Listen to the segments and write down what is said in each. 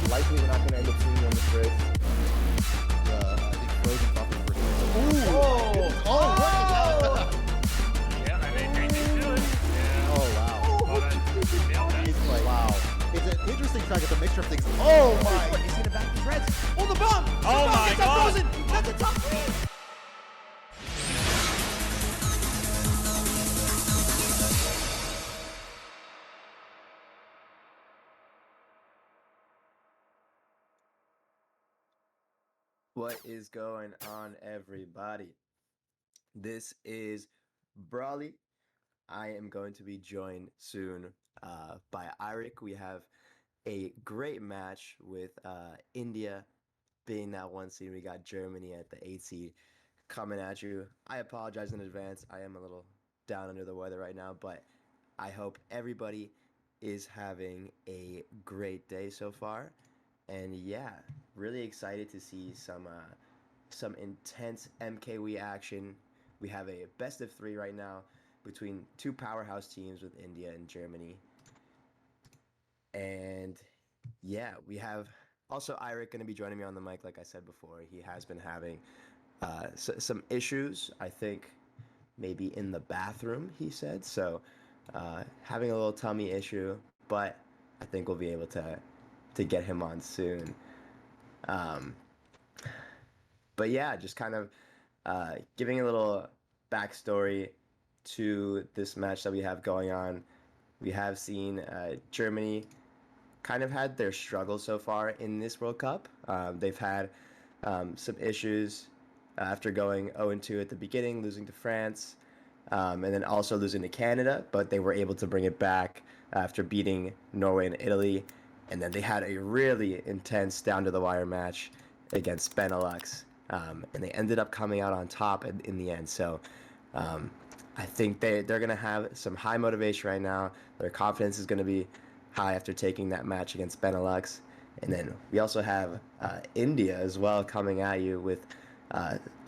likely we're not going to end up seeing you on the first. I think Frozen Buffet for Oh! Oh! Yeah, I mean, great things to it. Yeah. Oh, wow. But, yeah, It's like, wow. It's an interesting track. It's a mixture of things. Oh, my. You see the back of his reds? Oh, the bomb! Oh my God. Frozen! That's a top three! What is going on, everybody? This is Brawly. I am going to be joined soon by Eirik. We have a great match with India being that 1 seed. We got Germany at the 8 seed coming at you. I apologize in advance. I am a little down under the weather right now, but I hope everybody is having a great day so far. And yeah, really excited to see some intense MKWC action. We have a best of 3 right now between 2 powerhouse teams with India and Germany. And yeah, we have also Eirik going to be joining me on the mic. Like I said before, he has been having some issues, I think maybe in the bathroom, he said. So having a little tummy issue, but I think we'll be able to get him on soon. But yeah, just kind of giving a little backstory to this match that we have going on. We have seen Germany kind of had their struggles so far in this World Cup. They've had some issues after going 0-2 at the beginning, losing to France, and then also losing to Canada, but they were able to bring it back after beating Norway and Italy. And then they had a really intense down-to-the-wire match against Benelux, and they ended up coming out on top in the end. So I think they're going to have some high motivation right now. Their confidence is going to be high after taking that match against Benelux. And then we also have India as well coming at you with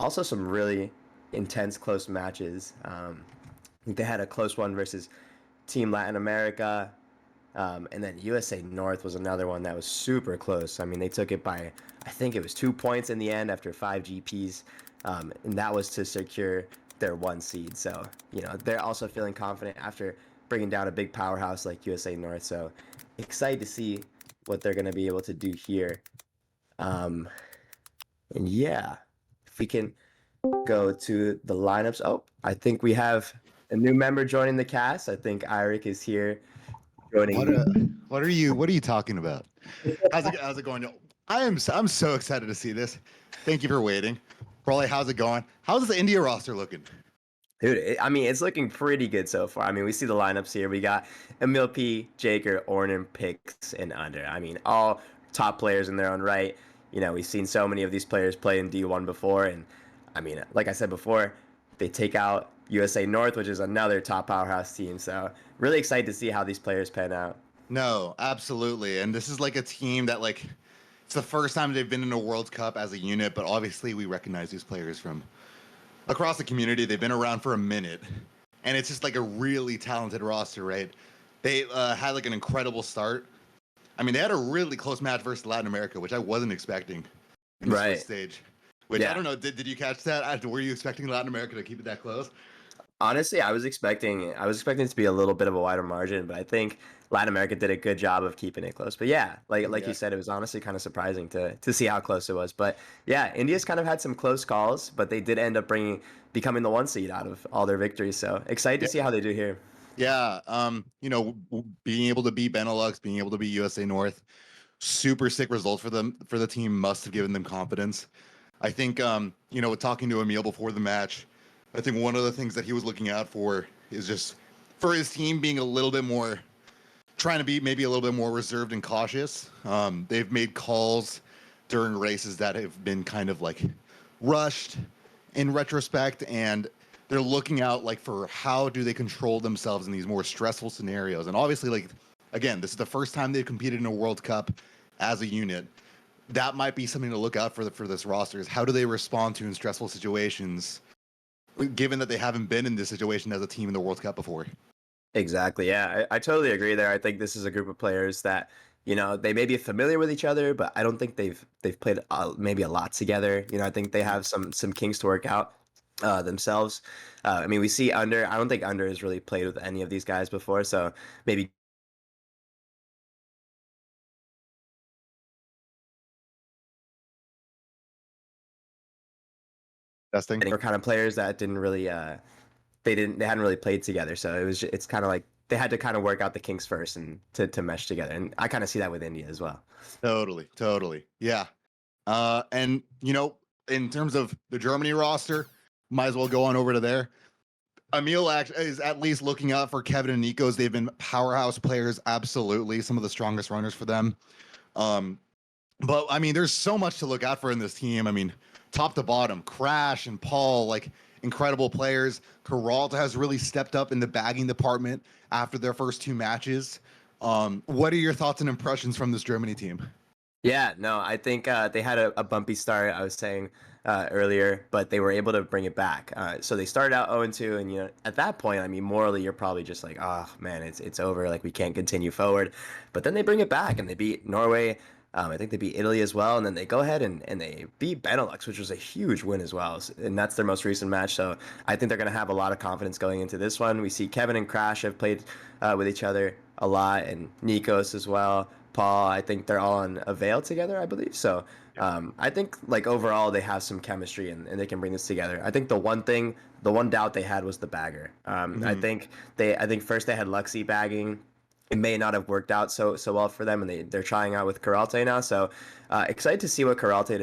also some really intense close matches. I think they had a close one versus Team Latin America. And then USA North was another one that was super close. I mean, they took it by, I think it was 2 points in the end after 5 GPs. And that was to secure their 1 seed. So, you know, they're also feeling confident after bringing down a big powerhouse like USA North. So excited to see what they're going to be able to do here. And yeah, if we can go to the lineups. Oh, I think we have a new member joining the cast. I think Eirik is here. What are you talking about? How's it going? I'm so excited to see this. Thank you for waiting. Brawley, how's it going? How's this India roster looking? Dude, I mean, it's looking pretty good so far. I mean, we see the lineups here. We got Emil P, Jaker, Ornan, Pix, and Under. I mean, all top players in their own right. You know, we've seen so many of these players play in D1 before. And, I mean, like I said before, they take out USA North, which is another top powerhouse team. So really excited to see how these players pan out. No, absolutely. And this is like a team that it's the first time they've been in a World Cup as a unit, but obviously we recognize these players from across the community. They've been around for a minute, and it's just like a really talented roster, right? They had like an incredible start. I mean, they had a really close match versus Latin America, which I wasn't expecting in this first stage. Which Yeah. I don't know, did you catch that? Were you expecting Latin America to keep it that close? Honestly, I was expecting it to be a little bit of a wider margin, but I think Latin America did a good job of keeping it close. But yeah, like you said, it was honestly kind of surprising to see how close it was. But yeah, India's kind of had some close calls, but they did end up becoming the 1 seed out of all their victories. So excited to see how they do here. Yeah, you know, being able to beat Benelux, being able to beat USA North, super sick results for the team must have given them confidence. I think, you know, talking to Emil before the match, I think one of the things that he was looking out for is just for his team being a little bit more, trying to be maybe a little bit more reserved and cautious. They've made calls during races that have been kind of like rushed in retrospect, and they're looking out like for how do they control themselves in these more stressful scenarios. And obviously, like, again, this is the first time they've competed in a World Cup as a unit. That might be something to look out for this roster is how do they respond to in stressful situations, given that they haven't been in this situation as a team in the World Cup before. Exactly. Yeah, I totally agree there. I think this is a group of players that You know, they may be familiar with each other, but I don't think they've played maybe a lot together. You know, I think they have some kinks to work out themselves. I mean, we see Under. I don't think Under has really played with any of these guys before, so maybe Testing. were kind of players that didn't really they hadn't really played together. So it's kind of like they had to kind of work out the kinks first and to mesh together. And I kind of see that with India as well. Totally. Yeah. And in terms of the Germany roster, might as well go on over to there. Emil is at least looking out for Kevin and Nico's. They've been powerhouse players, absolutely. Some of the strongest runners for them. But I mean, there's so much to look out for in this team. I mean, top to bottom, Crash and Paul, like incredible players. Peralta has really stepped up in the bagging department after their first 2 matches. What are your thoughts and impressions from this Germany team? Yeah, no, I think they had a bumpy start. I was saying earlier, but they were able to bring it back. So they started out 0-2, and at that point, I mean, morally, you're probably just like, oh man, it's over. Like we can't continue forward. But then they bring it back, and they beat Norway. I think they beat Italy as well, and then they go ahead and they beat Benelux, which was a huge win as well. And that's their most recent match. So I think they're going to have a lot of confidence going into this one. We see Kevin and Crash have played with each other a lot, and Nikos as well. Paul, I think they're all on a veil together, I believe. So I think like overall they have some chemistry and they can bring this together. I think the one doubt they had was the bagger. I think first they had Luxy bagging. It may not have worked out so well for them, and they're trying out with Karalte now. So excited to see what Karalte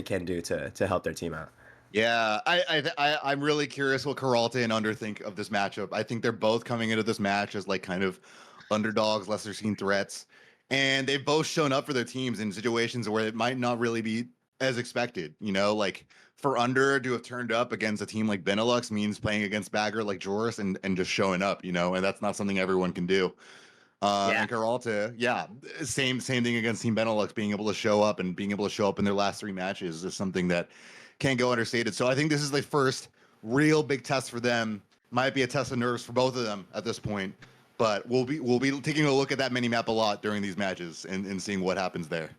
can do to help their team out. Yeah, I'm really curious what Karalte and Under think of this matchup. I think they're both coming into this match as like kind of underdogs, lesser seen threats, and they've both shown up for their teams in situations where it might not really be as expected. Like for Under to have turned up against a team like Benelux means playing against bagger like Joris and just showing up, and that's not something everyone can do. And Karalte, same thing against Team Benelux, being able to show up and being able to show up in their last 3 matches is something that can't go understated. So I think this is the first real big test for them. Might be a test of nerves for both of them at this point, but we'll be taking a look at that mini map a lot during these matches and seeing what happens there.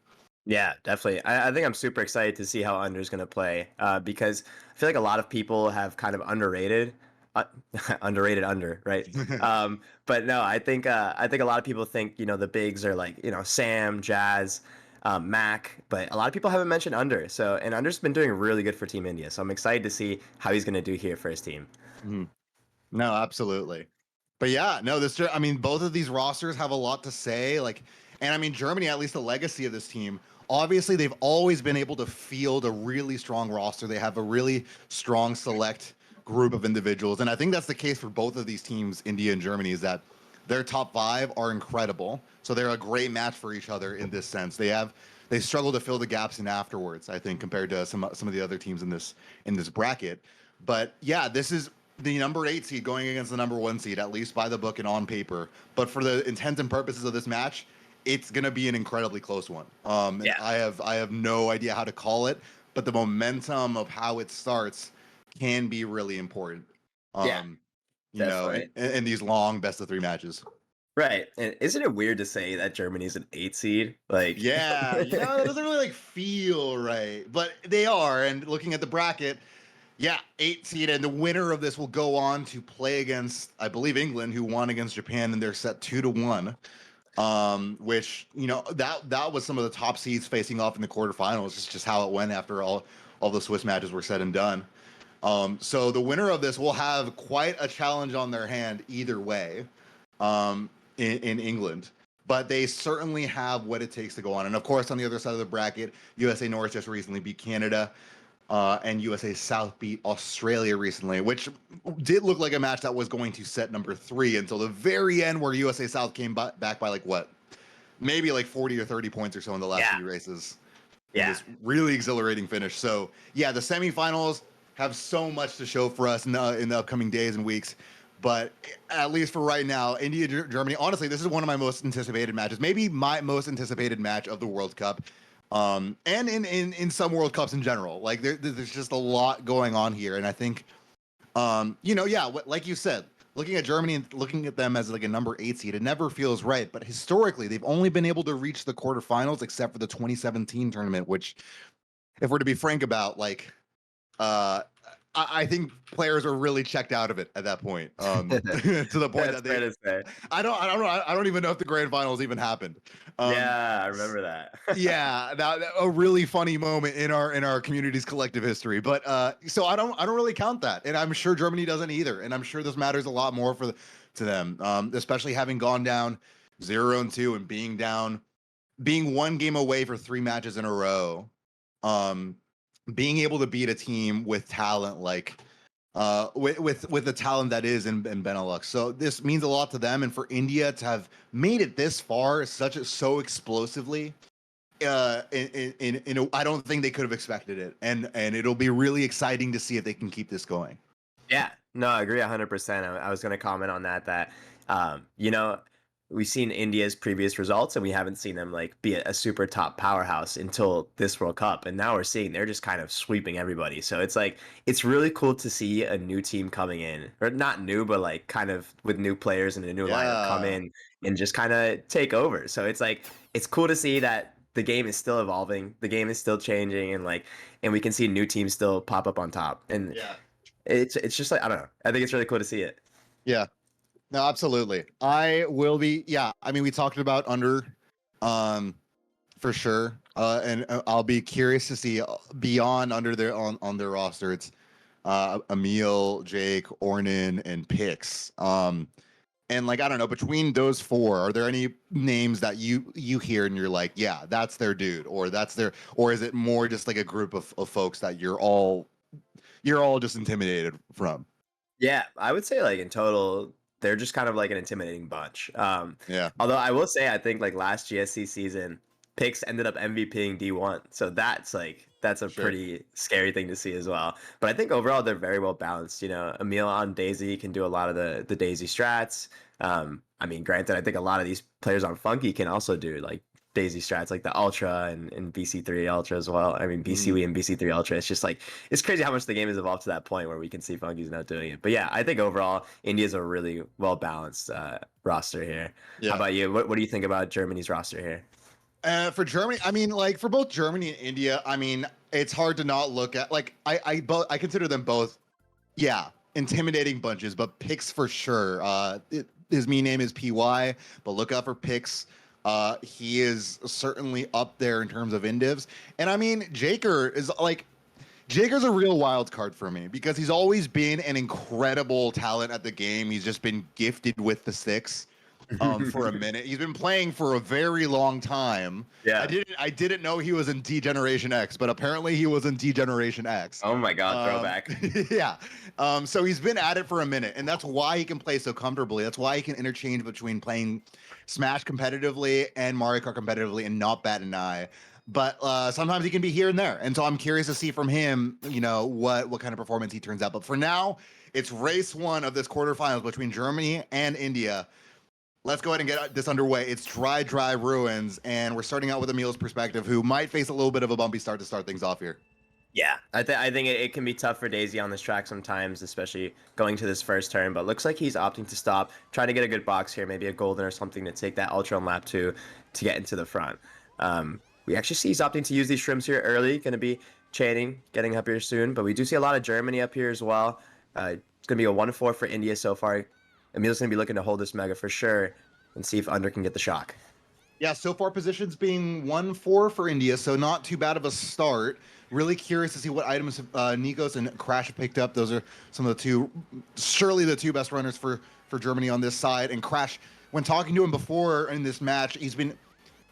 Yeah, definitely. I think I'm super excited to see how Under's going to play because I feel like a lot of people have kind of underrated Under, right? But no, I think a lot of people think the bigs are like Sam, Jazz, Mac, but a lot of people haven't mentioned Under. So and Under's been doing really good for Team India, so I'm excited to see how he's going to do here for his team. Mm-hmm. No, absolutely. But yeah, no, I mean, both of these rosters have a lot to say. And I mean, Germany, at least the legacy of this team, obviously they've always been able to field a really strong roster. They have a really strong select group of individuals. And I think that's the case for both of these teams, India and Germany, is that their top 5 are incredible. So they're a great match for each other in this sense. They struggle to fill the gaps in afterwards, I think, compared to some of the other teams in this bracket. But yeah, this is the number 8 seed going against the number 1 seed, at least by the book and on paper. But for the intents and purposes of this match, it's going to be an incredibly close one. I have no idea how to call it, but the momentum of how it starts can be really important. In these long best of 3 matches. Right. And isn't it weird to say that Germany's an 8 seed? Like yeah, that doesn't really feel right, but they are. And looking at the bracket, 8 seed, and the winner of this will go on to play against, I believe, England, who won against Japan in their set 2-1. Which that was some of the top seeds facing off in the quarterfinals. It's just how it went after all the Swiss matches were said and done. So the winner of this will have quite a challenge on their hand either way, in England. But they certainly have what it takes to go on. And of course, on the other side of the bracket, USA North just recently beat Canada. And USA South beat Australia recently, which did look like a match that was going to set number 3 until the very end, where USA South came back by maybe 40 or 30 points or so in the last few races. Yeah, this really exhilarating finish. So yeah, the semifinals have so much to show for us in the upcoming days and weeks. But at least for right now, India, Germany, honestly, this is one of my most anticipated matches, maybe my most anticipated match of the World Cup. And in some World Cups in general, there's just a lot going on here. And I think, like you said, looking at Germany and looking at them as like a number 8 seed, it never feels right. But historically, they've only been able to reach the quarterfinals except for the 2017 tournament, which, if we're to be frank about, like, I think players are really checked out of it at that point. To the point That's that fair they, to say. I don't even know if the grand finals even happened. Yeah, I remember that. Yeah, that a really funny moment in our community's collective history. But so I don't really count that, and I'm sure Germany doesn't either, and I'm sure this matters a lot more to them, especially having gone down 0-2 and being one game away for 3 matches in a row, being able to beat a team with talent like with the talent that is in Benelux. So this means a lot to them, and for India to have made it this far so explosively. I don't think they could have expected it, and it'll be really exciting to see if they can keep this going. Yeah, no, I agree 100%. I was going to comment on that, you know, we've seen India's previous results and we haven't seen them like be a super top powerhouse until this World Cup. And now we're seeing they're just kind of sweeping everybody. So it's like, it's really cool to see a new team coming in, or not new, but like kind of with new players and a new lineup come in and just kind of take over. So it's like, it's cool to see that the game is still evolving. The game is still changing, and we can see new teams still pop up on top. And it's just like, I don't know. I think it's really cool to see it. Yeah. No, absolutely. I will be. Yeah. I mean, we talked about under, for sure. And I'll be curious to see beyond under their on their roster. It's Emil, Jake, Ornan, and Pix. And like, I don't know, between those 4, are there any names that you hear and you're like, yeah, that's their dude, or is it more just like a group of folks that you're all just intimidated from? Yeah, I would say like in total, they're just kind of like an intimidating bunch. Yeah. Although I will say, I think like last GSC season, Pix ended up MVPing D1, so that's a pretty scary thing to see as well. But I think overall they're very well balanced. You know, Emil on Daisy can do a lot of the Daisy strats. I mean, granted, I think a lot of these players on Funky can also do like Daisy strats, like the Ultra and BC3 Ultra as well. I mean, BCWE and BC3 Ultra. It's just like, it's crazy how much the game has evolved to that point where we can see Funky's now doing it. But yeah, I think overall India's a really well balanced roster here. Yeah. How about you? What do you think about Germany's roster here? For Germany, I mean, like for both Germany and India, I mean, it's hard to not look at, like, I consider them both, yeah, intimidating bunches, but Pix for sure. His me name is PY, but look out for Pix. He is certainly up there in terms of indivs. And I mean, Jaker's a real wild card for me because he's always been an incredible talent at the game. He's just been gifted with the sticks for a minute. He's been playing for a very long time. Yeah. I didn't know he was in D-Generation X, but apparently he was in D-Generation X. Oh my God, throwback. Yeah. So he's been at it for a minute, and that's why he can play so comfortably. That's why he can interchange between playing Smash competitively and Mario Kart competitively and not bat an eye. But sometimes he can be here and there. And so I'm curious to see from him, you know, what kind of performance he turns out. But for now, it's race 1 of this quarterfinals between Germany and India. Let's go ahead and get this underway. It's Dry Ruins, and we're starting out with Emil's perspective, who might face a little bit of a bumpy start to start things off here. Yeah, I think it can be tough for Daisy on this track sometimes, especially going to this first turn. But looks like he's opting to stop, trying to get a good box here, maybe a golden or something to take that Ultra on lap 2 to get into the front. We actually see he's opting to use these shrimps here early. Going to be chaining, getting up here soon. But we do see a lot of Germany up here as well. It's going to be a 1-4 for India so far. Emil's going to be looking to hold this Mega for sure and see if Under can get the shock. Yeah, so far positions being 1-4 for India, so not too bad of a start. Really curious to see what items Nikos and Crash have picked up. Those are some of surely the two best runners for Germany on this side. And Crash, when talking to him before in this match, he's been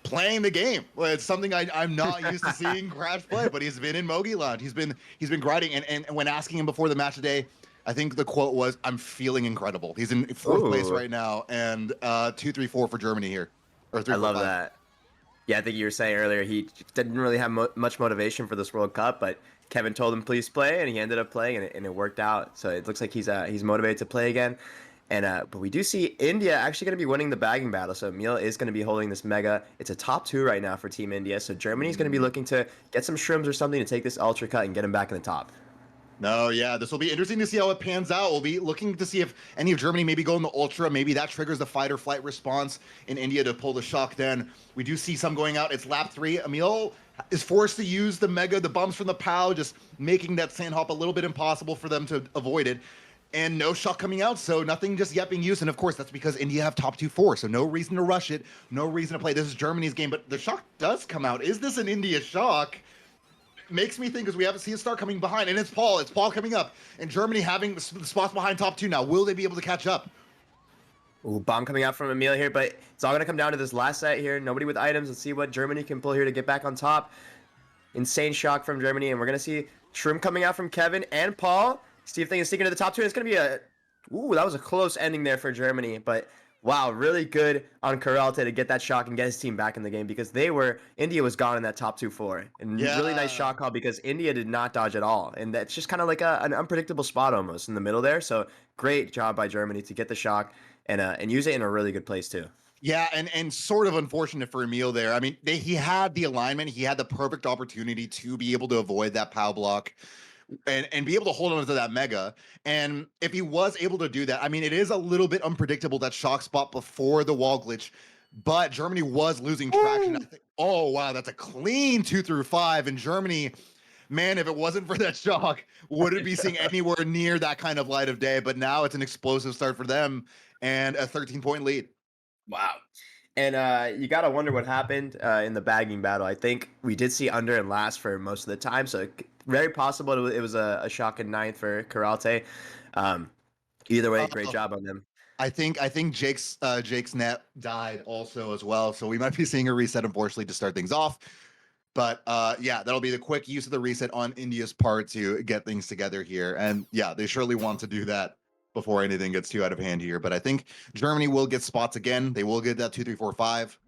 playing the game. Well, it's something I'm not used to seeing Crash play, but he's been in Mogi Land. He's been grinding. And when asking him before the match today, I think the quote was, "I'm feeling incredible." He's in 4th place right now, and 2-3-4 for Germany here. Or 3, I 4, love 5. that. Yeah, I think you were saying earlier he didn't really have much motivation for this World Cup, but Kevin told him please play, and he ended up playing, and it worked out. So it looks like he's motivated to play again. And but we do see India actually going to be winning the bagging battle. So Emil is going to be holding this Mega. It's a top 2 right now for Team India. So Germany's going to be looking to get some shrooms or something to take this Ultra cut and get him back in the top. No, yeah, this will be interesting to see how it pans out. We'll be looking to see if any of Germany maybe go in the ultra. Maybe that triggers the fight or flight response in India to pull the shock. Then we do see some going out. It's lap 3. Emil is forced to use the mega, the bumps from the POW, just making that sand hop a little bit impossible for them to avoid it. And no shock coming out, so nothing just yet being used. And of course, that's because India have top 2-4, so no reason to rush it, no reason to play. This is Germany's game, but the shock does come out. Is this an India shock? Makes me think, because we haven't seen a start coming behind, and it's Paul coming up, and Germany having the spots behind top 2 now. Will they be able to catch up? Ooh, bomb coming out from Emil here, but it's all going to come down to this last set here. Nobody with items. Let's see what Germany can pull here to get back on top. Insane shock from Germany, and we're going to see Shroom coming out from Kevin and Paul. See if they can sneak into the top 2. And it's going to be a... Ooh, that was a close ending there for Germany, but... Wow, really good on Karalte to get that shock and get his team back in the game, because India was gone in that top 2-4. And really nice shot call, because India did not dodge at all. And that's just kind of like an unpredictable spot almost in the middle there. So great job by Germany to get the shock and use it in a really good place too. Yeah, and sort of unfortunate for Emil there. I mean, he had the alignment. He had the perfect opportunity to be able to avoid that POW block. And be able to hold on to that mega. And if he was able to do that, I mean, it is a little bit unpredictable, that shock spot before the wall glitch, but Germany was losing traction. I think, oh, wow, that's a clean 2 through 5. And Germany, man, if it wasn't for that shock, wouldn't be seeing anywhere near that kind of light of day. But now it's an explosive start for them and a 13-point lead. Wow. And you got to wonder what happened in the bagging battle. I think we did see under and last for most of the time, so very possible it was a shock in 9th for Karalte. Either way, great job on them. I think Jake's net died also as well, so we might be seeing a reset, unfortunately, to start things off. But yeah, that'll be the quick use of the reset on India's part to get things together here. And yeah, they surely want to do that before anything gets too out of hand here. But I think Germany will get spots again. They will get that 2, 3, 4, 5.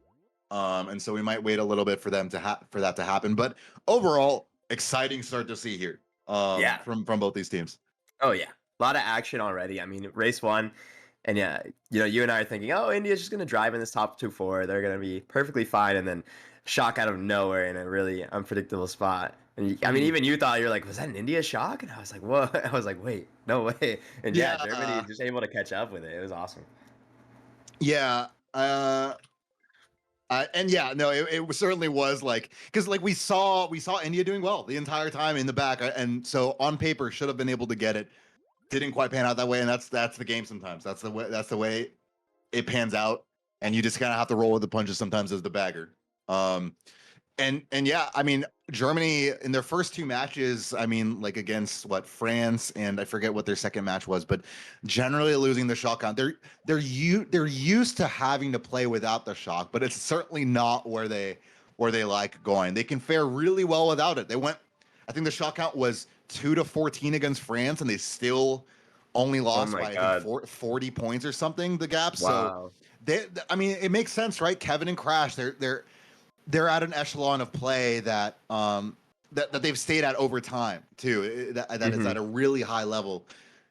And so we might wait a little bit for them for that to happen. But overall, exciting start to see here. Yeah, from both these teams. Oh yeah, a lot of action already. I mean, race 1, and yeah, you and I are thinking, oh, India's just gonna drive in this top 2-4. They're gonna be perfectly fine, and then shock out of nowhere in a really unpredictable spot. And I mean, even you thought, you're like, was that an India shock? And I was like, what? I was like, wait, no way. And yeah, Germany just able to catch up with it. It was awesome. Yeah. And yeah, no, it certainly was like, because like we saw India doing well the entire time in the back, and so on paper should have been able to get it. Didn't quite pan out that way, and that's the game sometimes. That's the way it pans out, and you just kind of have to roll with the punches sometimes as the bagger. And yeah, I mean, Germany in their first 2 matches, I mean, like against France, and I forget what their second match was, but generally losing the shock count. They're used to having to play without the shock, but it's certainly not where they like going. They can fare really well without it. I think the shock count was 2-14 against France, and they still only lost by I think 40 points or something, the gap. Wow. So I mean, it makes sense, right? Kevin and Crash, they're at an echelon of play that that they've stayed at over time too. That is at a really high level,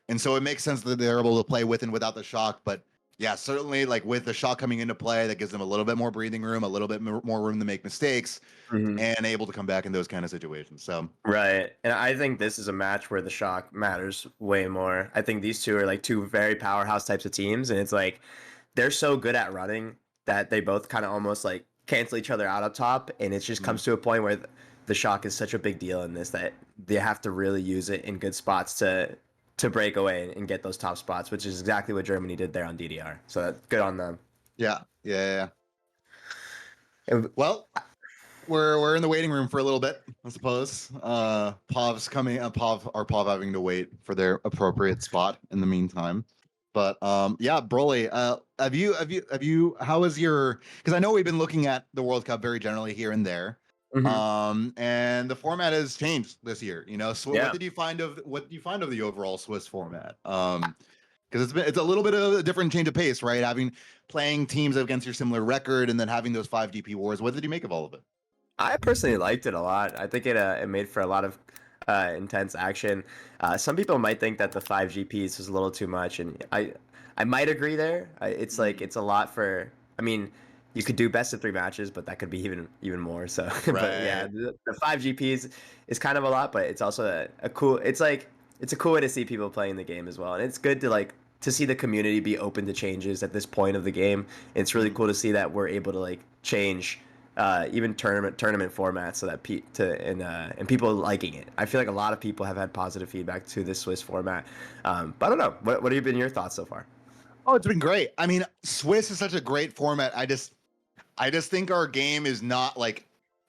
and so it makes sense that they're able to play with and without the shock. But yeah, certainly like with the shock coming into play, that gives them a little bit more breathing room, a little bit more room to make mistakes, and able to come back in those kind of situations. So right, and I think this is a match where the shock matters way more. I think these two are like 2 very powerhouse types of teams, and it's like they're so good at running that they both kind of almost like cancel each other out up top, and it just comes to a point where the shock is such a big deal in this that they have to really use it in good spots to break away and get those top spots, which is exactly what Germany did there on DDR. So that's good on them. Yeah. Well, we're in the waiting room for a little bit, I suppose. Pav's coming. Pav having to wait for their appropriate spot in the meantime. But yeah, Broly, have you? How is your? Because I know we've been looking at the World Cup very generally here and there, and the format has changed this year. So what did you find of the overall Swiss format? Because it's a little bit of a different change of pace, right? Playing teams against your similar record, and then having those 5 DP wars. What did you make of all of it? I personally liked it a lot. I think it made for a lot of intense action. Some people might think that the 5 GPs is a little too much, and I might agree there. It's like it's a lot for. I mean, you could do best of 3 matches, but that could be even more. So, right. But yeah, the 5 GPs is kind of a lot, but it's also a cool. It's like it's a cool way to see people playing the game as well, and it's good to like to see the community be open to changes at this point of the game. It's really cool to see that we're able to like change even tournament formats so that and people liking it. I feel like a lot of people have had positive feedback to this Swiss format. But I don't know. What have been your thoughts so far? Oh, it's been great. I mean, Swiss is such a great format. I just think our game is not like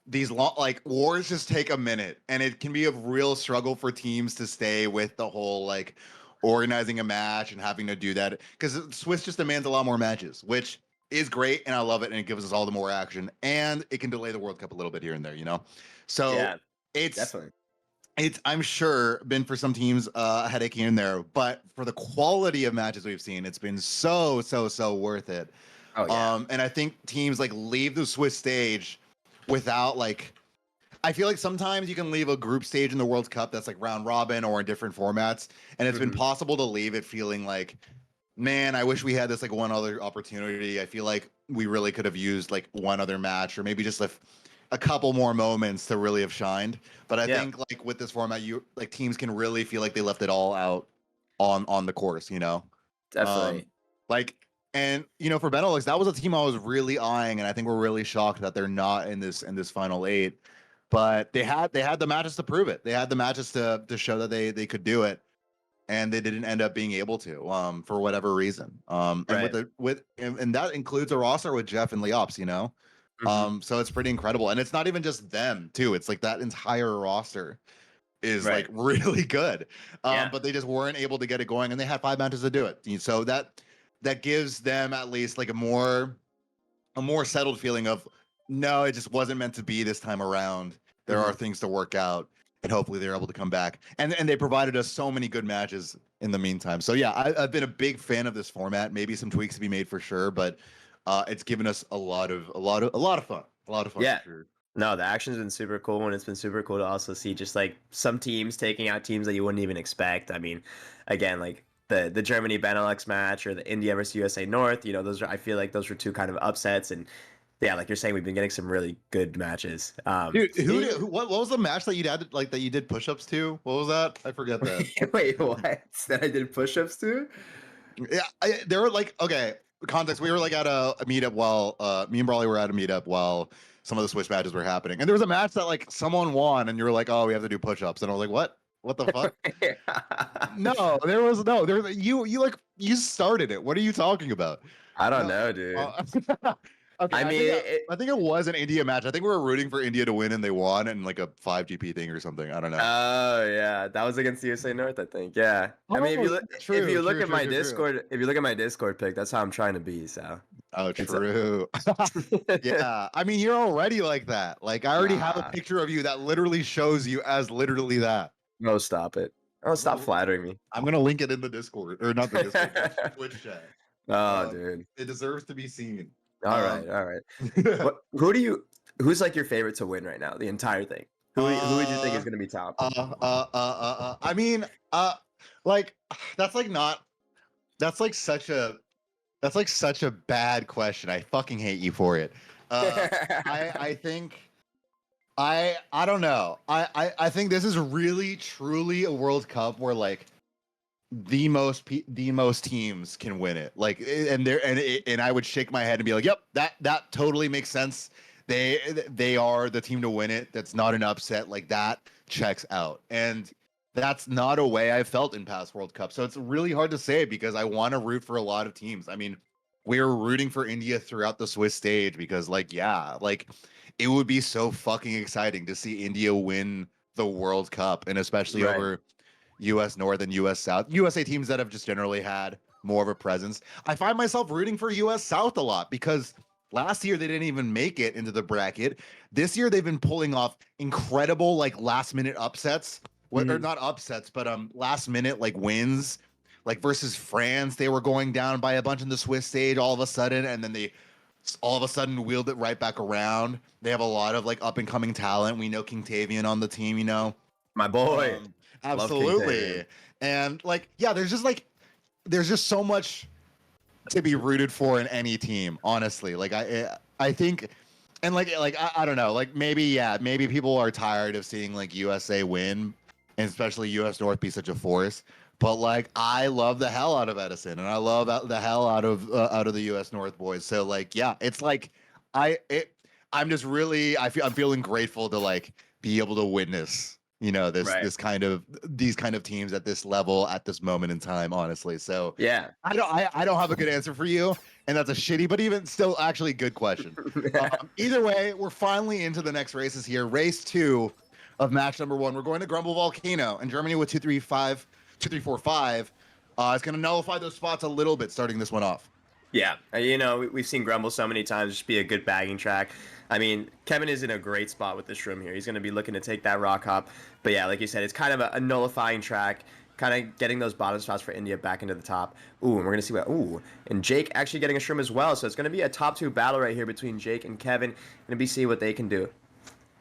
these long, like wars just take a minute, and it can be a real struggle for teams to stay with the whole like organizing a match and having to do that, because Swiss just demands a lot more matches, which is great, and I love it, and it gives us all the more action, and it can delay the World Cup a little bit here and there, you know. So Yeah, it's definitely. it's I'm sure been for some teams a headache here and there, but for the quality of matches we've seen, it's been so worth it. Oh yeah. And I think teams like leave the Swiss stage without like, I feel like sometimes you can leave a group stage in the World Cup that's like round robin or in different formats, and it's been possible to leave it feeling like, man, I wish we had this like one other opportunity. I feel like we really could have used like one other match, or maybe just a couple more moments to really have shined. But I think like with this format, you like teams can really feel like they left it all out on the course, you know. Definitely. Like, and you know, for Benelux, that was a team I was really eyeing, and I think we're really shocked that they're not in this final eight. But they had the matches to prove it. They had the matches to show that they could do it, and they didn't end up being able to for whatever reason. And and that includes a roster with Jeff and Leops, you know. So it's pretty incredible, and it's not even just them too. It's like that entire roster is like really good. But they just weren't able to get it going, and they had 5 matches to do it. So that gives them at least like a more settled feeling of, no, it just wasn't meant to be this time around. There are things to work out, and hopefully they're able to come back. And they provided us so many good matches in the meantime. So yeah, I've been a big fan of this format. Maybe some tweaks to be made for sure, but it's given us a lot of fun. Yeah. For sure. No, the action's been super cool, and it's been super cool to also see just like some teams taking out teams that you wouldn't even expect. I mean, again, like the Germany Benelux match or the India versus USA North, you know, I feel like those were 2 kind of upsets, and yeah, like you're saying, we've been getting some really good matches. Dude, what was the match that you had like that you did push-ups to? What was that? I forget that. Wait, what? That I did push-ups to? Yeah, they were like, okay, context. We were like at a meetup while me and Brawley were at a meetup while some of the Swiss matches were happening, and there was a match that like someone won, and you were like, oh, we have to do push-ups, and I was like, what the fuck? No, there was you started it. What are you talking about? I don't know, dude. Okay, I think it was an India match. I think we were rooting for India to win, and they won in like a 5GP thing or something. I don't know. Oh yeah, that was against USA North, I think. Yeah. I mean, if you look at my Discord, if you look at my Discord pic, that's how I'm trying to be. So. Oh, true. Yeah, I mean, you're already like that. Like, I already have a picture of you that literally shows you as literally that. No, stop it. Oh, stop flattering me. I'm gonna link it in the Discord, or not the Discord, Twitch chat. Oh, dude. It deserves to be seen. All right. Who's like your favorite to win right now? The entire thing. Who would you think is gonna be top? I mean, like that's like such a bad question. I fucking hate you for it. I think I don't know. I think this is really truly a World Cup where like the most teams can win it. Like, and I would shake my head and be like, yep, that totally makes sense. They are the team to win it. That's not an upset. Like, that checks out. And that's not a way I've felt in past World Cups. So it's really hard to say because I want to root for a lot of teams. I mean, we were rooting for India throughout the Swiss stage because it would be so fucking exciting to see India win the World Cup, and especially over US North and US South. USA teams that have just generally had more of a presence. I find myself rooting for US South a lot because last year they didn't even make it into the bracket. This year they've been pulling off incredible like last minute upsets. Or not upsets, but last minute like wins. Like versus France, they were going down by a bunch in the Swiss stage all of a sudden, and then they all of a sudden wheeled it right back around. They have a lot of like up and coming talent. We know King Tavian on the team, you know. My boy. Absolutely. And like, yeah, there's just so much to be rooted for in any team, honestly. Like I think, and like I don't know, like maybe people are tired of seeing like USA win, and especially US North be such a force. But like, I love the hell out of Edison, and I love the hell out of the US North boys. So like, yeah, it's like I'm just really I'm feeling grateful to like be able to witness, you know, Right. these kind of teams at this level at this moment in time, honestly. So Yeah. I don't have a good answer for you, and that's a shitty, but even still actually good question. Either way, we're finally into the next races here. Race 2 of match number 1. We're going to Grumble Volcano in Germany with 2-3-4-5. It's going to nullify those spots a little bit starting this one off. Yeah, you know, we've seen Grumble so many times just be a good bagging track. I mean, Kevin is in a great spot with this shroom here. He's going to be looking to take that rock hop. But yeah, like you said, it's kind of a nullifying track, kind of getting those bottom spots for India back into the top. Ooh, and we're going to see what, and Jake actually getting a shroom as well. So it's going to be a top 2 battle right here between Jake and Kevin. Going to be see what they can do.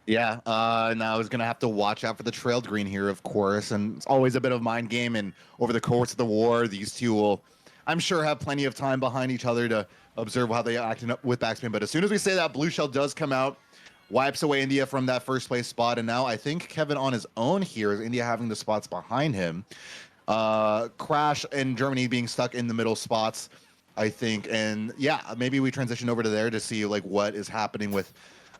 Yeah, now he's going to have to watch out for the trailed green here, of course. And it's always a bit of mind game. And over the course of the war, these two will, I'm sure, have plenty of time behind each other to observe how they act with backspin. But as soon as we say that, blue shell does come out, wipes away India from that first place spot. And now I think Kevin on his own here is India having the spots behind him. Crash and Germany being stuck in the middle spots, I think. And yeah, maybe we transition over to there to see like what is happening with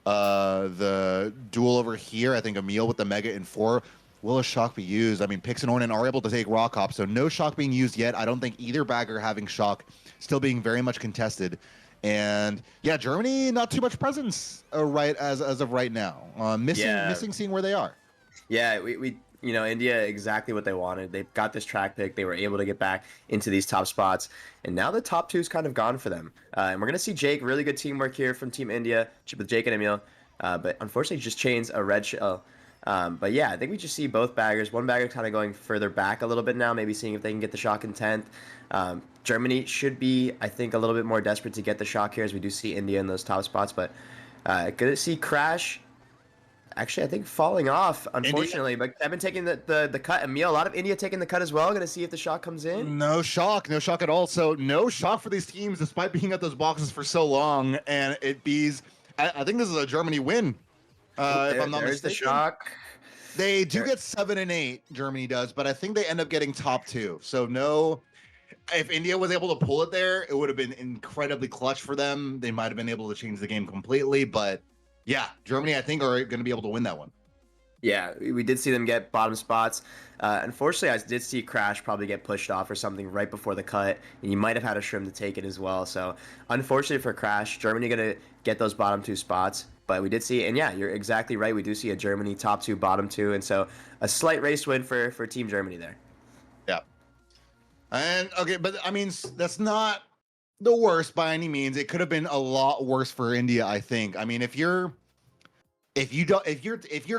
the duel over here. I think Emil with the Mega in 4. Will a shock be used? I mean, Pix and Ornan are able to take rock hop, so no shock being used yet. I don't think either bagger having shock, still being very much contested. And yeah, Germany, not too much presence right as of right now. Missing seeing where they are. Yeah, we you know, India exactly what they wanted. They got this track pick. They were able to get back into these top spots. And now the top 2's kind of gone for them. And we're going to see Jake, really good teamwork here from Team India with Jake and Emil. But unfortunately, just chains a red shell. But yeah, I think we just see both baggers. One bagger kind of going further back a little bit now, maybe seeing if they can get the shock in 10th. Germany should be, I think, a little bit more desperate to get the shock here as we do see India in those top spots. But good to see Crash. Actually, I think falling off, unfortunately. India. But Kevin taking the cut. Emil, a lot of India taking the cut as well. Going to see if the shock comes in. No shock at all. So no shock for these teams, despite being at those boxes for so long. And it bees. I think this is a Germany win. If I'm not mistaken. The shock. They do get 7 and 8. Germany does, but I think they end up getting top 2. So no. If India was able to pull it there, it would have been incredibly clutch for them. They might have been able to change the game completely, but. Yeah, Germany, I think, are going to be able to win that one. Yeah, we did see them get bottom spots. Unfortunately, I did see Crash probably get pushed off or something right before the cut, and you might have had a shrim to take it as well. So, unfortunately for Crash, Germany going to get those bottom 2 spots. But we did see, and yeah, you're exactly right. We do see a Germany top 2, bottom 2, and so a slight race win for Team Germany there. Yeah. And, okay, but, I mean, that's not the worst by any means. It could have been a lot worse for India, I think. I mean, if you're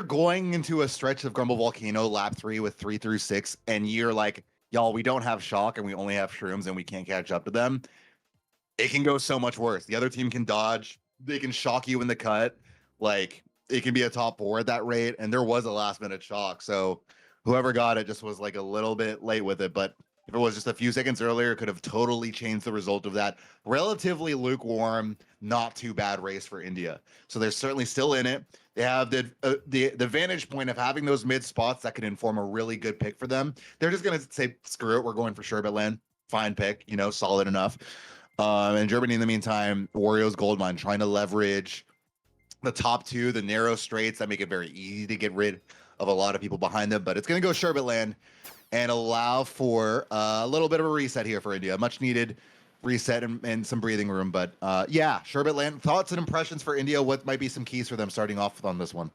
going into a stretch of Grumble Volcano lap 3 with 3 through 6, and you're like, y'all, we don't have shock and we only have shrooms and we can't catch up to them, it can go so much worse. The other team can dodge, they can shock you in the cut, like it can be a top 4 at that rate, and there was a last minute shock. So whoever got it just was like a little bit late with it, but if it was just a few seconds earlier, it could have totally changed the result of that relatively lukewarm, not too bad race for India. So they're certainly still in it. They have the vantage point of having those mid spots that could inform a really good pick for them. They're just going to say, screw it, we're going for Sherbet land. Fine pick, you know, solid enough. And Germany, in the meantime, Wario's Goldmine, trying to leverage the top 2, the narrow straights that make it very easy to get rid of a lot of people behind them. But it's going to go Sherbet land and allow for a little bit of a reset here for India. Much needed reset and some breathing room. But yeah, Sherbet land. Thoughts and impressions for India? What might be some keys for them starting off on this one?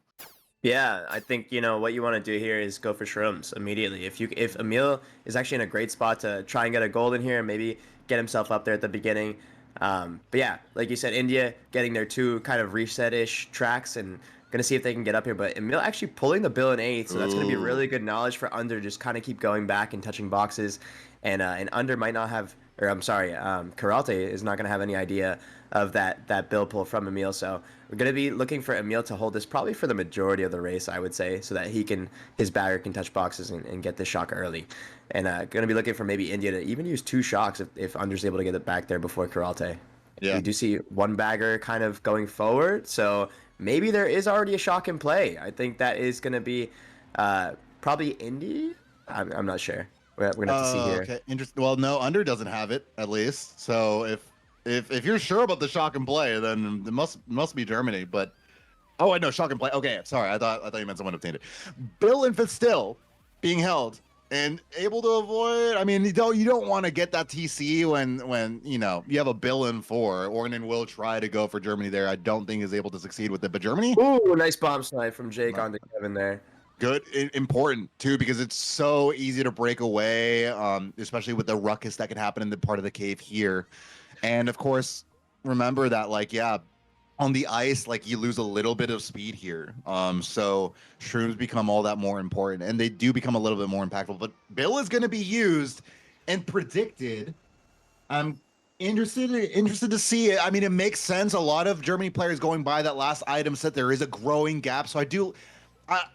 Yeah, I think, you know, what you want to do here is go for shrooms immediately. If Emil is actually in a great spot to try and get a gold in here and maybe get himself up there at the beginning. But yeah, like you said, India getting their 2 kind of reset-ish tracks and gonna see if they can get up here. But Emil actually pulling the bill in 8, so that's gonna be really good knowledge for Under to just kind of keep going back and touching boxes. And Under might not have, or I'm sorry, Karalte is not gonna have any idea of that bill pull from Emil. So we're gonna be looking for Emil to hold this probably for the majority of the race, I would say, so that his bagger can touch boxes and get this shock early. And gonna be looking for maybe India to even use 2 shocks if Under's able to get it back there before Karalte. Yeah. We do see one bagger kind of going forward, so maybe there is already a shock in play. I think that is going to be Probably Indy. I'm not sure. We're gonna have to see here. Okay, interesting. Well, no, Under doesn't have it at least. So if you're sure about the shock and play, then it must be Germany. But oh, I know shock and play. Okay, sorry, I thought you meant someone obtained it. Bill and Fitz still being held and able to avoid. I mean, you don't want to get that TC when you know you have a Bill in 4. Ornan will try to go for Germany there. I don't think is able to succeed with it, but Germany. Ooh, nice bomb snipe from Jake onto Kevin there. Good, important too, because it's so easy to break away, especially with the ruckus that can happen in the part of the cave here. And of course, remember that, like, yeah, on the ice, like, you lose a little bit of speed here. So shrooms become all that more important, and they do become a little bit more impactful. But Bill is going to be used and predicted. I'm interested to see it. I mean, it makes sense. A lot of Germany players going by that last item set, there is a growing gap. So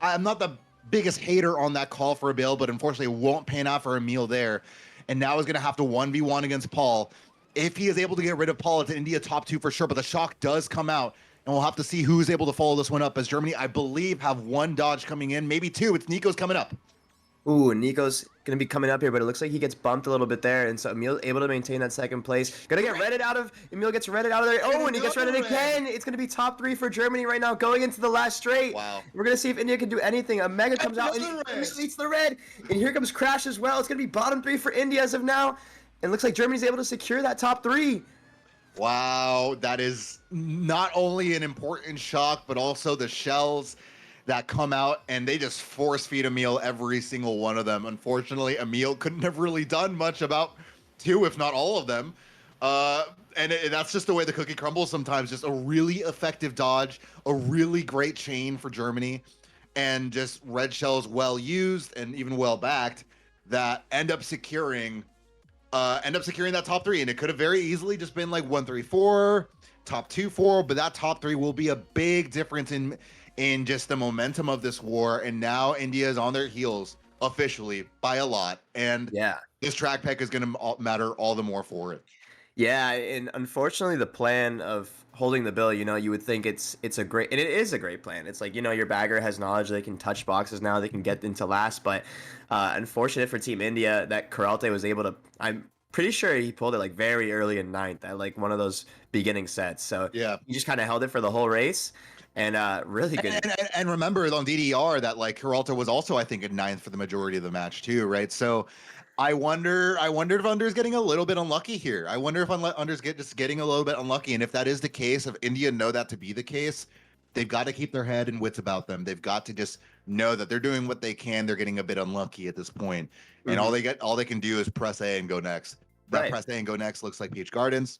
I'm not the biggest hater on that call for a Bill, but unfortunately it won't pan out for Emil there. And now he's going to have to 1v1 against Paul. If he is able to get rid of Paul, it's India top 2 for sure, but the shock does come out. And we'll have to see who's able to follow this one up, as Germany, I believe, have 1 dodge coming in, maybe 2. It's Nico's coming up. Ooh, Nico's going to be coming up here, but it looks like he gets bumped a little bit there. And so Emil able to maintain that second place. Going to get redded out of, Emil gets redded out of there. Oh, and he gets redded again. It's going to be top 3 for Germany right now, going into the last straight. Wow. We're going to see if India can do anything. A Mega comes out and he eats the red. And here comes Crash as well. It's going to be bottom 3 for India as of now. And it looks like Germany's able to secure that top 3. Wow, that is not only an important shock, but also the shells that come out, and they just force feed Emil every single one of them. Unfortunately, Emil couldn't have really done much about 2, if not all of them. And that's just the way the cookie crumbles sometimes. Just a really effective dodge, a really great chain for Germany, and just red shells well used and even well backed that end up securing that top 3. And it could have very easily just been like 1-3-4, top 2-4, but that top 3 will be a big difference in just the momentum of this war. And now India is on their heels officially by a lot, and Yeah. this track pick is going to matter all the more for it. Yeah, and unfortunately the plan of holding the Bill, you would think it's a great, and it is a great plan. It's like, your bagger has knowledge, they can touch boxes now, they can get into last, but unfortunate for Team India that Karalte was able to, I'm pretty sure he pulled it like very early in 9th at like one of those beginning sets. So yeah, he just kind of held it for the whole race. And really good. And remember on DDR that like Peralta was also, I think, in 9th for the majority of the match too, right? So I wonder if Under's getting a little bit unlucky here. I wonder if Under's getting a little bit unlucky. And if that is the case, if India know that to be the case, they've got to keep their head and wits about them. They've got to just know that they're doing what they can. They're getting a bit unlucky at this point. And all they can do is press A and go next. That press A and go next looks like Peach Gardens.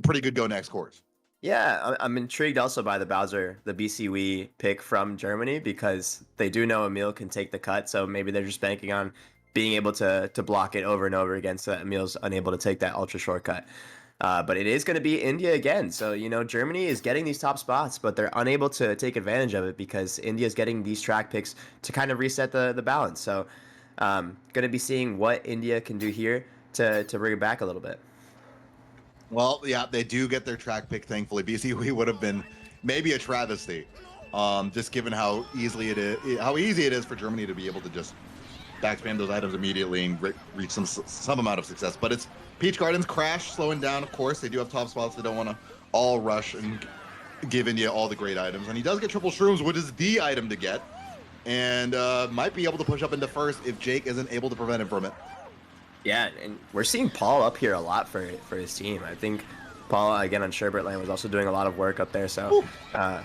Pretty good go next course. Yeah, I'm intrigued also by the BC Wii pick from Germany, because they do know Emil can take the cut, so maybe they're just banking on being able to block it over and over again so that Emil's unable to take that ultra shortcut. But it is going to be India again, so Germany is getting these top spots, but they're unable to take advantage of it because India is getting these track picks to kind of reset the balance. So going to be seeing what India can do here to bring it back a little bit. Well, yeah, they do get their track pick, thankfully. BCW would have been maybe a travesty, just given how easy it is for Germany to be able to just backspam those items immediately and reach some amount of success. But it's Peach Gardens, Crash slowing down, of course. They do have top spots. They don't want to all rush and give India all the great items. And he does get triple shrooms, which is the item to get, and might be able to push up into first if Jake isn't able to prevent him from it. Yeah, and we're seeing Paul up here a lot for his team. I think Paul, again, on Sherbet lane was also doing a lot of work up there. So, oh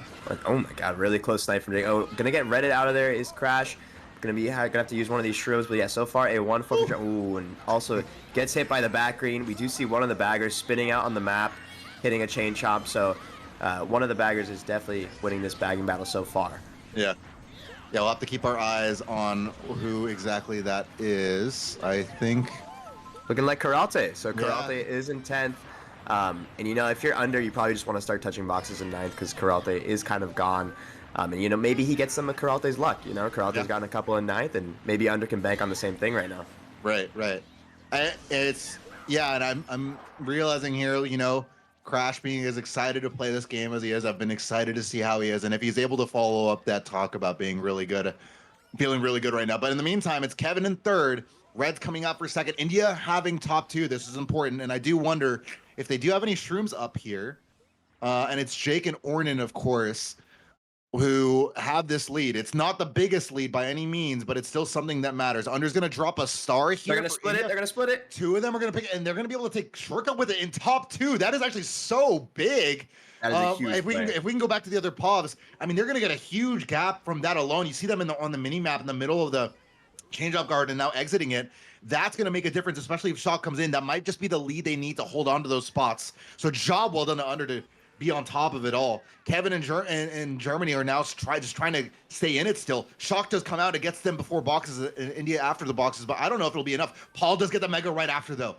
my god, really close snipe from Jake. Oh, gonna get redded out of there is Crash. Gonna have to use one of these shrooms, but yeah, so far a 1-4. Ooh, and also gets hit by the back green. We do see one of the baggers spinning out on the map, hitting a chain chomp. So, one of the baggers is definitely winning this bagging battle so far. Yeah. Yeah, we'll have to keep our eyes on who exactly that is. I think looking like Karalte. So Karalte is in 10th. And if you're Under, you probably just want to start touching boxes in 9th because Karalte is kind of gone. And maybe he gets some of Karalte's luck. Karalte's gotten a couple in 9th, and maybe Under can bank on the same thing right now. Right. And I'm realizing here, Crash being as excited to play this game as he is, I've been excited to see how he is, and if he's able to follow up that talk about being really good feeling really good right now. But in the meantime, it's Kevin in third, Red's coming out for second, India having top 2. This is important, and I do wonder if they do have any shrooms up here. And it's Jake and Ornan, of course, who have this lead. It's not the biggest lead by any means, but it's still something that matters. Under's going to drop a star here. They're going to split it. They're going to split it. 2 of them are going to pick it, and they're going to be able to take shortcut with it in top 2. That is actually so big. That is a huge if we can go back to the other povs, I mean, they're going to get a huge gap from that alone. You see them on the mini map in the middle of the change-up guard and now exiting it. That's going to make a difference, especially if Shock comes in. That might just be the lead they need to hold on to those spots. So job well done to Under to be on top of it all. Kevin and Germany are now just trying to stay in it still. Shock does come out. It gets them before boxes, and India after the boxes, but I don't know if it'll be enough. Paul does get the mega right after, though.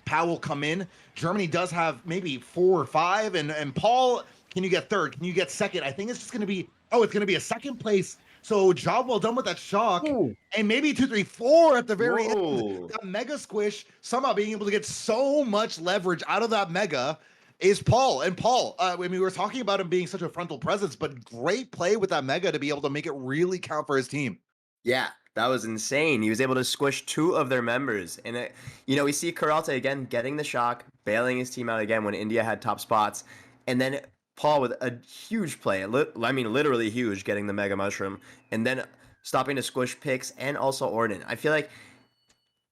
Powell will come in. Germany does have maybe 4 or 5, and Paul, can you get third? Can you get second? I think it's just going to be, it's going to be a second place. So job well done with that Shock. Ooh. And maybe 2, 3, 4 at the very end. That mega squish, somehow being able to get so much leverage out of that mega is Paul. And Paul, I mean, we were talking about him being such a frontal presence, but great play with that mega to be able to make it really count for his team. Yeah, that was insane. He was able to squish 2 of their members. And, we see Karalte again getting the Shock, bailing his team out again when India had top spots. And then Paul with a huge play. I mean, literally huge, getting the Mega Mushroom. And then stopping to squish picks and also Orden. I feel like,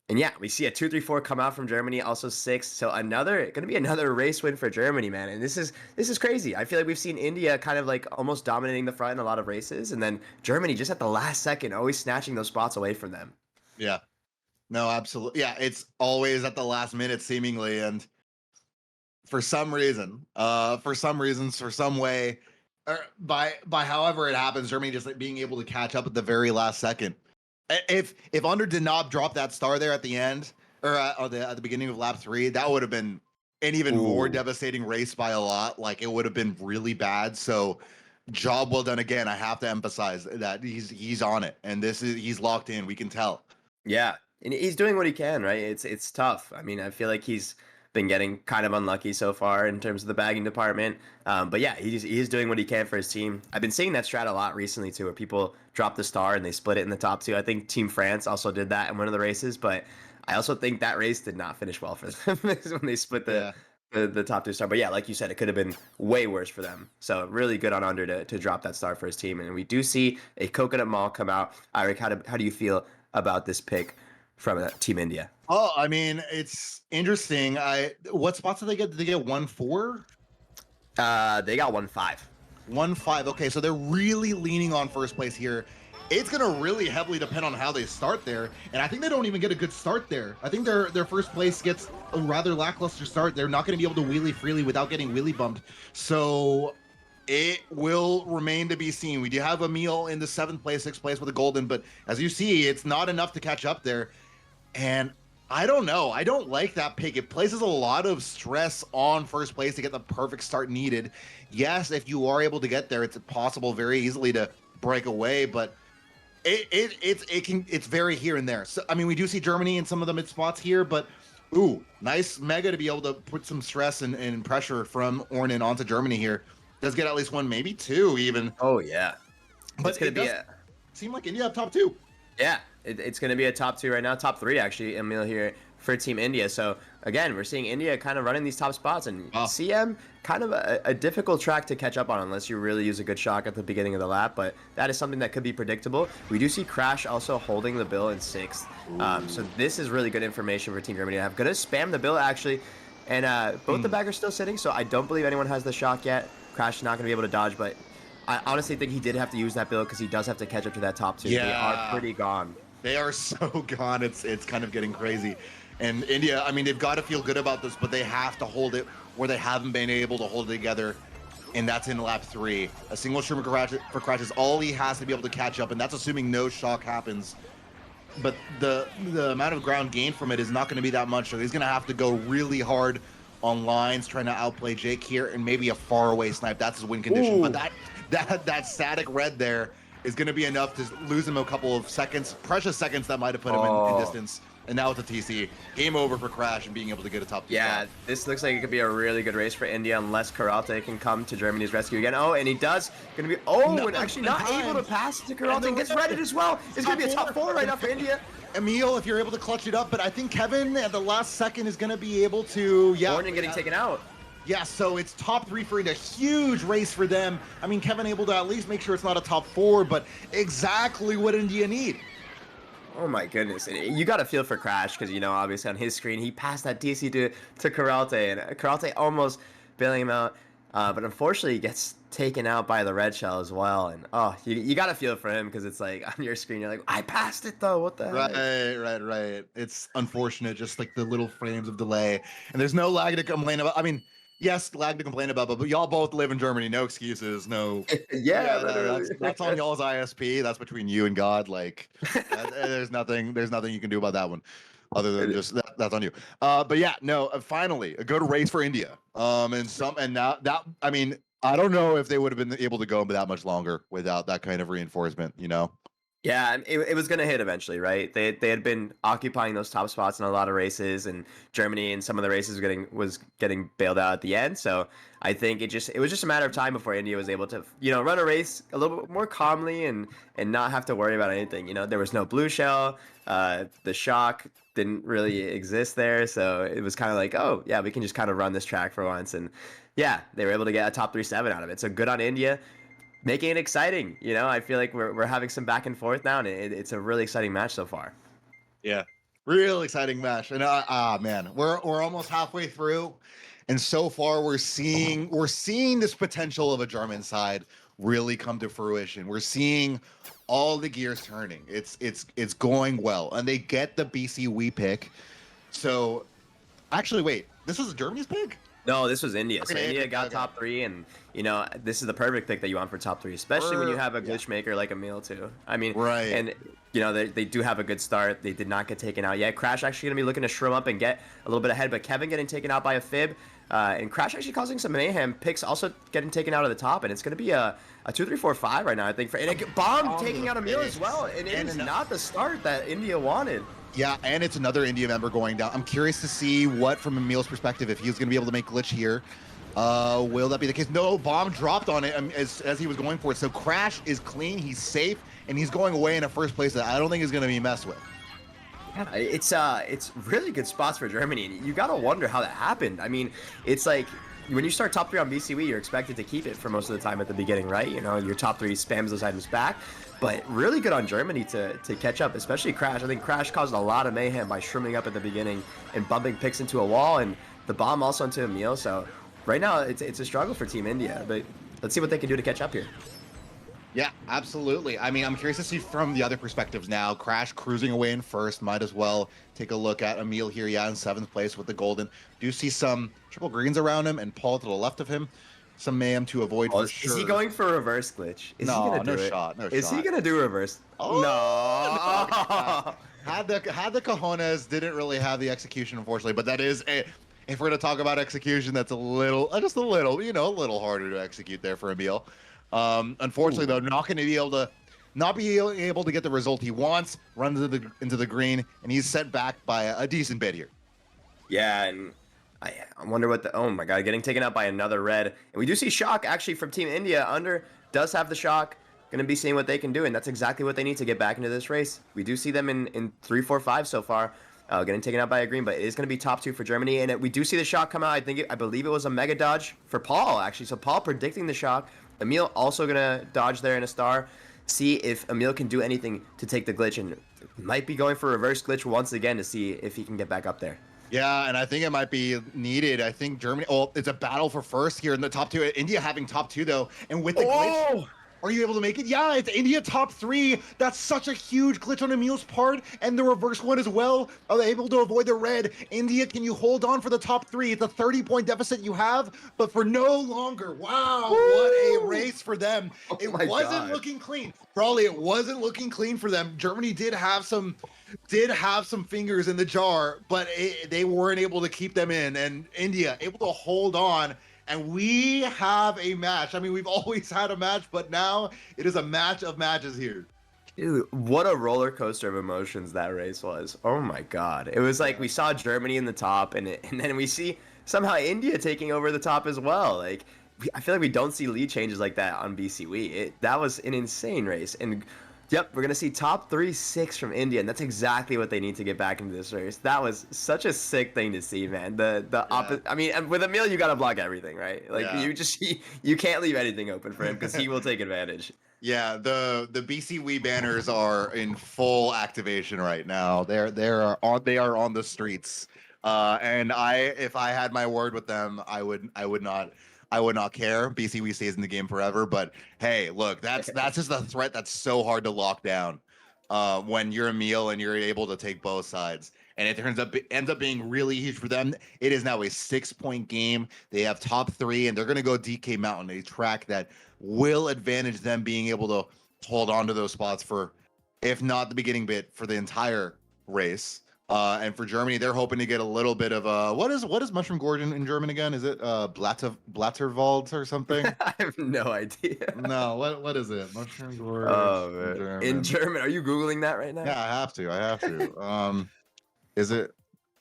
and yeah, we see a 2-3-4 come out from Germany, also 6. So going to be another race win for Germany, man. And this is crazy. I feel like we've seen India kind of like almost dominating the front in a lot of races. And then Germany just at the last second, always snatching those spots away from them. Yeah, no, absolutely. Yeah, it's always at the last minute seemingly. And for some reason, for some way, or by however it happens, Germany just like being able to catch up at the very last second. If Under did not drop that star there at the end, or at the beginning of lap 3, that would have been an even more devastating race by a lot. Like, it would have been really bad. So job well done again. I have to emphasize that he's on it, and he's locked in. We can tell. Yeah, and he's doing what he can, right? It's tough. I mean, I feel like he's been getting kind of unlucky so far in terms of the bagging department. But yeah, he's doing what he can for his team. I've been seeing that strat a lot recently too, where people drop the star and they split it in the top 2. I think Team France also did that in one of the races, but I also think that race did not finish well for them when they split the top 2 star. But yeah, like you said, it could have been way worse for them. So really good on Under to drop that star for his team. And we do see a Coconut Mall come out. Eirik, how do you feel about this pick from Team India? Oh, I mean, it's interesting. What spots did they get? Did they get 1-4? They got 1-5. 1-5. Okay, so they're really leaning on first place here. It's gonna really heavily depend on how they start there, and I think they don't even get a good start there. I think their first place gets a rather lackluster start. They're not gonna be able to wheelie freely without getting wheelie bumped. So it will remain to be seen. We do have Emil in the 7th place, 6th place with a golden, but as you see, it's not enough to catch up there. And I don't know. I don't like that pick. It places a lot of stress on first place to get the perfect start needed. Yes, if you are able to get there, it's possible very easily to break away, but it's very here and there. So I mean, we do see Germany in some of the mid spots here, but nice mega to be able to put some stress and pressure from Ornan onto Germany here. Does get at least 1, maybe 2 even. Oh yeah, but it's gonna seem like India have top 2. Yeah, it's going to be a top 2 right now, top 3 actually, Emil here for Team India. So again, we're seeing India kind of running these top spots, and CM kind of a difficult track to catch up on unless you really use a good Shock at the beginning of the lap, but that is something that could be predictable. We do see Crash also holding the bill in 6th. So this is really good information for Team Germany to have. Going to spam the bill actually, and both the baggers still sitting, so I don't believe anyone has the Shock yet. Crash is not going to be able to dodge, but I honestly think he did have to use that build because he does have to catch up to that top 2. Yeah. They are pretty gone. They are so gone. It's kind of getting crazy. And India, I mean, they've got to feel good about this, but they have to hold it where they haven't been able to hold it together. And that's in lap 3. A single shrimp for Crash is all he has to be able to catch up, and that's assuming no Shock happens. But the amount of ground gain from it is not going to be that much, so he's going to have to go really hard on lines, trying to outplay Jake here, and maybe a faraway snipe. That's his win condition. But that static red there is going to be enough to lose him a couple of seconds, precious seconds that might have put him in distance. and now it's a TC. Game over for Crash and being able to get a top 2 Yeah, spot. this looks like it could be a really good race for India unless Karalte can come to Germany's rescue again. Oh, and he does. Gonna be No, and actually in not time. able to pass to And Karalte the and gets red- redded as well. It's gonna be a top 4 right now for India. Emil, if you're able to clutch it up, but I think Kevin at the last second is going to be able to, Gordon getting taken out. Yeah, so it's top 3 for India. Huge race for them. I mean, Kevin able to at least make sure it's not a top 4, but exactly what India need. Oh my goodness. And you got to feel for Crash because, you know, obviously on his screen, he passed that DC to Karalte, and Karalte almost bailing him out. But unfortunately, he gets taken out by the red shell as well. And, you got to feel for him because it's like on your screen, you're like, I passed it though. What the heck? Right. It's unfortunate, just like the little frames of delay. And there's no lag to complain about. I mean, yes, lag to complain about, but y'all both live in Germany. No excuses. No. Yeah, literally. That's on y'all's ISP. That's between you and God. Like, there's nothing you can do about that one, other than just that's on you. But yeah, no. Finally, a good race for India. And now that, I mean, I don't know if they would have been able to go that much longer without that kind of reinforcement. You know. Yeah, it was going to hit eventually, right? They had been occupying those top spots in a lot of races, and Germany in some of the races was getting bailed out at the end. So I think it was just a matter of time before India was able to, you know, run a race a little bit more calmly and not have to worry about anything. You know, there was no blue shell. The shock didn't really exist there, so it was kind of like, oh yeah, we can just kind of run this track for once. And yeah, they were able to get a top 3-7 out of it. So good on India. Making it exciting, you know. I feel like we're having some back and forth now, and it's a really exciting match so far. Yeah, real exciting match. And man, we're almost halfway through, and so far we're seeing this potential of a German side really come to fruition. We're seeing all the gears turning. It's going well, and they get the BC Wii pick. So, actually, wait, this was Germany's pick? No, this was India. So Okay, India got okay. top 3, and you know this is the perfect pick that you want for top 3, especially when you have a glitch maker like Emil too. I mean, Right. And you know they do have a good start. They did not get taken out yet. Crash actually gonna be looking to shrim up and get a little bit ahead, but Kevin getting taken out by a fib, and Crash actually causing some mayhem. Picks also getting taken out of the top, and it's gonna be a 2-3-4-5 right now, I think. And a bomb taking out Emil as well, and it is not the start that India wanted. Yeah, and it's another India member going down. I'm curious to see what, from Emil's perspective, if he's going to be able to make glitch here. Will that be the case? No, bomb dropped on it as he was going for it. So Crash is clean, he's safe, and he's going away in a first place that I don't think is going to be messed with. It's really good spots for Germany, and you gotta wonder how that happened. I mean, it's like when you start top 3 on BCW, you're expected to keep it for most of the time at the beginning, right? You know, your top 3 spams those items back, but really good on Germany to catch up, especially Crash. I think Crash caused a lot of mayhem by shrimming up at the beginning and bumping picks into a wall, and the bomb also into Emil. So right now it's a struggle for Team India, but let's see what they can do to catch up here. Yeah, absolutely. I mean, I'm curious to see from the other perspectives now. Crash cruising away in first. Might as well take a look at Emil here. Yeah, in 7th place with the golden. Do see some triple greens around him and Paul to the left of him. Some mayhem to avoid for sure. Is he going for a reverse glitch? Is he No, gonna do no it? shot. No Is shot. he gonna do reverse? Oh, No. Had the cojones, didn't really have the execution, unfortunately. But that is if we're gonna talk about execution, that's a little, just a little, you know, a little harder to execute there for Emil. Unfortunately, though, not going to be able to get the result he wants. Runs into the green, and he's sent back by a decent bit here. Yeah, and I wonder what oh my god, getting taken out by another red. And we do see Shock actually from Team India. Under does have the Shock. Going to be seeing what they can do, and that's exactly what they need to get back into this race. We do see them in 3-4-5 so far. Getting taken out by a green, but it is going to be top 2 for Germany. And we do see the Shock come out. I believe it was a mega dodge for Paul, actually. So Paul predicting the Shock. Emil also going to dodge there in a star. See if Emil can do anything to take the glitch, and might be going for reverse glitch once again to see if he can get back up there. Yeah, and I think it might be needed. I think Germany, it's a battle for first here in the top 2. India having top 2, though. And with the glitch, are you able to make it? Yeah, it's India top 3. That's such a huge glitch on Emil's part, and the reverse one as well. Are they able to avoid the red? India, can you hold on for the top 3? It's a 30-point deficit you have, but for no longer. Wow, what a race for them. It wasn't looking clean. Probably it wasn't looking clean for them. Germany did have some fingers in the jar, but they weren't able to keep them in, and India able to hold on. And we have a match. I mean, we've always had a match, but now it is a match of matches here. Dude, what a roller coaster of emotions that race was. Oh my God. It was like we saw Germany in the top and then we see somehow India taking over the top as well. Like I feel like we don't see lead changes like that on BCW. That was an insane race. And yep, we're going to see top 3-6 from India, and that's exactly what they need to get back into this race. That was such a sick thing to see, man. I mean, with Emil you got to block everything, right? Like you can't leave anything open for him cuz he will take advantage. Yeah, the BCW banners are in full activation right now. They are on the streets. And if I had my word with them, I would not care. BCW stays in the game forever. But hey, look, that's just a threat that's so hard to lock down. When you're Emil and you're able to take both sides. And it ends up being really huge for them. It is now a 6-point game. They have top 3, and they're going to go DK Mountain, a track that will advantage them being able to hold on to those spots for, if not the beginning bit, for the entire race. And for Germany, they're hoping to get a little bit of what is Mushroom Gorge in German again? Is it Blatterwald or something? I have no idea. No, what is it? Mushroom Gorge. Oh, man. In German, are you googling that right now? Yeah, I have to. Is it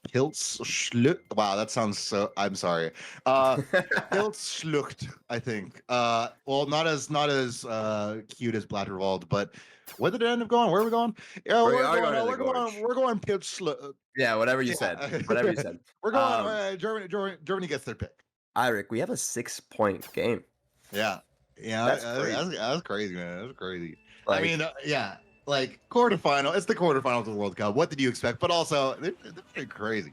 Pilzschlucht? Wow, that sounds so. I'm sorry. Pilzschlucht, I think. Well, not as cute as Blatterwald, but where did it end up going? Where are we going? Yeah, we're going Pilzschlucht. Yeah, whatever you said. Whatever you said. We're going. Germany gets their pick. Eirik, we have a 6-point game. Yeah, That's crazy. that's crazy, man. That's crazy. Like, I mean, yeah. Like quarterfinal, it's the quarterfinals of the World Cup. What did you expect? But also, they're pretty crazy.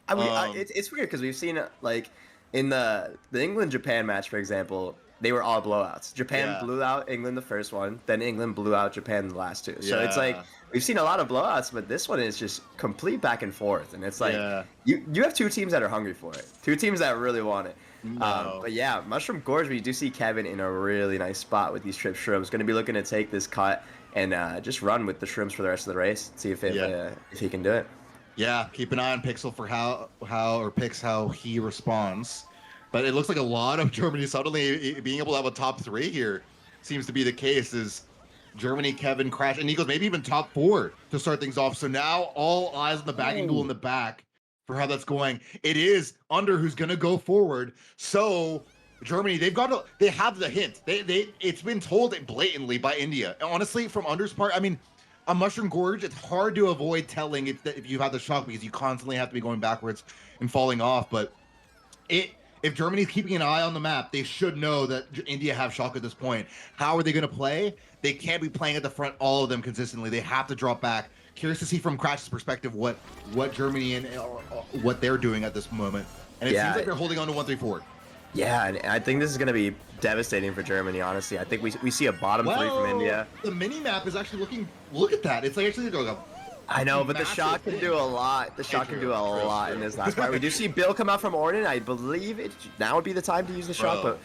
I mean, it's weird because we've seen like in the England-Japan match, for example, they were all blowouts. Japan blew out England the first one, then England blew out Japan the last 2. So it's like we've seen a lot of blowouts, but this one is just complete back and forth, and it's like you have 2 teams that are hungry for it, 2 teams that really want it. No. But yeah, Mushroom Gorge, we do see Kevin in a really nice spot with these trip shrooms. Going to be looking to take this cut and just run with the shrooms for the rest of the race. See if he can do it. Yeah, keep an eye on Pixel for how he responds. But it looks like a lot of Germany suddenly being able to have a top 3 here seems to be the case. Is Germany, Kevin, Crash, and Eagles maybe even top 4 to start things off. So now all eyes on the bagging duel in the back for how that's going. It is Under who's going to go forward. So Germany, they have the hint. It's been told blatantly by India. Honestly, from Under's part, I mean, on Mushroom Gorge, it's hard to avoid telling if you have the shock because you constantly have to be going backwards and falling off. But if Germany's keeping an eye on the map, they should know that India have shock at this point. How are they going to play? They can't be playing at the front, all of them consistently. They have to drop back. Curious to see from Crash's perspective what Germany and what they're doing at this moment. And it seems like they're holding on to 1-3-4. Yeah, and I think this is going to be devastating for Germany, honestly. I think we see a bottom 3 from India. The mini-map is actually look at that. It's like actually going to go. I know, but the shot can do a lot. The shot can do a lot in this last part. We do see Bill come out from Orton. I believe now would be the time to use the shot, but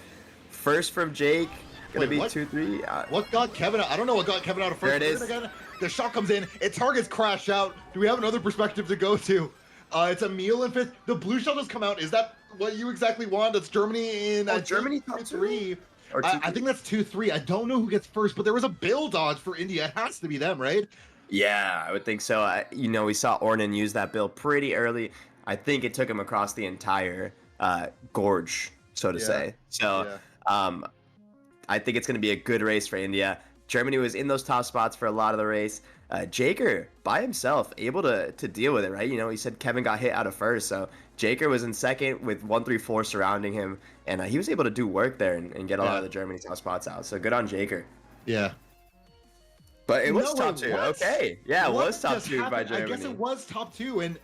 first from Jake. Gonna be 2-3. What got Kevin out? I don't know what got Kevin out of first. There it is. Again, the shot comes in. It targets Crash out. Do we have another perspective to go to? It's Emil in 5th. The blue shot has come out. Is that what you exactly want? That's Germany in Germany 2-3. I think that's 2-3. I don't know who gets first, but there was a Bill dodge for India. It has to be them, right? Yeah, I would think so. We saw Ornan use that Bill pretty early. I think it took him across the entire gorge, so to say. So I think it's going to be a good race for India. Germany was in those top spots for a lot of the race. Jaker, by himself, able to deal with it, right? He said Kevin got hit out of first, so Jaker was in second with 1-3-4 surrounding him, and he was able to do work there and get a lot of the Germany top spots out. So good on Jaker. Yeah. But it was top 2. Okay. Yeah, it was top 2 by Germany. I guess it was top 2, and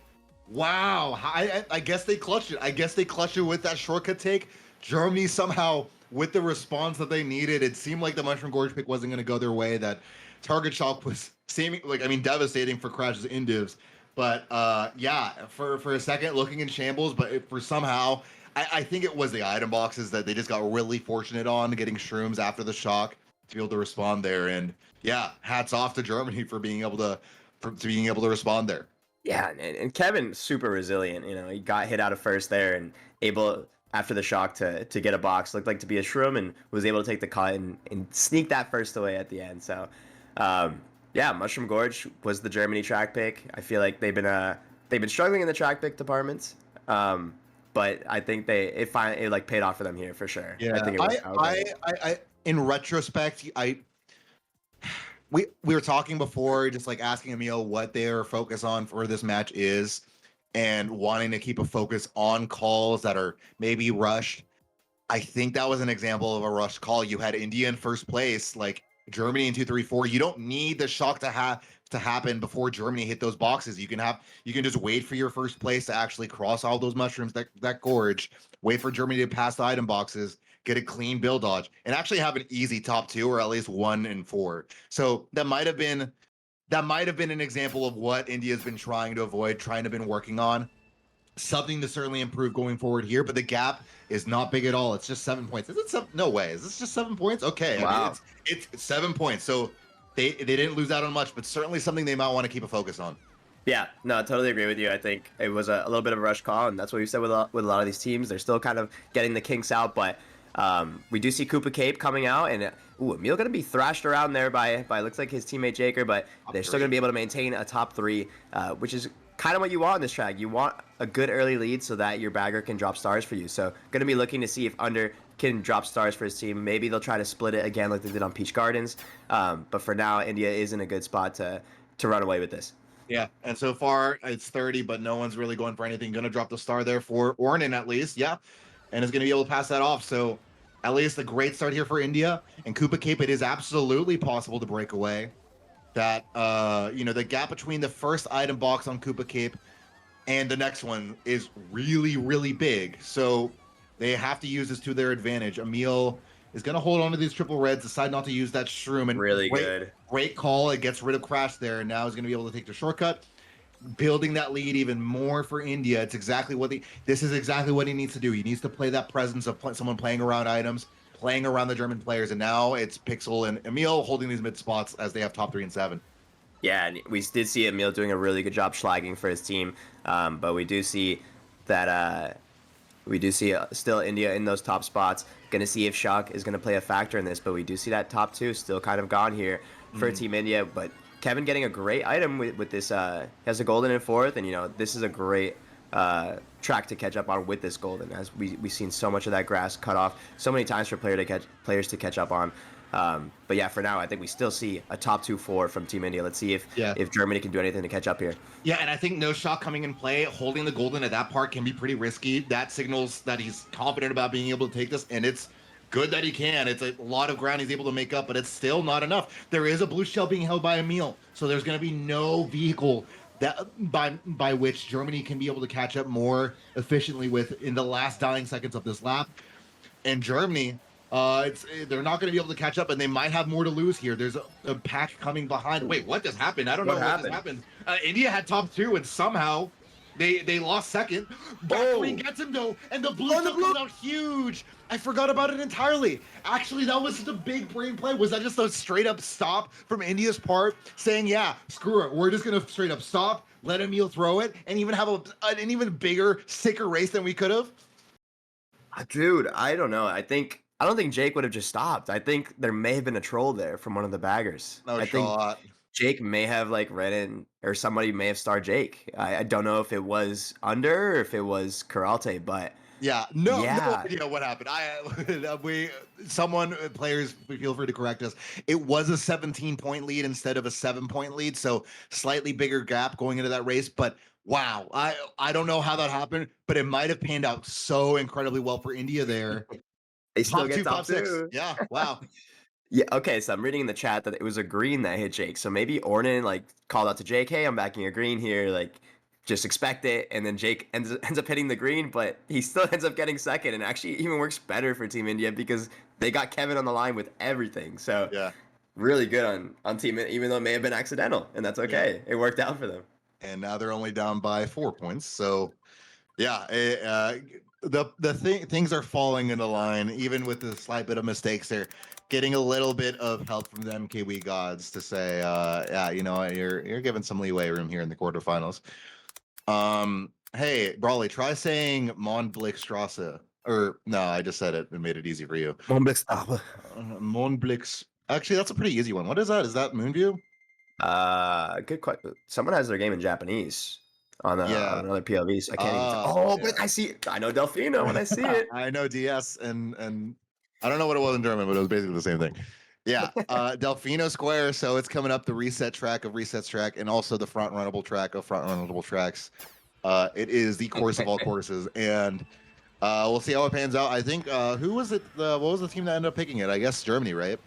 wow. I guess they clutched it. I guess they clutched it with that shortcut take. Germany somehow, with the response that they needed, it seemed like the Mushroom Gorge pick wasn't going to go their way. That target shock was devastating for Crash's Indivs. But for a second, looking in shambles, but for somehow, I think it was the item boxes that they just got really fortunate on getting shrooms after the shock to be able to respond there. And yeah, hats off to Germany for being able to respond there. Yeah, and Kevin, super resilient. He got hit out of first there and able after the shock to get a box, looked like to be a shroom, and was able to take the cut and sneak that first away at the end. So Yeah, Mushroom Gorge was the Germany track pick. I feel like they've been struggling in the track pick departments. But I think it like paid off for them here for sure. Yeah, I think it was okay. I in retrospect, we were talking before, just like asking Emil what their focus on for this match is, and wanting to keep a focus on calls that are maybe rushed. I think that was an example of a rush call. You had India in first place, like Germany in 2-3-4. You don't need the shock to happen before Germany hit those boxes. You can just wait for your first place to actually cross all those mushrooms, that gorge, wait for Germany to pass the item boxes, get a clean build dodge, and actually have an easy top two or at least 1 and 4. So that might have been an example of what India's been trying to avoid, trying to been working on. Something to certainly improve going forward here, but the gap is not big at all. It's just 7 points. Is it 7? No way. Is this just 7 points? Okay. Wow. I mean, it's 7 points. So they didn't lose out on much, but certainly something they might want to keep a focus on. Yeah, no, I totally agree with you. I think it was a little bit of a rush call, and that's what we said with a lot of these teams. They're still kind of getting the kinks out, but we do see Koopa Cape coming out, and Emil going to be thrashed around there by looks like his teammate Jaker, but they're still going to be able to maintain a top 3, which is kind of what you want in this track. You want a good early lead so that your bagger can drop stars for you. So going to be looking to see if Under can drop stars for his team. Maybe they'll try to split it again like they did on Peach Gardens. But for now, India is in a good spot to run away with this. Yeah, and so far it's 30, but no one's really going for anything. Going to drop the star there for Ornan at least, yeah, and is going to be able to pass that off. So at least a great start here for India. And Koopa Cape, it is absolutely possible to break away. That the gap between the first item box on Koopa Cape and the next one is really, really big. So they have to use this to their advantage. Emil is going to hold on to these triple reds, decide not to use that shroom. And really good. Great call. It gets rid of Crash there, and now is going to be able to take the shortcut, building that lead even more for India. It's exactly this is exactly what he needs to do. He needs to play that presence of someone playing around items, playing around the German players, and now it's Pixel and Emil holding these mid spots as they have top 3 and 7. Yeah, and we did see Emil doing a really good job schlagging for his team, but we do see that still India in those top spots. Going to see if shock is going to play a factor in this, but we do see that top 2 still kind of gone here for Team India. But Kevin getting a great item with this. He has a golden in 4th, and this is a great track to catch up on with this golden, as we've seen so much of that grass cut off so many times for players to catch up on. But yeah, for now, I think we still see a top 2-4 from Team India. Let's see if Germany can do anything to catch up here. Yeah, and I think no shock coming in play, holding the golden at that part can be pretty risky. That signals that he's confident about being able to take this, and it's good that he can. It's a lot of ground he's able to make up, but it's still not enough. There is a blue shell being held by Emil, so there's going to be no vehicle that by which Germany can be able to catch up more efficiently with in the last dying seconds of this lap. And Germany, they're not going to be able to catch up, and they might have more to lose here. There's a pack coming behind. Wait, what just happened? I don't know what just happened. India had top 2, and somehow they lost second. Green gets him though, and the blue comes out huge. I forgot about it entirely. Actually, that was just a big brain play. Was that just a straight up stop from India's part, saying, yeah, screw it, we're just going to straight up stop, let Emil throw it, and even have an even bigger, sicker race than we could have? Dude, I don't know. I don't think Jake would have just stopped. I think there may have been a troll there from one of the baggers. No shot. Think Jake may have read in, or somebody may have starred Jake. I don't know if it was Under or if it was Karalte, but no idea what happened. Players, feel free to correct us. It was a 17-point lead instead of a 7-point lead, so slightly bigger gap going into that race. But wow, I don't know how that happened, but it might have panned out so incredibly well for India there. They still get top 2. Yeah, wow. Yeah, okay, so I'm reading in the chat that it was a green that hit Jake. So maybe Ornan called out to Jake, hey, I'm backing a green here, just expect it. And then Jake ends up hitting the green, but he still ends up getting second, and actually even works better for Team India because they got Kevin on the line with everything. So yeah, really good on Team India, even though it may have been accidental, and that's okay. Yeah. It worked out for them. And now they're only down by 4 points. So yeah, things are falling into line, even with the slight bit of mistakes. They're getting a little bit of help from the MKW gods to say, you're giving some leeway room here in the quarterfinals. Hey, Brawley, try saying Mondblickstrasse. Or no, I just said it and made it easy for you. Mondblickstrasse. Mondblicks. Actually, that's a pretty easy one. What is that? Is that Moonview? Good question. Someone has their game in Japanese on Yeah. another PLV, so I can't even. But Yeah. I know Delfino when I see it. I know DS and I don't know what it was in German, but it was basically the same thing. Yeah, Delfino Square. So it's coming up the reset track of resets track, and also the front runnable track of front runnable tracks. It is the course of all courses, and we'll see how it pans out. I think who was it? What was the team that ended up picking it? I guess Germany, right?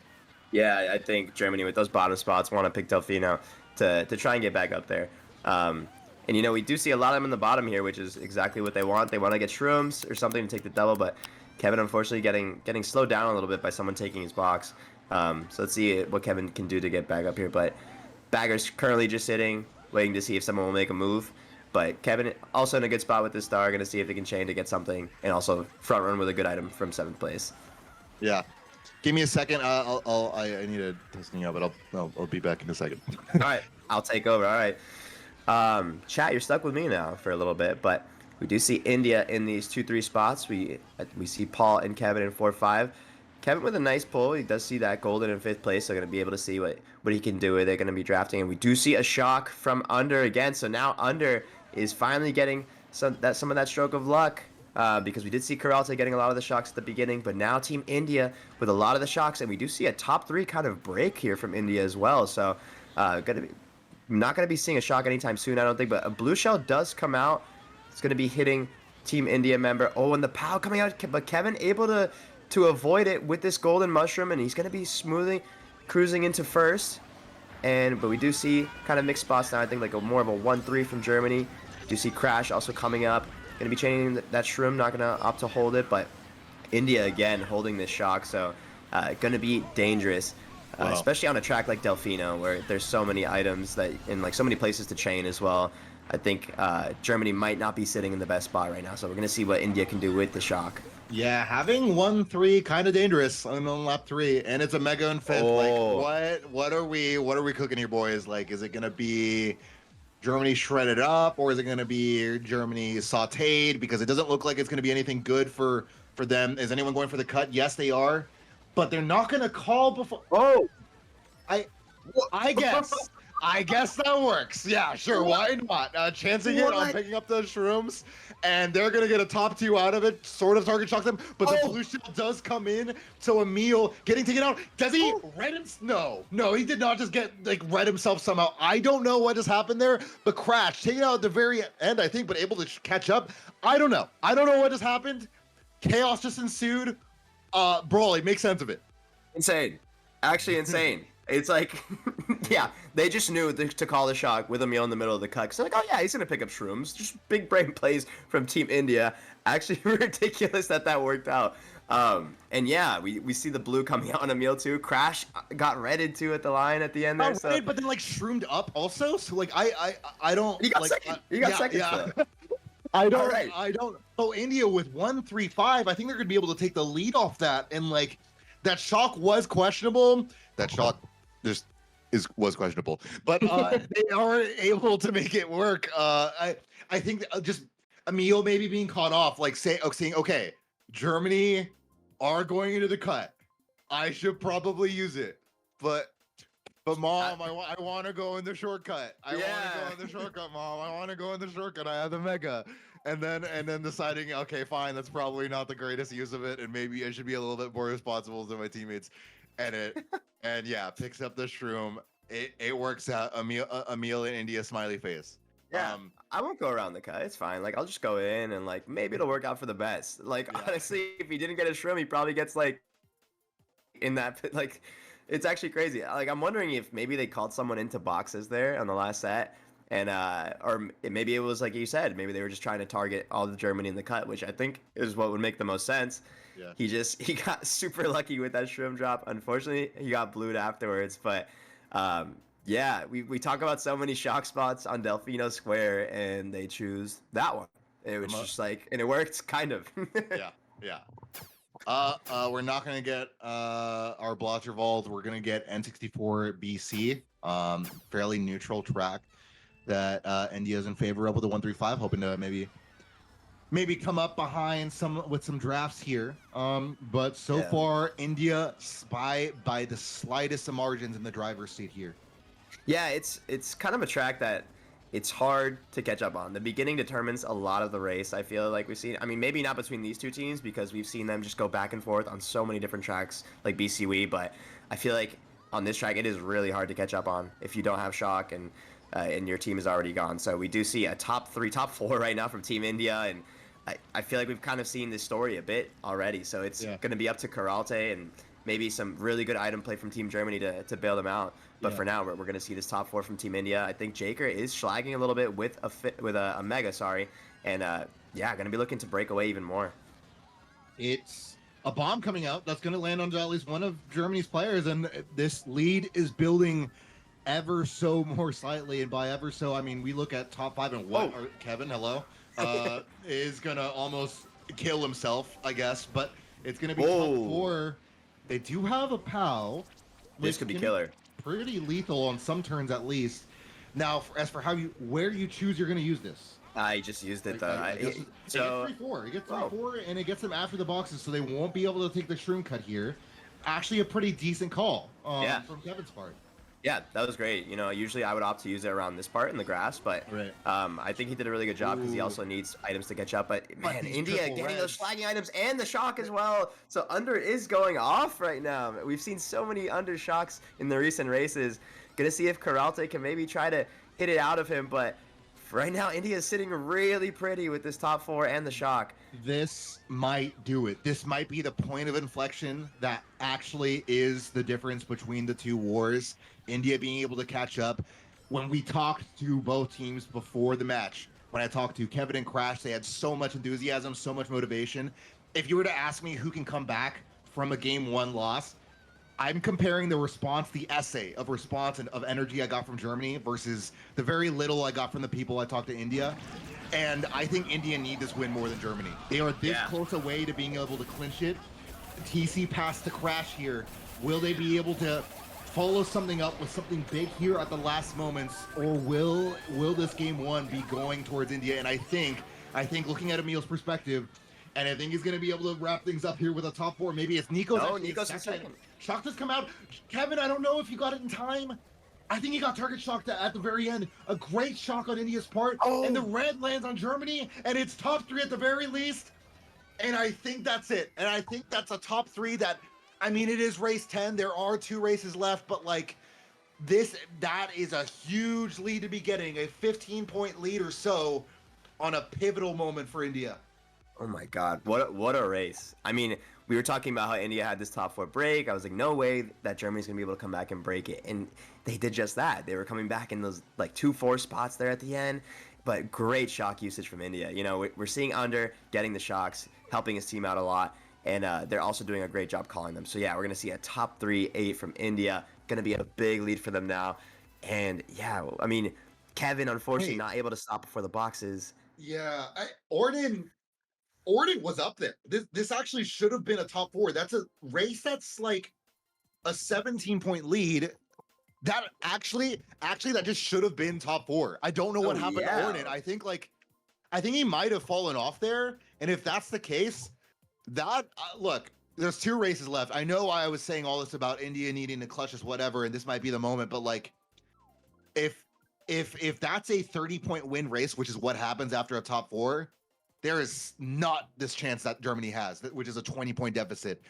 Yeah, I think Germany with those bottom spots want to pick Delfino to try and get back up there. And we do see a lot of them in the bottom here, which is exactly what they want. They want to get shrooms or something to take the double, but Kevin unfortunately getting slowed down a little bit by someone taking his box. So let's see what Kevin can do to get back up here. But Bagger's currently just sitting, waiting to see if someone will make a move. But Kevin also in a good spot with this star, going to see if they can chain to get something, and also front run with a good item from 7th place. Yeah. Give me a second. I need to testing out, but I'll be back in a second. All right, I'll take over. All right. Chat, you're stuck with me now for a little bit, but we do see India in these 2-3 spots. We see Paul and Kevin in 4-5. Kevin with a nice pull. He does see that golden in 5th place, so going to be able to see what he can do. They're going to be drafting, and we do see a shock from Under again. So now Under is finally getting some of that stroke of luck, because we did see Karalta getting a lot of the shocks at the beginning, but now Team India with a lot of the shocks, and we do see a top 3 kind of break here from India as well. So not going to be seeing a shock anytime soon, I don't think, but a blue shell does come out. It's going to be hitting Team India member. Oh, and the POW coming out, but Kevin able to avoid it with this golden mushroom, and he's going to be smoothly cruising into first. But we do see kind of mixed spots now. I think like more of a 1-3 from Germany. Do see Crash also coming up. Going to be chaining that shroom, not going to opt to hold it, but India again holding this shock, so going to be dangerous. Wow. Especially on a track like Delfino, where there's so many items that and like so many places to chain as well. I think Germany might not be sitting in the best spot right now, so we're gonna see what India can do with the shock. Yeah, having 1-3 kind of dangerous on lap 3, and it's a mega in 5th. Oh. Like, what are we cooking here, boys? Like, is it gonna be Germany shredded up, or is it gonna be Germany sautéed? Because it doesn't look like it's gonna be anything good for them. Is anyone going for the cut? Yes, they are, but they're not gonna call before. Oh, I guess that works. Yeah, sure. Why not? Chancing it on picking up those shrooms, and they're gonna get a top 2 out of it. Sort of target shock them, but the blue shield does come in. So Emil getting taken out. Does he red him? No, he did not just get red himself somehow. I don't know what just happened there, but Crash taken out at the very end, I think, but able to catch up. I don't know what just happened. Chaos just ensued. Brawly, make sense of it. insane! Actually insane. It's like, yeah, they just knew to call the shock with Emil in the middle of the cut. So like, oh yeah, he's gonna pick up shrooms. Just big brain plays from Team India. Actually, ridiculous that worked out. And yeah, we see the blue coming out on Emil too. Crash got redded too at the line at the end there. So. But then shroomed up also. So like I don't. He got second. He got second. Yeah. I don't. So India with 1-3-5, I think they're gonna be able to take the lead off that, and that shock was questionable. That shock was questionable, but they are able to make it work. I think just Emil maybe being caught off, saying, okay, Germany are going into the cut. I should probably use it, but mom, I want to go in the shortcut. I want to go in the shortcut, mom. I want to go in the shortcut. I have the mega, and then deciding, okay, fine, that's probably not the greatest use of it, and maybe I should be a little bit more responsible than my teammates. And yeah, picks up the shroom. It works out. Emil and India smiley face. Yeah, I won't go around the cut. It's fine. I'll just go in and maybe it'll work out for the best. Honestly, if he didn't get a shroom, he probably gets in that pit. It's actually crazy. I'm wondering if maybe they called someone into boxes there on the last set, and or maybe it was like you said, maybe they were just trying to target all the Germany in the cut, which I think is what would make the most sense. Yeah. He got super lucky with that shroom drop. Unfortunately, he got blued afterwards, but yeah, we talk about so many shock spots on Delfino Square, and they choose that one. It was just and it worked kind of. Yeah. We're not gonna get our Blotcher Vault. We're gonna get N64 BC. Fairly neutral track that India's in favor of with the 1-3-5, hoping to maybe come up behind with some drafts here. But so far, India by the slightest of margins in the driver's seat here. Yeah, it's kind of a track that it's hard to catch up on. The beginning determines a lot of the race. I feel like we've seen. I mean, maybe not between these two teams because we've seen them just go back and forth on so many different tracks like BCW. But I feel like on this track, it is really hard to catch up on if you don't have shock and your team is already gone. So we do see a top 3, top 4 right now from Team India, and I feel like we've kind of seen this story a bit already. So it's going to be up to Karalte and maybe some really good item play from Team Germany to bail them out. But for now, we're going to see this top 4 from Team India. I think Jaker is schlagging a little bit with a Mega, and going to be looking to break away even more. It's a bomb coming out that's going to land on at least one of Germany's players, and this lead is building ever so more slightly. And by ever so, I mean we look at top 5 and what Kevin, hello, is going to almost kill himself, I guess. But it's going to be top 4. They do have a POW. This could be killer. Pretty lethal on some turns at least. Now, as for where you choose, you're going to use this. I just used it. It gets 3-4. It gets 3-4, and it gets them after the boxes, so they won't be able to take the shroom cut here. Actually, a pretty decent call from Kevin's part. Yeah, that was great. You know, usually I would opt to use it around this part in the grass, but I think he did a really good job because he also needs items to catch up. But man, India getting those flagging items and the shock as well. So under is going off right now. We've seen so many under shocks in the recent races. Gonna see if Karalte can maybe try to hit it out of him, but right now India is sitting really pretty with this top 4 and the shock. This might do it. This might be the point of inflection that actually is the difference between the two wars. India being able to catch up. When we talked to both teams before the match, when I talked to Kevin and Crash, they had so much enthusiasm, so much motivation. If you were to ask me who can come back from a game 1 loss, I'm comparing the response, the essay of response and of energy I got from Germany versus the very little I got from the people I talked to India. And I think India need this win more than Germany. They are this close away to being able to clinch it. TC pass to Crash here. Will they be able to follow something up with something big here at the last moments, or will this game 1 be going towards India? And I think looking at Emil's perspective, and I think he's going to be able to wrap things up here with a top 4. Maybe it's Nico's. Oh, Nico's second. Shock has come out. Kevin, I don't know if you got it in time. I think he got target shocked at the very end. A great shock on India's part. And the red lands on Germany, and it's top 3 at the very least. And I think that's it. And I think that's a top 3 that, I mean, it is race 10. There are 2 races left, but like that is a huge lead to be getting. A 15-point lead or so on a pivotal moment for India. Oh my God, what a race. I mean, we were talking about how India had this top 4 break. I was like, no way that Germany's gonna be able to come back and break it. And they did just that. They were coming back in those like 2-4 spots there at the end. But great shock usage from India. You know, we're seeing Under getting the shocks, helping his team out a lot. And they're also doing a great job calling them. So yeah, we're gonna see a top 3-8 from India. Gonna be a big lead for them now. And yeah, I mean, Kevin unfortunately not able to stop before the boxes. Yeah, Orden was up there. This actually should have been a top 4. That's a race that's like a 17-point lead. That actually that just should have been top 4. I don't know what happened to Orden. I think he might have fallen off there. And if that's the case, that look, there's 2 races left. I know I was saying all this about India needing to clutch us, whatever, and this might be the moment. But like, if that's a 30-point win race, which is what happens after a top 4. There is not this chance that Germany has, which is a 20-point deficit.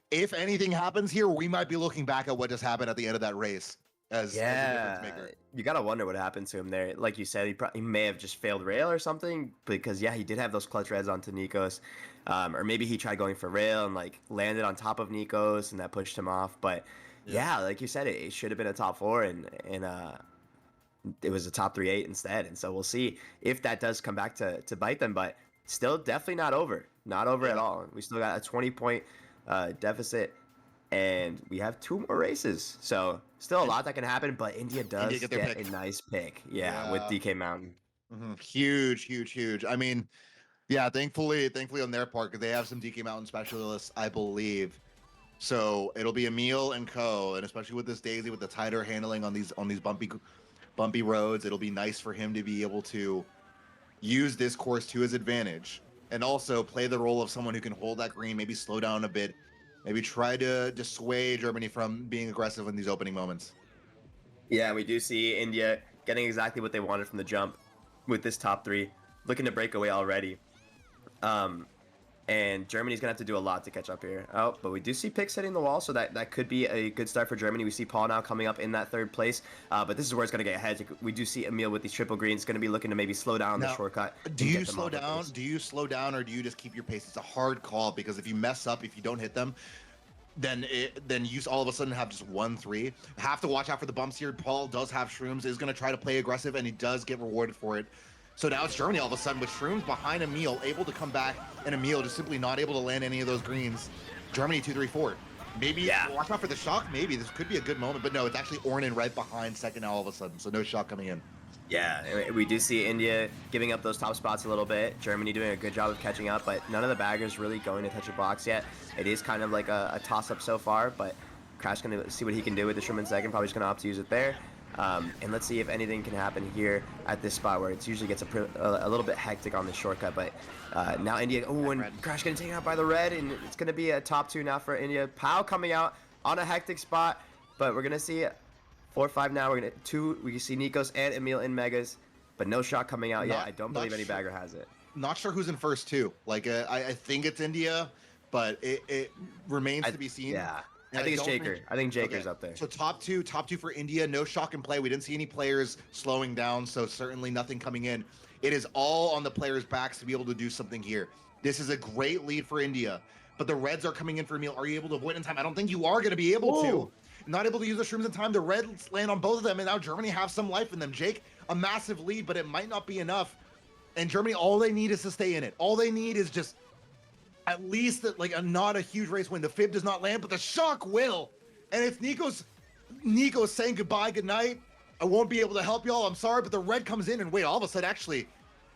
If anything happens here, we might be looking back at what just happened at the end of that race as a difference maker. You gotta wonder what happened to him there. Like you said, he may have just failed rail or something, because he did have those clutch reds onto Nikos, or maybe he tried going for rail and like landed on top of Nikos and that pushed him off. But yeah, like you said, it should have been a top 4 and it was a top 3-8 instead. And so we'll see if that does come back to bite them. But still definitely not over at all. We still got a 20-point deficit, and we have 2 more races. So still a lot that can happen, but India does get a nice pick. Yeah, with DK Mountain. Mm-hmm. Huge. I mean, yeah, thankfully on their part, because they have some DK Mountain specialists, I believe. So it'll be Emil and Co. And especially with this Daisy, with the tighter handling on these bumpy roads, it'll be nice for him to be able to use this course to his advantage and also play the role of someone who can hold that green, maybe slow down a bit, maybe try to dissuade Germany from being aggressive in these opening moments. Yeah, we do see India getting exactly what they wanted from the jump with this top 3, looking to break away already. And Germany's gonna have to do a lot to catch up here. Oh, but we do see Pix hitting the wall, so that could be a good start for Germany. We see Paul now coming up in that 3rd place, but this is where it's gonna get hectic. We do see Emil with these triple greens, gonna be looking to maybe slow down the Now, shortcut. Do and you get them slow off the down? pace. Do you slow down, or do you just keep your pace? It's a hard call because if you mess up, if you don't hit them, then you all of a sudden have just 1-3. Have to watch out for the bumps here. Paul does have shrooms, is going to try to play aggressive, and he does get rewarded for it. So now it's Germany all of a sudden with shrooms behind Emil, able to come back, and Emil just simply not able to land any of those greens. Germany 2-3-4. Maybe watch out for the shock. Maybe this could be a good moment, but no, it's actually Ornan right behind second now all of a sudden. So no shock coming in. Yeah, we do see India giving up those top spots a little bit. Germany doing a good job of catching up, but none of the baggers really going to touch a box yet. It is kind of like a toss-up so far, but Crash going to see what he can do with the shroom in second. Probably just going to opt to use it there. And let's see if anything can happen here at this spot where it usually gets a little bit hectic on the shortcut. But now India, and Crash getting taken out by the red, and it's going to be a top 2 now for India. Pau coming out on a hectic spot, but we're going to see 4-5 now. We're going to 2. We can see Nikos and Emil in megas, but no shot coming out yet. I don't believe any bagger has it. Not sure who's in first too. Like I think it's India, but it remains to be seen. Yeah. And I think it's don't Jaker. I think Jaker's up there. So top two for India. No shock in play. We didn't see any players slowing down, so certainly nothing coming in. It is all on the players' backs to be able to do something here. This is a great lead for India, but the Reds are coming in for Emil. Are you able to avoid in time? I don't think you are going to be able to. Not able to use the shrooms in time. The Reds land on both of them, and now Germany have some life in them. Jake, a massive lead, but it might not be enough. And Germany, all they need is to stay in it. All they need is just at least not a huge race win. The fib does not land, but the shock will. And it's Nico's saying goodbye, good night. I won't be able to help y'all. I'm sorry, but the red comes in, and wait, all of a sudden, actually,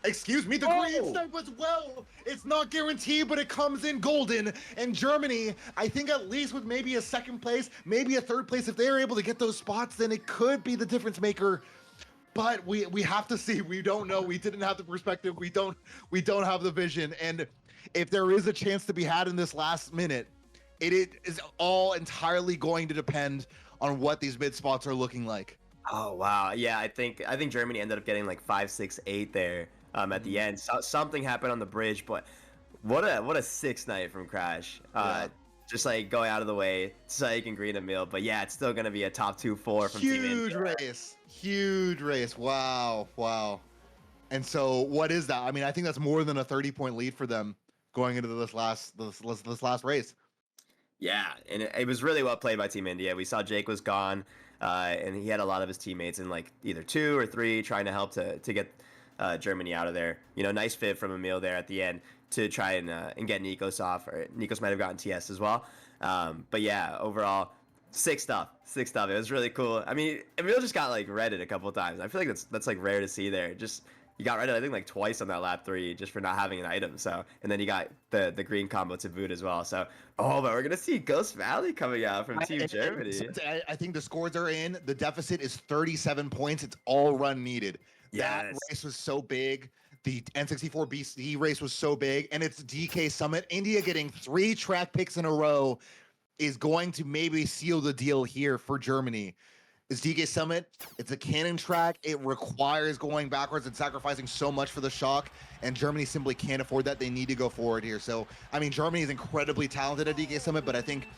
excuse me, the green snipe as well. It's not guaranteed, but it comes in golden. And Germany, I think at least with maybe a 2nd place, maybe a 3rd place, if they're able to get those spots, then it could be the difference maker. But we have to see. We don't know. We didn't have the perspective. We don't have the vision. And if there is a chance to be had in this last minute, it is all entirely going to depend on what these mid spots are looking like. Oh wow, yeah, I think Germany ended up getting like 5, 6, 8 there at the end. So, something happened on the bridge, but what a 6 night from Crash. Just like going out of the way so he can green a meal. But yeah, it's still gonna be a top 2-4 from Team India. Huge race. Wow. And so what is that? I mean, I think that's more than a 30-point lead for them going into this last race. Yeah, and it was really well played by Team India. We saw Jake was gone, and he had a lot of his teammates in like either 2 or 3 trying to help to get Germany out of there. You know, nice fit from Emil there at the end to try and get Nikos off. Or Nikos might have gotten TS as well. But yeah, overall, sick stuff. It was really cool. I mean, Emil just got like redded a couple of times. I feel like that's like rare to see there. Just you got redded, I think, like twice on that lap 3 just for not having an item. So, and then you got the green combo to boot as well. So, but we're gonna see Ghost Valley coming out from Team Germany. I think the scores are in. The deficit is 37 points. It's all run needed. Yes. That race was so big. The N64 BC race was so big, and it's DK Summit. India getting 3 track picks in a row is going to maybe seal the deal here for Germany. It's DK Summit. It's a cannon track. It requires going backwards and sacrificing so much for the shock, and Germany simply can't afford that. They need to go forward here. So, I mean, Germany is incredibly talented at DK Summit, but I think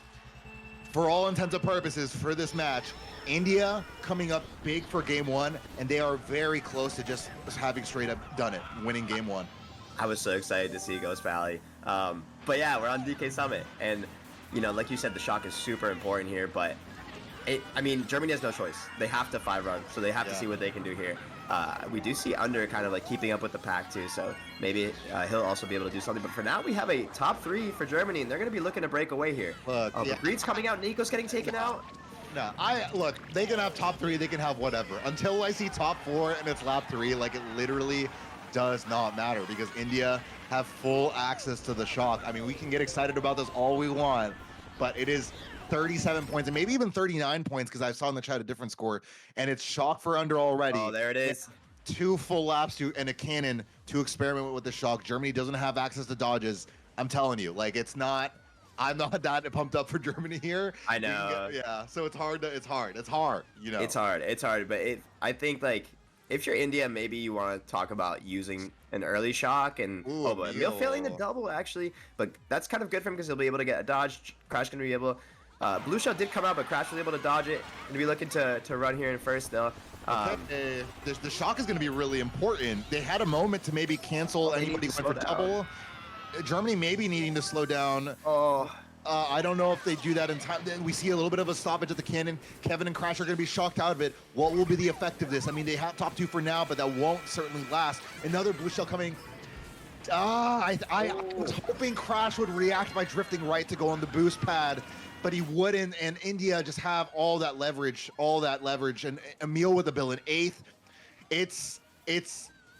for all intents and purposes for this match, India coming up big for game 1, and they are very close to just having straight up done it, winning game 1. I was so excited to see Ghost Valley. But yeah, we're on DK Summit, and you know, like you said, the shock is super important here, but I mean, Germany has no choice. They have to 5 run, so they have to see what they can do here. We do see Under kind of like keeping up with the pack too, so maybe he'll also be able to do something. But for now, we have a top 3 for Germany, and they're going to be looking to break away here. Look, the Breed's coming out, Nico's getting taken out. No, look, they can have top 3, they can have whatever. Until I see top 4 and it's lap 3, like it literally does not matter because India have full access to the shock. I mean, we can get excited about this all we want, but it is 37 points and maybe even 39 points because I saw in the chat a different score, and it's shock for Under already. Oh, there it is. 2 full laps and a cannon to experiment with the shock. Germany doesn't have access to dodges. I'm telling you, like it's not I'm not that pumped up for Germany here. I We can know. yeah, so it's hard. It's hard. It's hard. You know. It's hard, but I think like if you're India, maybe you want to talk about using an early shock and Ooh, but Emil failing the Emil. double actually, but that's kind of good for him because he'll be able to get a dodge. Crash gonna be able. Blue shell did come out, but Crash was able to dodge it. Gonna be looking to run here in first though. The shock is going to be really important. They had a moment to maybe cancel they need anybody to going for slow down. double. Germany maybe needing to slow down. Oh, I don't know if they do that in time. Then we see a little bit of a stoppage at the cannon. Kevin and Crash are going to be shocked out of it. What will be the effect of this? I mean, they have top 2 for now, but that won't certainly last. Another blue shell coming. I was hoping Crash would react by drifting right to go on the boost pad, but he wouldn't. And India just have all that leverage. And Emil with the bill in 8th. It's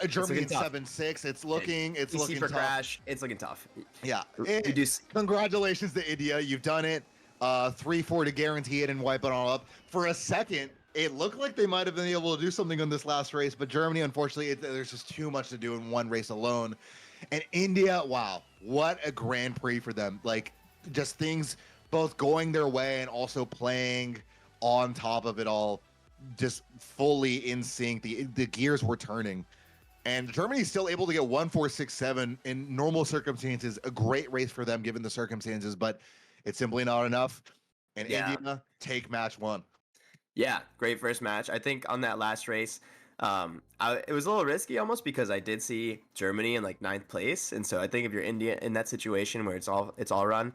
a Germany in looking tough. 7-6. It's looking PC for tough. Crash. It's looking tough. Yeah. You do see- Congratulations to India. You've done it. 3-4 to guarantee it and wipe it all up. For a second, it looked like they might have been able to do something on this last race, but Germany, unfortunately, there's just too much to do in one race alone. And India, wow, what a Grand Prix for them. Like, just things both going their way and also playing on top of it all, just fully in sync. The gears were turning. And Germany's still able to get 1-4-6-7 in normal circumstances. A great race for them given the circumstances, but it's simply not enough. And Yeah. India take match 1. Yeah, great first match. I think on that last race, it was a little risky almost because I did see Germany in like 9th place, and so I think if you're India in that situation where it's all run,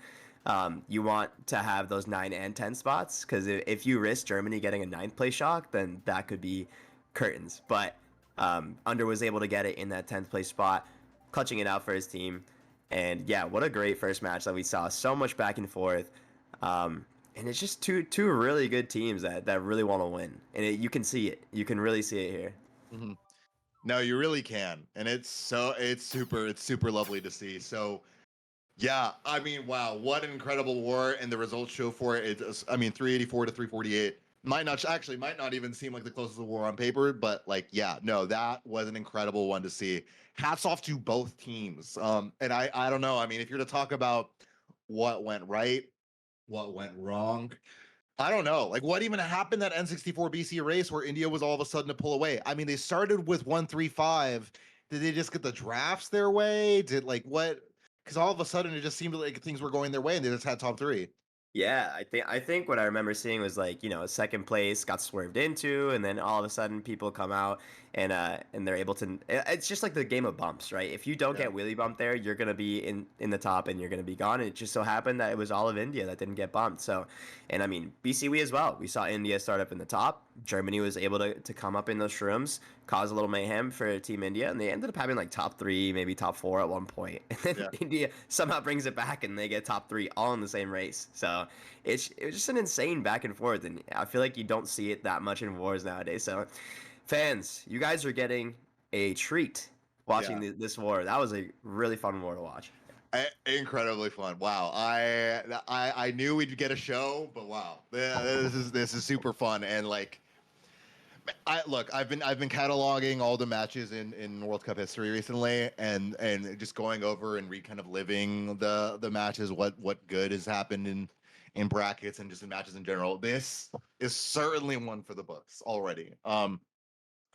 you want to have those 9 and 10 spots because if you risk Germany getting a 9th place shock, then that could be curtains. But Under was able to get it in that 10th place spot, clutching it out for his team, and yeah, what a great first match that we saw. So much back and forth. And it's just two really good teams that really want to win, and you can see it. You can really see it here. Mm-hmm. No, you really can, and it's super lovely to see. So, yeah, I mean, wow, what an incredible war, and the results show for it. It's, I mean, 384 to 348 might not even seem like the closest war on paper, but like, yeah, no, that was an incredible one to see. Hats off to both teams. And I don't know. I mean, if you're to talk about what went right, what went wrong, I don't know. Like, what even happened that N64 BC race where India was all of a sudden to pull away? I mean, they started with 135. Did they just get the drafts their way? Did like what? Because all of a sudden it just seemed like things were going their way and they just had top 3. Yeah, I think what I remember seeing was like, second place got swerved into, and then all of a sudden people come out and they're able to. It's just like the game of bumps, right? If you don't get wheelie bumped there, you're gonna be in the top and you're gonna be gone. And it just so happened that it was all of India that didn't get bumped. So, and I mean BCW as well. We saw India start up in the top. Germany was able to come up in those shrooms, cause a little mayhem for Team India, and they ended up having like top 3, maybe top 4 at one point. And then India somehow brings it back and they get top 3 all in the same race. So it was just an insane back and forth, and I feel like you don't see it that much in wars nowadays. So fans, you guys are getting a treat watching this war. That was a really fun war to watch. Incredibly fun. Wow. I knew we'd get a show, but wow, this is super fun. And like, I've been cataloging all the matches in World Cup history recently, and just going over and kind of living the matches, what good has happened in brackets and just in matches in general. This is certainly one for the books already.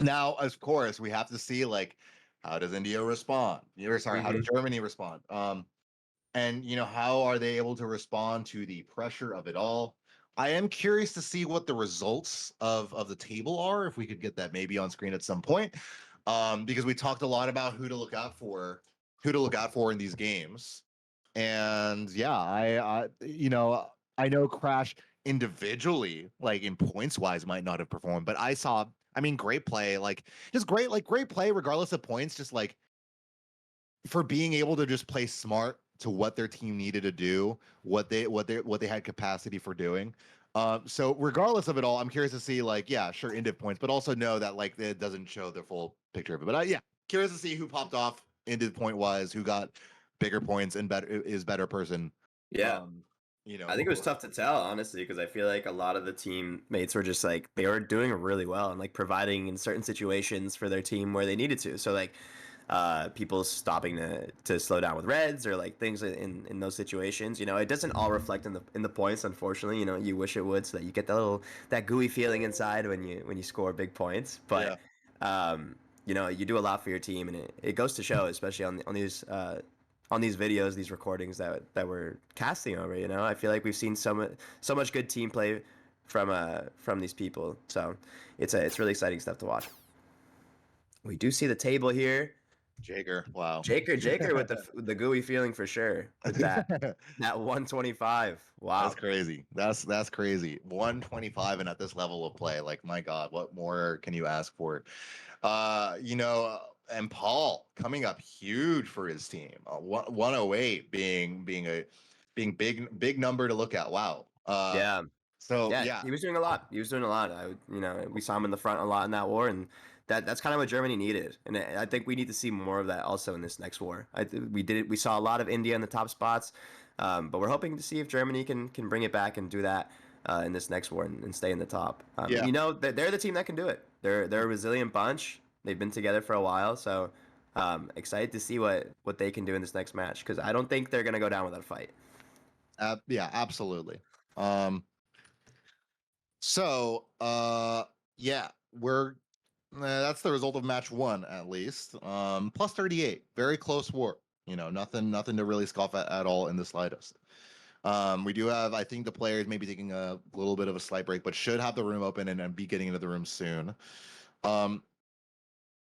Now, of course, we have to see like, how does India respond? How does Germany respond? And how are they able to respond to the pressure of it all? I am curious to see what the results of the table are, if we could get that maybe on screen at some point. Because we talked a lot about who to look out for in these games. And yeah, I know Crash individually, like in points wise, might not have performed, but great play, great play regardless of points, just like for being able to just play smart to what their team needed to do, what they had capacity for doing. So regardless of it all, I'm curious to see Indiv points, but also know that like it doesn't show the full picture of it. But curious to see who popped off Indiv point wise, who got bigger points and better person. Yeah. I think it was tough to tell, honestly, because I feel like a lot of the teammates were just like, they were doing really well and like providing in certain situations for their team where they needed to. So like people stopping to slow down with reds or like things in those situations. You know, it doesn't all reflect in the points, unfortunately. You know, you wish it would, so that you get that gooey feeling inside when you score big points. But you know, you do a lot for your team, and it goes to show, especially on these videos, these recordings that we're casting over. You know, I feel like we've seen so much good team play from these people. So it's really exciting stuff to watch. We do see the table here. Jager, wow. Jaker with the gooey feeling for sure. With that 125. Wow. That's crazy. That's crazy. 125 and at this level of play, like my God, what more can you ask for? You know, and Paul coming up huge for his team. 108 being big number to look at. Wow. Yeah. So yeah, he was doing a lot. You know, we saw him in the front a lot in that war, and that's kind of what Germany needed. And I think we need to see more of that also in this next war. We saw a lot of India in the top spots, but we're hoping to see if Germany can bring it back and do that in this next war and stay in the top. You know, they're the team that can do it. They're a resilient bunch. They've been together for a while, so excited to see what they can do in this next match, because I don't think they're gonna go down without a fight. Yeah, absolutely. So yeah, we're that's the result of match 1 at least. Plus 38, very close war. You know, nothing to really scoff at all in the slightest. We do have, I think the players may be taking a little bit of a slight break, but should have the room open and be getting into the room soon. Why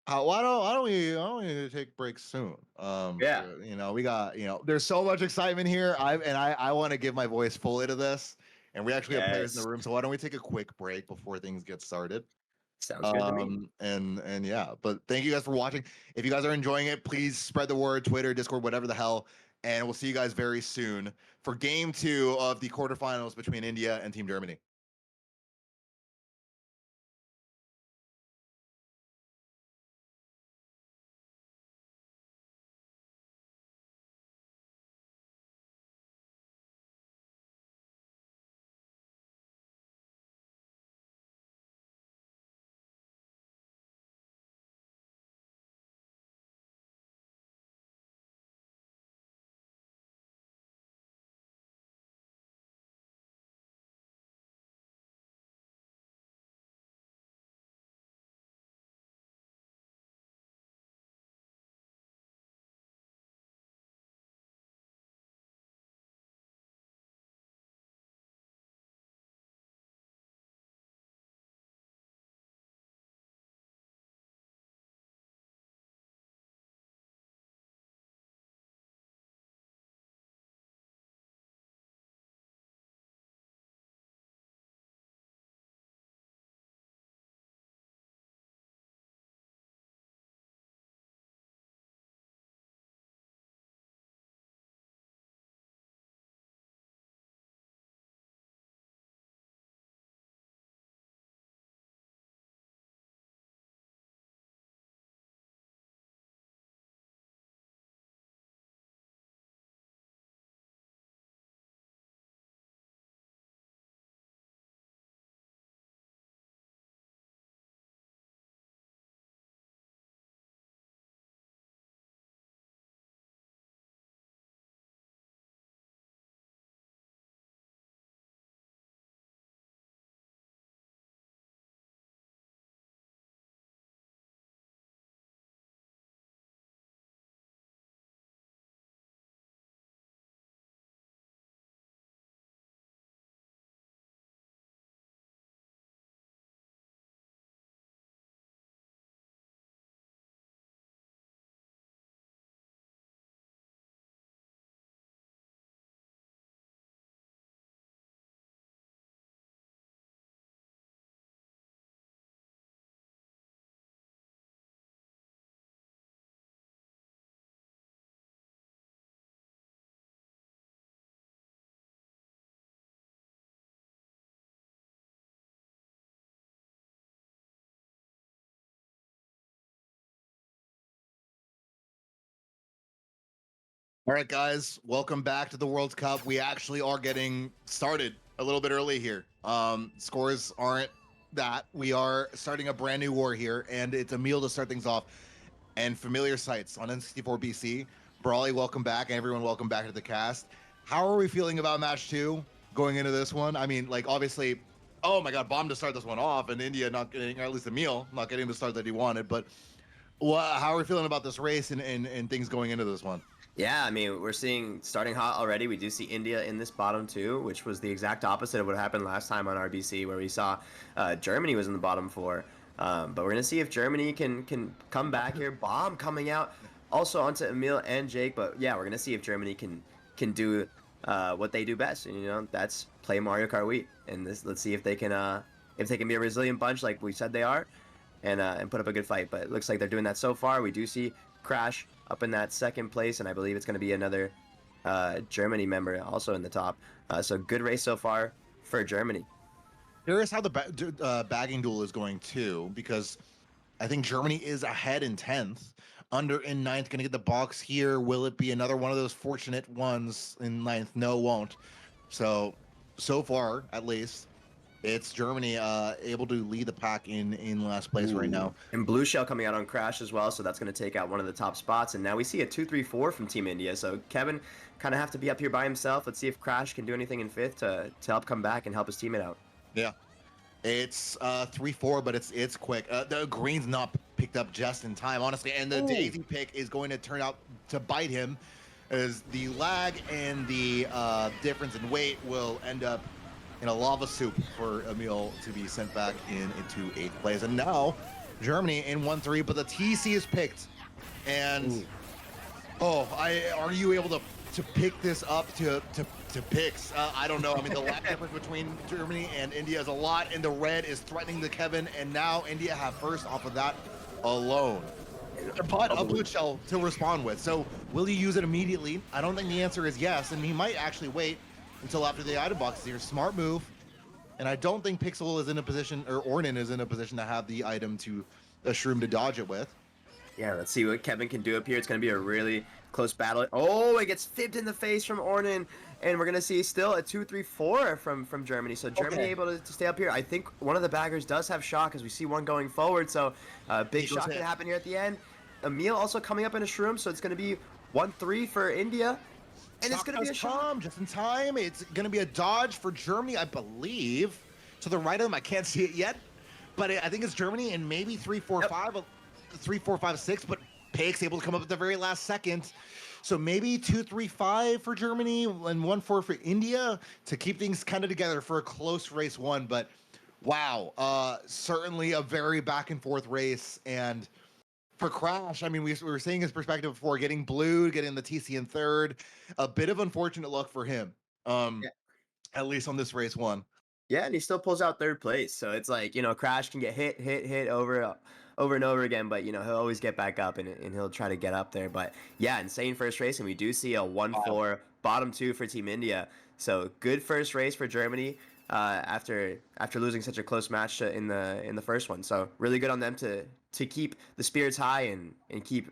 don't we take breaks soon? Yeah. You know, we got, you know, there's so much excitement here. I want to give my voice fully to this, and we actually have players in the room. So why don't we take a quick break before things get started? Sounds good to me. And yeah, but thank you guys for watching. If you guys are enjoying it, please spread the word, Twitter, Discord, whatever the hell. And we'll see you guys very soon for game 2 of the quarterfinals between India and Team Germany. All right, guys, welcome back to the World Cup. We actually are getting started a little bit early here. Scores aren't that. We are starting a brand new war here, and it's Emil to start things off. and familiar sights on N64 BC. Brawley, welcome back. Everyone, welcome back to the cast. How are we feeling about match 2 going into this one? I mean, like, obviously, oh my God, Bomb to start this one off, and India not getting, or at least Emil, not getting the start that he wanted. But how are we feeling about this race and things going into this one? Yeah, I mean, we're seeing starting hot already. We do see India in this bottom 2, which was the exact opposite of what happened last time on RBC, where we saw Germany was in the bottom 4. But we're going to see if Germany can come back here. Bomb coming out also onto Emil and Jake. But yeah, we're going to see if Germany can do what they do best. And, you know, that's play Mario Kart Wii. And let's see if they can be a resilient bunch like we said they are, and put up a good fight. But it looks like they're doing that so far. We do see Crash up in that second place, and I believe it's going to be another Germany member also in the top. So good race so far for Germany. Curious how the bagging duel is going too, because I think Germany is ahead in 10th. Under in 9th, going to get the box here. Will it be another one of those fortunate ones in 9th? No, won't. So far, at least, it's Germany able to lead the pack in last place right now. And Blue Shell coming out on Crash as well, so that's going to take out one of the top spots. And now we see a 2-3-4 from Team India. So Kevin kind of have to be up here by himself. Let's see if Crash can do anything in 5th to help come back and help his teammate out. Yeah, it's 3-4, but it's quick. The green's not picked up just in time, honestly, and the Daisy pick is going to turn out to bite him, as the lag and the difference in weight will end up in a lava soup for Emil to be sent back into 8th place. And now Germany in 1-3, but the TC is picked. And are you able to pick this up to picks? I don't know. I mean, the lag difference between Germany and India is a lot, and the red is threatening the Kevin, and now India have first off of that alone. But a blue shell to respond with. So will he use it immediately? I don't think the answer is yes, and he might actually wait until after the item box is here. Smart move. And I don't think Pixel is in a position, or Ornan is in a position to have the item to a shroom to dodge it with. Yeah, let's see what Kevin can do up here. It's going to be a really close battle. Oh, it gets fibbed in the face from Ornan. And we're going to see still a 2-3-4 from Germany. So Germany able to stay up here. I think one of the baggers does have shock, as we see one going forward. So big shock can happen here at the end. Emil also coming up in a shroom. So it's going to be 1-3 for India. And it's going to be a shot just in time. It's going to be a dodge for Germany, I believe. To the right of them, I can't see it yet. But I think it's Germany and maybe 3-4-5, 3-4-5-6. But Pake's able to come up at the very last second. So maybe 2-3-5 for Germany and 1-4 for India to keep things kind of together for a close race 1. But wow, certainly a very back and forth race. And for Crash, I mean, we were seeing his perspective before, getting blued, getting the TC in 3rd. A bit of unfortunate luck for him, at least on this race 1. Yeah, and he still pulls out 3rd place. So it's like, you know, Crash can get hit over and over again, but, you know, he'll always get back up and he'll try to get up there. But yeah, insane first race, and we do see a 1-4 bottom 2 for Team India. So good first race for Germany after losing such a close match in the first one. So really good on them to keep the spirits high and keep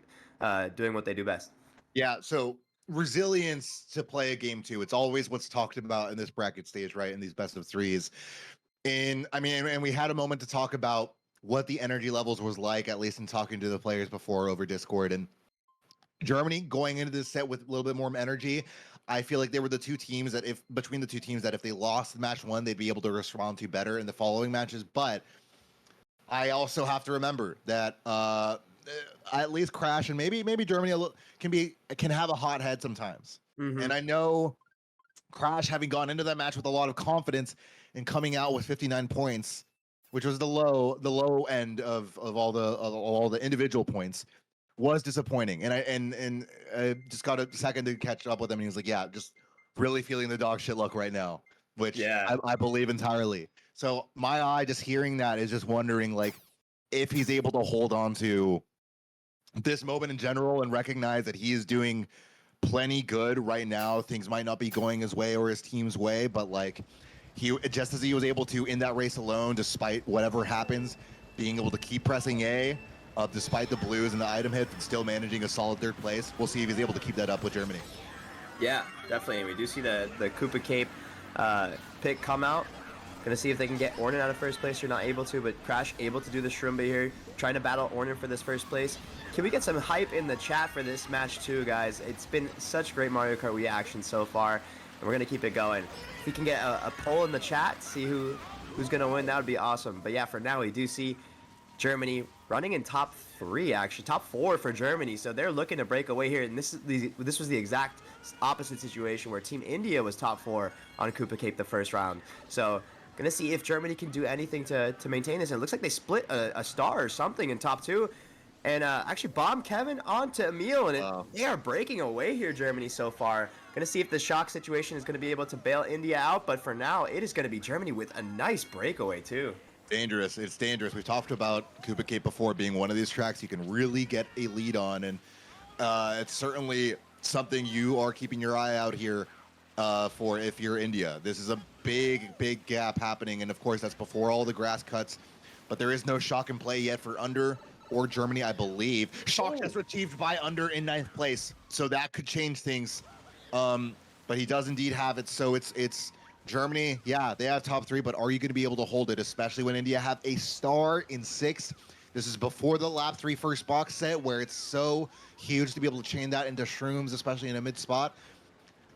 doing what they do best. Yeah, so resilience to play a game 2. It's always what's talked about in this bracket stage, right? In these best of 3s. And we had a moment to talk about what the energy levels was like, at least in talking to the players before over Discord. And Germany going into this set with a little bit more energy. I feel like they were the two teams that if they lost match 1, they'd be able to respond to better in the following matches. But I also have to remember that at least Crash and maybe Germany can have a hot head sometimes. Mm-hmm. And I know Crash, having gone into that match with a lot of confidence and coming out with 59 points, which was the low end of all the individual points, was disappointing. And I just got a second to catch up with him, and he was like, yeah, just really feeling the dog shit luck right now, which I believe entirely. So my eye just hearing that is just wondering, like, if he's able to hold on to this moment in general and recognize that he is doing plenty good right now. Things might not be going his way or his team's way, but like just as he was able to in that race alone, despite whatever happens, being able to keep pressing A, despite the blues and the item hit, and still managing a solid 3rd place. We'll see if he's able to keep that up with Germany. Yeah, definitely. We do see the Koopa Cape pick come out. Gonna see if they can get Ornan out of first place. You're not able to, but Crash able to do the Shroomba here. Trying to battle Ornan for this first place. Can we get some hype in the chat for this match too, guys? It's been such great Mario Kart Wii action so far, and we're gonna keep it going. If we can get a poll in the chat, see who's gonna win, that would be awesome. But yeah, for now we do see Germany running in top 3, actually top 4 for Germany. So they're looking to break away here, and this was the exact opposite situation where Team India was top 4 on Koopa Cape the first round. So gonna see if Germany can do anything to maintain this. And it looks like they split a star or something in top 2, and actually bomb Kevin onto Emil, and they are breaking away here, Germany so far. Gonna see if the shock situation is gonna be able to bail India out, but for now it is gonna be Germany with a nice breakaway too. Dangerous. It's dangerous. We talked about Koopa Cape before being one of these tracks you can really get a lead on, and it's certainly something you are keeping your eye out here for if you're India. This is a big gap happening, and of course that's before all the grass cuts, but there is no shock in play yet for Under or Germany, I believe. Shock just achieved by Under in 9th place, so that could change things, but he does indeed have it. So it's Germany, yeah, they have top 3, but are you going to be able to hold it, especially when India have a star in 6th? This is before the lap 3 first box set, where it's so huge to be able to chain that into shrooms, especially in a mid spot.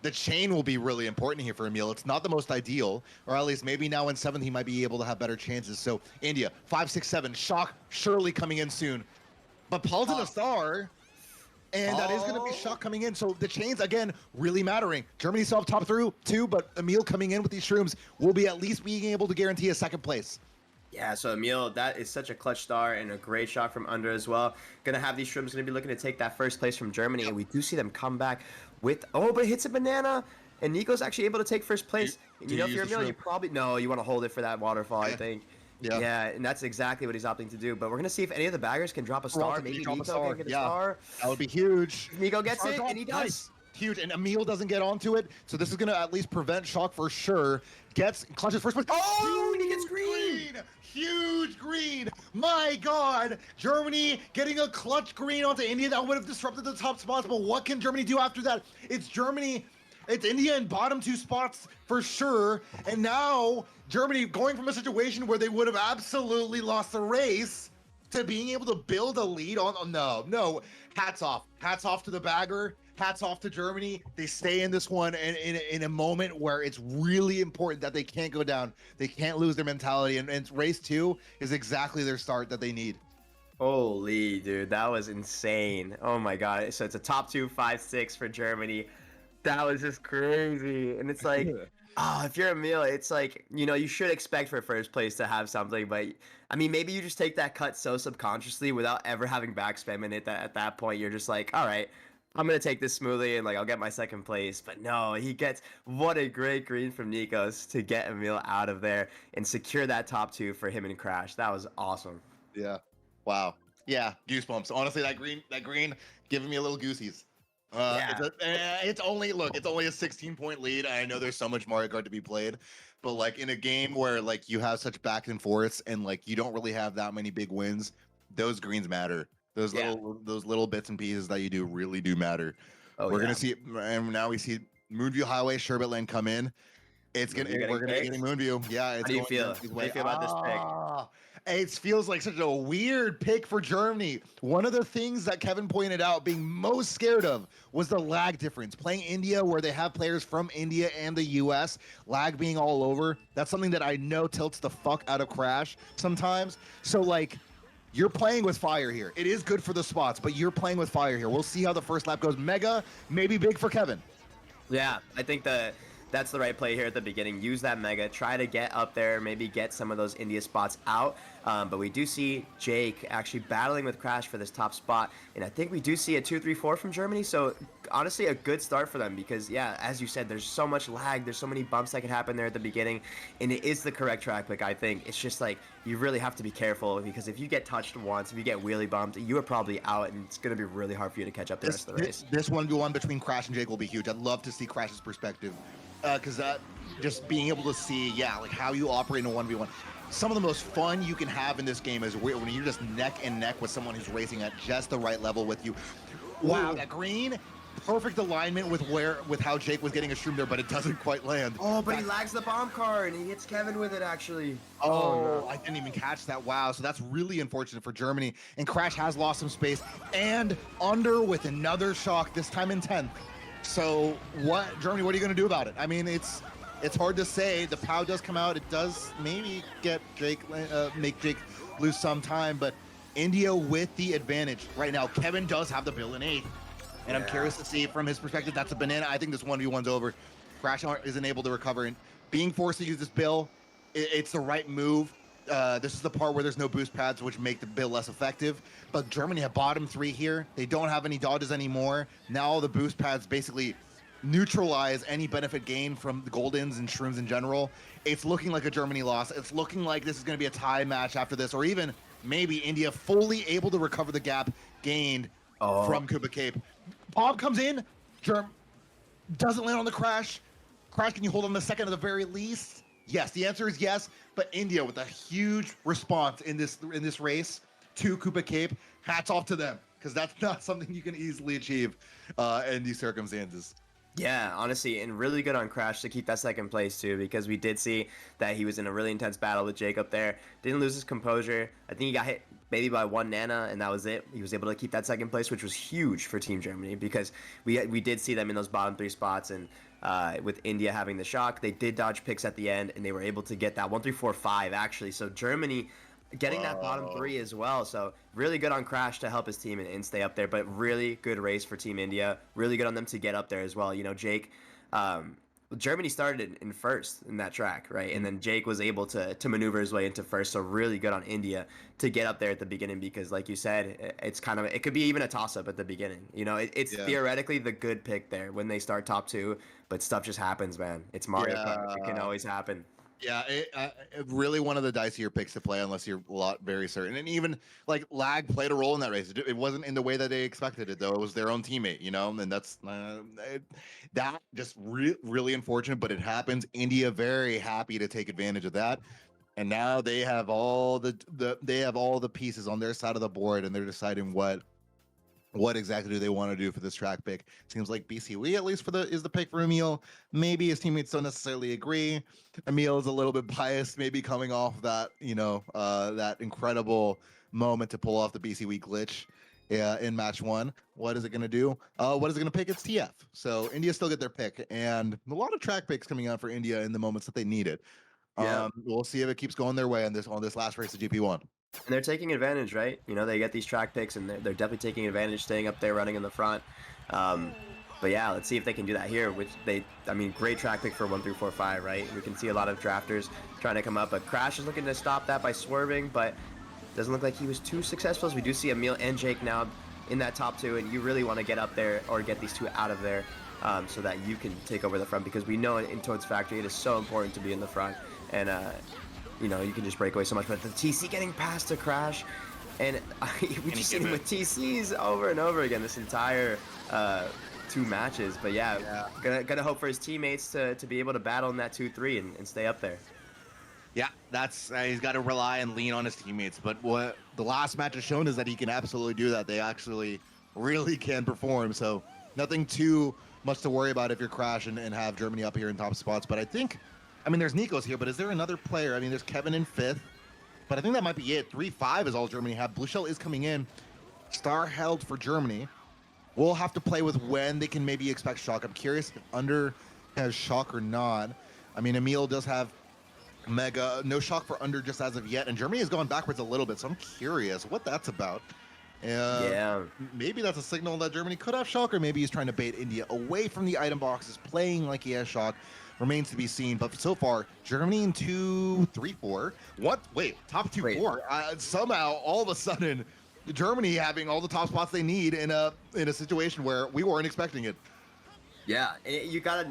The chain will be really important here for Emil. It's not the most ideal, or at least maybe now in 7th he might be able to have better chances. So India, 5, 6, 7, shock surely coming in soon. But Paul's in a star, and that is going to be shock coming in. So the chains, again, really mattering. Germany still have top 2, but Emil coming in with these shrooms will be at least being able to guarantee a 2nd place. Yeah, so Emil, that is such a clutch star and a great shot from Under as well. Gonna have these shrooms gonna be looking to take that first place from Germany, and we do see them come back with, but it hits a banana, and Nico's actually able to take first place. You know, if you're Emil, you probably, no, you want to hold it for that waterfall, I think. Yeah, and that's exactly what he's opting to do. But we're gonna see if any of the baggers can drop a star. Maybe Nico can get a star. That would be huge. Nico gets it, and he does. Nice. Huge, and Emil doesn't get onto it, so this is gonna at least prevent shock for sure. Clutches first place. Oh, he gets green. Huge green. My God, Germany getting a clutch green onto India. That would have disrupted the top spots, but what can Germany do after that? It's Germany. It's India in bottom 2 spots for sure, and now Germany going from a situation where they would have absolutely lost the race to being able to build a lead on. No, hats off to the bagger. Hats off to Germany. They stay in this one and in a moment where it's really important that they can't go down. They can't lose their mentality, and race 2 is exactly their start that they need. Holy dude, that was insane. Oh my God. So it's a top 2, 5, 6 for Germany. That was just crazy. And it's like, if you're Emil, it's like, you should expect for first place to have something, but I mean, maybe you just take that cut so subconsciously without ever having backspam in it, that at that point you're just like, all right, I'm gonna take this smoothly and I'll get my 2nd place. But no, he gets, what a great green from Nikos to get Emil out of there and secure that top 2 for him and Crash. That was awesome. Yeah. Wow. Yeah. Goosebumps. Honestly, that green giving me a little goosies. It's only a 16-point lead. I know there's so much Mario Kart to be played, but in a game where you have such back and forths and you don't really have that many big wins, those greens matter. Those little bits and pieces that you do really do matter. We're gonna see, and now we see Moonview Highway, Sherbet Lane come in. We're gonna be getting Moonview. Yeah. How do you feel? How do you feel about this pick? It feels like such a weird pick for Germany. One of the things that Kevin pointed out being most scared of was the lag difference. Playing India where they have players from India and the US, lag being all over, that's something that I know tilts the fuck out of Crash sometimes. So you're playing with fire here. It is good for the spots, but you're playing with fire here. We'll see how the first lap goes. Mega, maybe big for Kevin. Yeah, I think that's the right play here at the beginning. Use that Mega. Try to get up there, maybe get some of those India spots out. But we do see Jake actually battling with Crash for this top spot. And I think we do see a 2-3-4 from Germany. So honestly, a good start for them because, yeah, as you said, there's so much lag. There's so many bumps that can happen there at the beginning. And it is the correct track pick, I think. It's just you really have to be careful because if you get touched once, if you get wheelie bumped, you are probably out, and it's going to be really hard for you to catch up the rest of the race. This 1v1 between Crash and Jake will be huge. I'd love to see Crash's perspective. Because just being able to see, how you operate in a 1v1. Some of the most fun you can have in this game is when you're just neck and neck with someone who's racing at just the right level with you. Wow, that green, perfect alignment with how Jake was getting a shroom there, but it doesn't quite land. Oh, but he lags the bomb card, and he hits Kevin with it, actually. Oh, I didn't even catch that. Wow. So that's really unfortunate for Germany. And Crash has lost some space. And under with another shock, this time in 10th. So Germany, what are you going to do about it? I mean, it's hard to say. The POW does come out. It does maybe get make Jake lose some time, but India with the advantage right now. Kevin does have the bill in 8th. And I'm curious to see from his perspective, that's a banana. I think this 1v1's over. Crash isn't able to recover. And being forced to use this bill, it's the right move. This is the part where there's no boost pads, which make the bill less effective. But Germany have bottom 3 here. They don't have any dodges anymore. Now the boost pads basically neutralize any benefit gain from the Goldens and Shrooms in general. It's looking like a Germany loss. It's looking like this is going to be a tie match after this, or even maybe India fully able to recover the gap gained from Koopa Cape. Bob comes in. Doesn't land on the Crash. Crash, can you hold on the second at the very least? Yes, the answer is yes. But India with a huge response in this race to Koopa Cape. Hats off to them, because that's not something you can easily achieve in these circumstances. Yeah, honestly, and really good on Crash to keep that second place too, because we did see that he was in a really intense battle with Jake up there. Didn't lose his composure. I think he got hit maybe by 1 Nana, and that was it. He was able to keep that second place, which was huge for Team Germany, because we did see them in those bottom 3 spots, and with India having the shock, they did dodge picks at the end, and they were able to get that 1, 3, 4, 5 actually. So Germany getting that bottom 3 as well. So really good on Crash to help his team and stay up there, but really good race for Team India. Really good on them to get up there as well. You know, Jake, Germany started in first in that track, right? And then Jake was able to maneuver his way into first. So really good on India to get up there at the beginning, because like you said, it's kind of, it could be even a toss-up at the beginning. You know, it's theoretically the good pick there when they start top 2, but stuff just happens, man. It's Mario Kart. It can always happen. Yeah, really one of the dicier picks to play unless you're very certain. And even like lag played a role in that race. It wasn't in the way that they expected it, though. It was their own teammate, you know, and that's that just really unfortunate. But it happens. India very happy to take advantage of that, and now they have all the pieces on their side of the board, and they're deciding what exactly do they want to do for this track pick. Seems like BCW at least is the pick for Emil. Maybe his teammates don't necessarily agree. Emil is a little bit biased, maybe coming off that, you know, that incredible moment to pull off the BCW glitch in match 1. What is it going to do? What is it going to pick? It's TF. So India still get their pick, and a lot of track picks coming out for India in the moments that they need it. We'll see if it keeps going their way on this last race of GP1. And they're taking advantage, right? You know, they get these track picks, and they're definitely taking advantage, staying up there, running in the front. But yeah, let's see if they can do that here, which great track pick for 1, 3, 4, 5, right? We can see a lot of drafters trying to come up, but Crash is looking to stop that by swerving, but doesn't look like he was too successful, as we do see Emil and Jake now in that top 2, and you really want to get up there or get these 2 out of there so that you can take over the front, because we know in Toad's Factory it is so important to be in the front, and you know, you can just break away so much. But the TC getting past to Crash, and we just seen him with TCs over and over again this entire 2 matches. But yeah. Gonna hope for his teammates to be able to battle in that 2-3 and stay up there. Yeah, that's he's got to rely and lean on his teammates. But what the last match has shown is that he can absolutely do that. They actually really can perform. So nothing too much to worry about if you're Crash and have Germany up here in top spots. But I mean, there's Nico's here, but is there another player? I mean, there's Kevin in 5th, but I think that might be it. 3-5 is all Germany have. Blue Shell is coming in. Star held for Germany. We'll have to play with when they can maybe expect shock. I'm curious if Under has shock or not. I mean, Emil does have Mega. No shock for Under just as of yet, and Germany has gone backwards a little bit, so I'm curious what that's about. Maybe that's a signal that Germany could have shock, or maybe he's trying to bait India away from the item boxes, playing like he has shock. Remains to be seen, but so far Germany in 2, 3, 4. What? Wait, top 2, 4. Somehow, all of a sudden, Germany having all the top spots they need in a situation where we weren't expecting it. Yeah, you gotta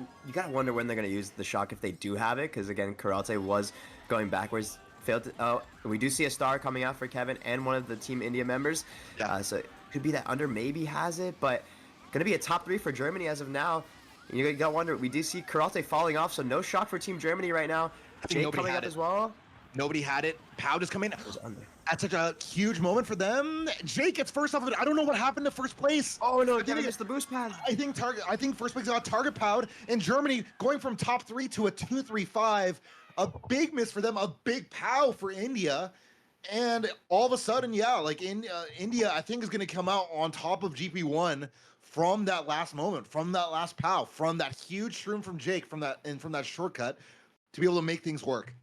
wonder when they're gonna use the shock if they do have it, because again, Karate was going backwards. Failed to, we do see a star coming out for Kevin and one of the Team India members. So it could be that Under maybe has it, but gonna be a top 3 for Germany as of now. You gotta wonder. We do see Karate falling off, so no shock for Team Germany right now. Jake coming up as well. Nobody had it. POW just coming in That's such a huge moment for them. Jake gets first off of it. I don't know what happened to first place. Oh no, I think Kevin it- missed the boost pad. I think first place got target powered in Germany, going from top 3 to a 2-3-5. A big miss for them, a big pow for India. And all of a sudden, yeah, like India, I think is going to come out on top of GP1 from that last moment, from that last pow, from that huge shroom from Jake, from that shortcut to be able to make things work.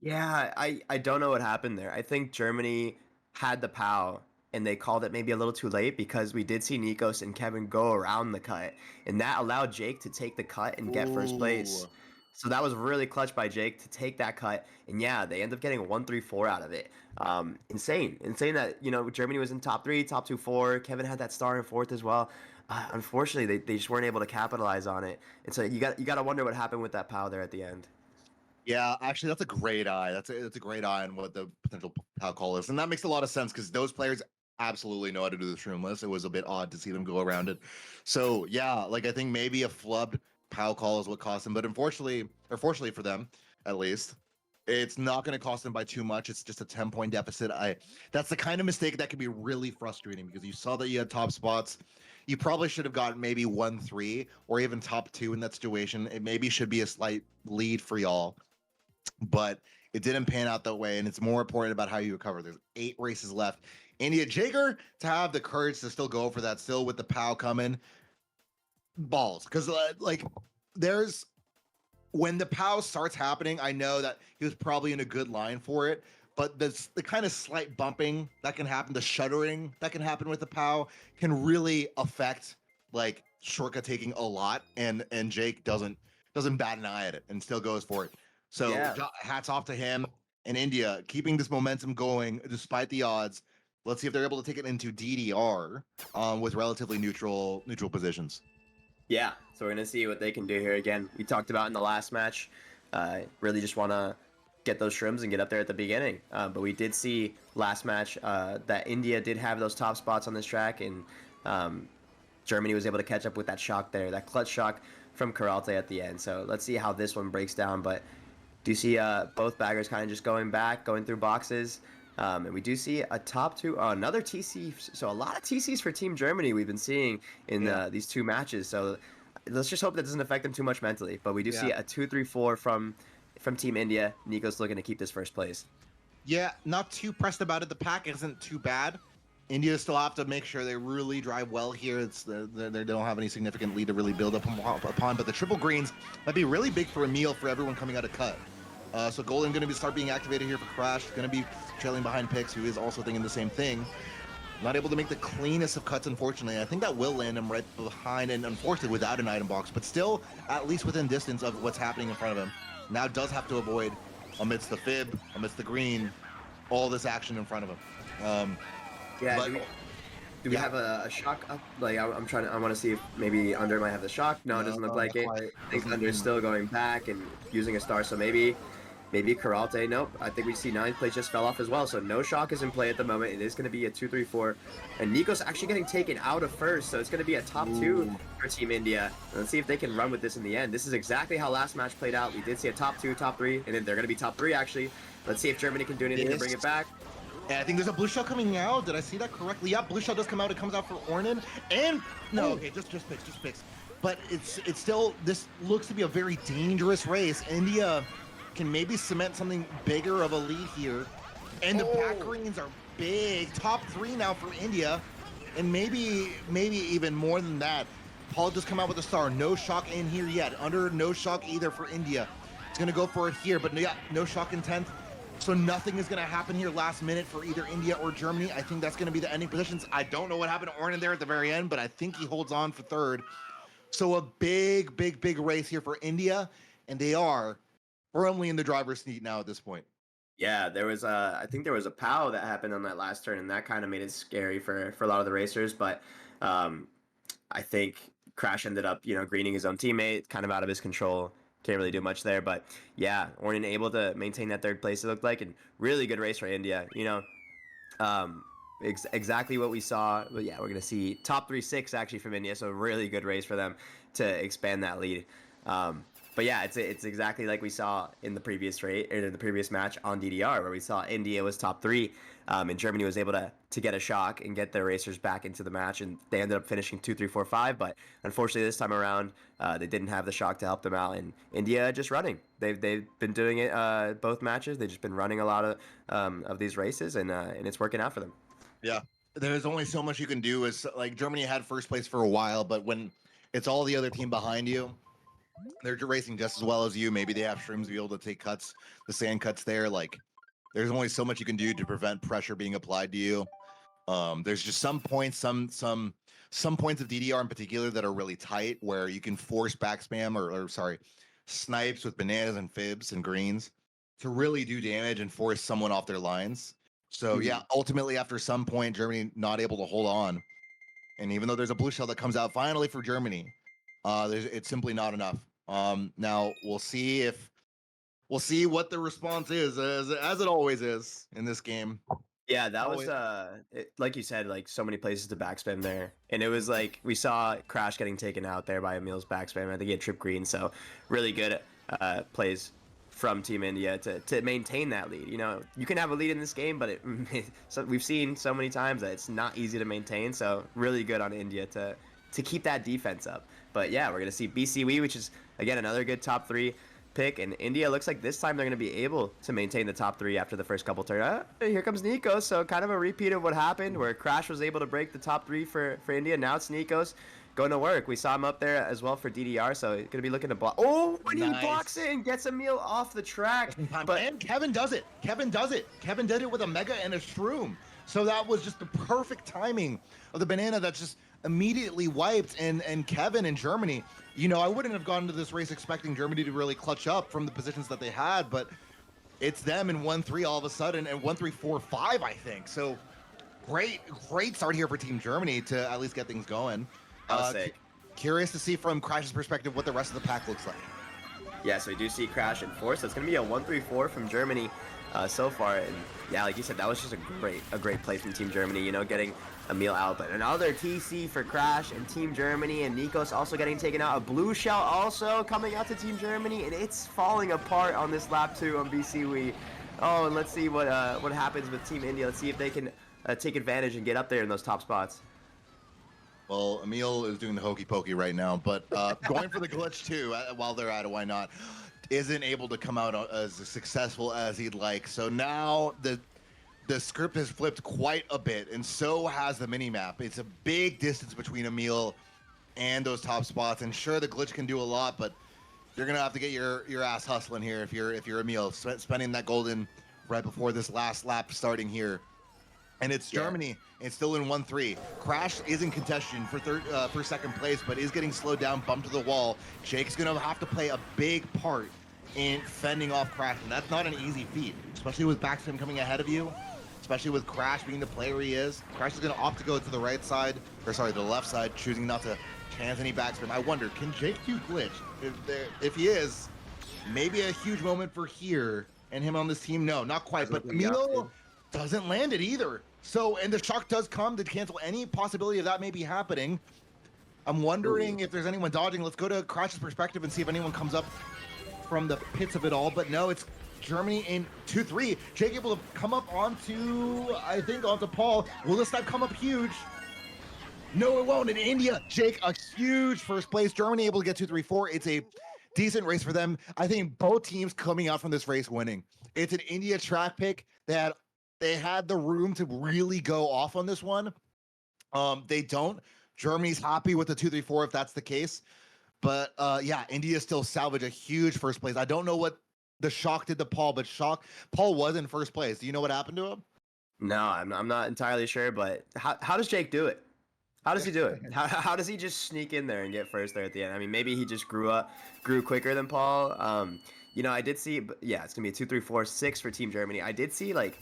Yeah, I don't know what happened there. I think Germany had the POW and they called it maybe a little too late because we did see Nikos and Kevin go around the cut, and that allowed Jake to take the cut and get first place. Ooh. So that was really clutch by Jake to take that cut, and yeah, they end up getting a 1-3-4 out of it. Insane that Germany was in top 3, top 2, 4. Kevin had that star in 4th as well. Unfortunately, they just weren't able to capitalize on it, and so you got to wonder what happened with that POW there at the end. Yeah, actually, that's a great eye. That's a great eye on what the potential POW call is, and that makes a lot of sense because those players absolutely know how to do the shroomless. It was a bit odd to see them go around it. So yeah, like I think maybe a flubbed POW call is what cost them, but unfortunately, or fortunately for them, at least, it's not going to cost them by too much. It's just a 10-point deficit. That's the kind of mistake that can be really frustrating because you saw that you had top spots. You probably should have gotten maybe 1-3 or even top 2 in that situation. It maybe should be a slight lead for y'all, but it didn't pan out that way, and it's more important about how you recover. There's 8 races left. India Jager to have the courage to still go for that, still with the POW coming, balls. Because like there's when the POW starts happening, I know that he was probably in a good line for it, but the kind of slight bumping that can happen, the shuddering that can happen with the POW can really affect like shortcut taking a lot, and Jake doesn't bat an eye at it and still goes for it. So Yeah. hats off to him and India keeping this momentum going despite the odds. Let's see if they're able to take it into DDR with relatively neutral positions. Yeah, so we're gonna see what they can do here. Again, we talked about in the last match, really just want to get those shrooms and get up there at the beginning. But we did see last match that India did have those top spots on this track, and Germany was able to catch up with that shock there, that clutch shock from Karalte at the end. So let's see how this one breaks down. But do you see both baggers kind of just going through boxes? And we do see a top 2, another TC. So a lot of TCs for Team Germany we've been seeing in these 2 matches. So let's just hope that doesn't affect them too much mentally. But we do see a 2-3-4 from Team India. Nico's looking to keep this first place. Yeah, not too pressed about it. The pack isn't too bad. India still have to make sure they really drive well here. They don't have any significant lead to really build up upon. But the triple greens might be really big for a meal for everyone coming out of cut. So Golden going to start being activated here for Crash. Going to be trailing behind Pix, who is also thinking the same thing. Not able to make the cleanest of cuts, unfortunately. I think that will land him right behind, and unfortunately without an item box, but still at least within distance of what's happening in front of him. Now does have to avoid, amidst the fib, amidst the green, all this action in front of him. Do we have a shock up? Like I want to see if maybe Under might have the shock. No, it doesn't look like it. I think Under's still going back and using a star, so maybe Karalte. Nope. I think we see 9th place just fell off as well, so no shock is in play at the moment. It is going to be a 2-3-4, and Nico's actually getting taken out of first, so it's going to be a top 2 for Team India. Let's see if they can run with this in the end. This is exactly how last match played out. We did see a top 2, top 3, and then they're going to be top 3 actually. Let's see if Germany can do anything to bring it back. And I think there's a blue shell coming out. Did I see that correctly? Yeah, blue shell does come out. It comes out for Ornan. And no, okay, just picks. But it's still, this looks to be a very dangerous race. India can maybe cement something bigger of a lead here. And the back greens are big. Top 3 now for India. And maybe even more than that. Paul just come out with a star. No shock in here yet. Under, no shock either for India. It's going to go for it here, but yeah, no shock in 10th. So nothing is going to happen here last minute for either India or Germany. I think that's going to be the ending positions. I don't know what happened to Ornan there at the very end, but I think he holds on for 3rd. So a big race here for India, and they are firmly in the driver's seat now at this point. Yeah, there was I think there was a POW that happened on that last turn, and that kind of made it scary for a lot of the racers. But I think Crash ended up, greening his own teammate, kind of out of his control. Can't really do much there, but yeah, Ornan able to maintain that 3rd place, it looked like, and really good race for India. Exactly what we saw. But yeah, we're gonna see top 3-6 actually from India, so really good race for them to expand that lead. But yeah, it's exactly like we saw in the previous rate or in the previous match on DDR, where we saw India was top 3, and Germany was able to get a shock and get their racers back into the match, and they ended up finishing 2-3-4-5. But unfortunately, this time around, they didn't have the shock to help them out, and India just running. They've been doing it both matches. They've just been running a lot of these races, and it's working out for them. Yeah, there's only so much you can do. Is like Germany had first place for a while, but when it's all the other team behind you, they're racing just as well as you. Maybe they have shrooms to be able to take cuts, the sand cuts there. Like, there's only so much you can do to prevent pressure being applied to you. There's just some points, some points of DDR in particular that are really tight, where you can force back spam or sorry, snipes with bananas and fibs and greens to really do damage and force someone off their lines. So yeah, ultimately after some point, Germany not able to hold on. And even though there's a blue shell that comes out finally for Germany, it's simply not enough. Now we'll see what the response is, as it always is in this game. Yeah, that was like you said, like so many places to backspam there, and it was like we saw Crash getting taken out there by Emil's backspam. I think he had trip green, so really good plays from Team India to maintain that lead. You know, you can have a lead in this game, but so we've seen so many times that it's not easy to maintain. So really good on India to keep that defense up. But yeah, we're gonna see BCWE, which is again another good top 3 pick, and India looks like this time they're going to be able to maintain the top 3 after the first couple turns. Here comes Nikos, so kind of a repeat of what happened where Crash was able to break the top 3 for India. Now it's Nikos going to work. We saw him up there as well for DDR, so he's going to be looking to block. Oh, and he blocks it and gets Emil off the track. And Kevin does it. Kevin did it with a mega and a shroom. So that was just the perfect timing of the banana that just immediately wiped. And Kevin in Germany, you know, I wouldn't have gone into this race expecting Germany to really clutch up from the positions that they had, but it's them in 1-3 all of a sudden, and 1-3-4-5, I think. So great start here for Team Germany to at least get things going. Curious to see from Crash's perspective what the rest of the pack looks like. Yeah, so we do see Crash in 4, so it's going to be a 1-3-4 from Germany so far. And yeah, like you said, that was just a great play from Team Germany, you know, getting Emil out. But another TC for Crash and Team Germany, and Nikos also getting taken out. A blue shell also coming out to Team Germany, and it's falling apart on this lap 2 on BCWE. Oh, and let's see what happens with Team India. Let's see if they can take advantage and get up there in those top spots. Well, Emil is doing the hokey pokey right now, but going for the glitch too while they're at it, why not? Isn't able to come out as successful as he'd like. So now the script has flipped quite a bit, and so has the mini-map. It's a big distance between Emil and those top spots, and sure, the glitch can do a lot, but you're gonna have to get your ass hustling here if you're Emil, spending that golden right before this last lap starting here. And it's Germany. It's still in 1-3. Crash is in contention for second place, but is getting slowed down, bumped to the wall. Jake's gonna have to play a big part in fending off Crash, and that's not an easy feat, especially with backspam coming ahead of you, especially with Crash being the player he is. Crash is gonna opt to go to the right side, or sorry, the left side, choosing not to chance any backspam. I wonder, can Jake do glitch? If he is, maybe a huge moment for here and him on this team. No, not quite, but Emil doesn't land it either. So, and the shock does come to cancel any possibility of that maybe happening. I'm wondering if there's anyone dodging. Let's go to Crash's perspective and see if anyone comes up from the pits of it all. But no, it's Germany in 2-3. Jake able to come up onto Paul. Will this time come up huge? No, it won't. In India, Jake, a huge first place. Germany able to get 2-3-4. It's a decent race for them. I think both teams coming out from this race winning. It's an India track pick that they had the room to really go off on this one. They don't. Germany's happy with the 2-3-4 if that's the case. But yeah, India still salvaged a huge first place. I don't know what the shock did to Paul, but Paul was in first place. Do you know what happened to him? No, I'm not entirely sure, but how does Jake do it? How does he do it? How does he just sneak in there and get first there at the end? I mean, maybe he just grew quicker than Paul. You know, I did see, but yeah, it's gonna be a 2-3-4-6 for Team Germany. I did see like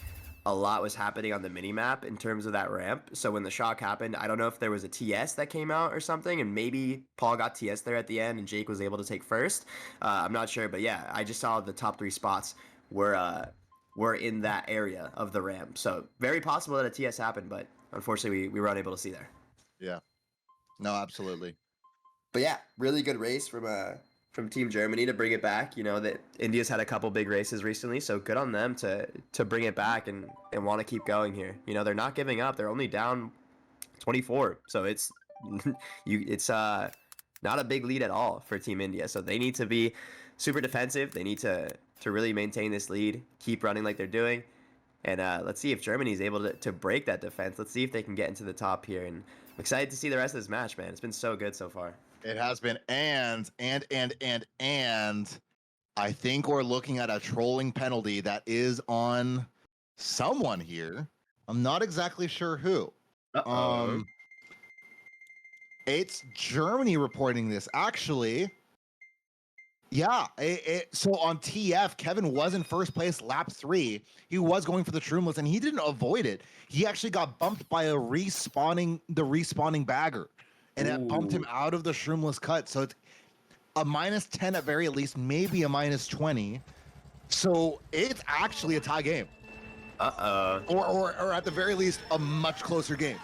a lot was happening on the mini map in terms of that ramp. So when the shock happened, I don't know if there was a TS that came out or something, and maybe Paul got TS there at the end and Jake was able to take first. I'm not sure, but yeah, I just saw the top 3 spots were in that area of the ramp. So very possible that a TS happened, but unfortunately we were unable to see there. Yeah, no, absolutely. But yeah, really good race from from Team Germany to bring it back. You know that India's had a couple big races recently, so good on them to bring it back and want to keep going here. You know, they're not giving up. They're only down 24, so it's not a big lead at all for Team India. So they need to be super defensive. They need to really maintain this lead, keep running like they're doing. And let's see if Germany is able to break that defense. Let's see if they can get into the top here. And I'm excited to see the rest of this match, man. It's been so good so far. It has been, and I think we're looking at a trolling penalty that is on someone here. I'm not exactly sure who. It's Germany reporting this, actually. Yeah, so on TF, Kevin was in first place, lap 3. He was going for the Shroomless, and he didn't avoid it. He actually got bumped by the respawning bagger, and it bumped him out of the Shroomless cut. So it's a -10 at very least, maybe a -20. So it's actually a tie game. Or at the very least, a much closer game.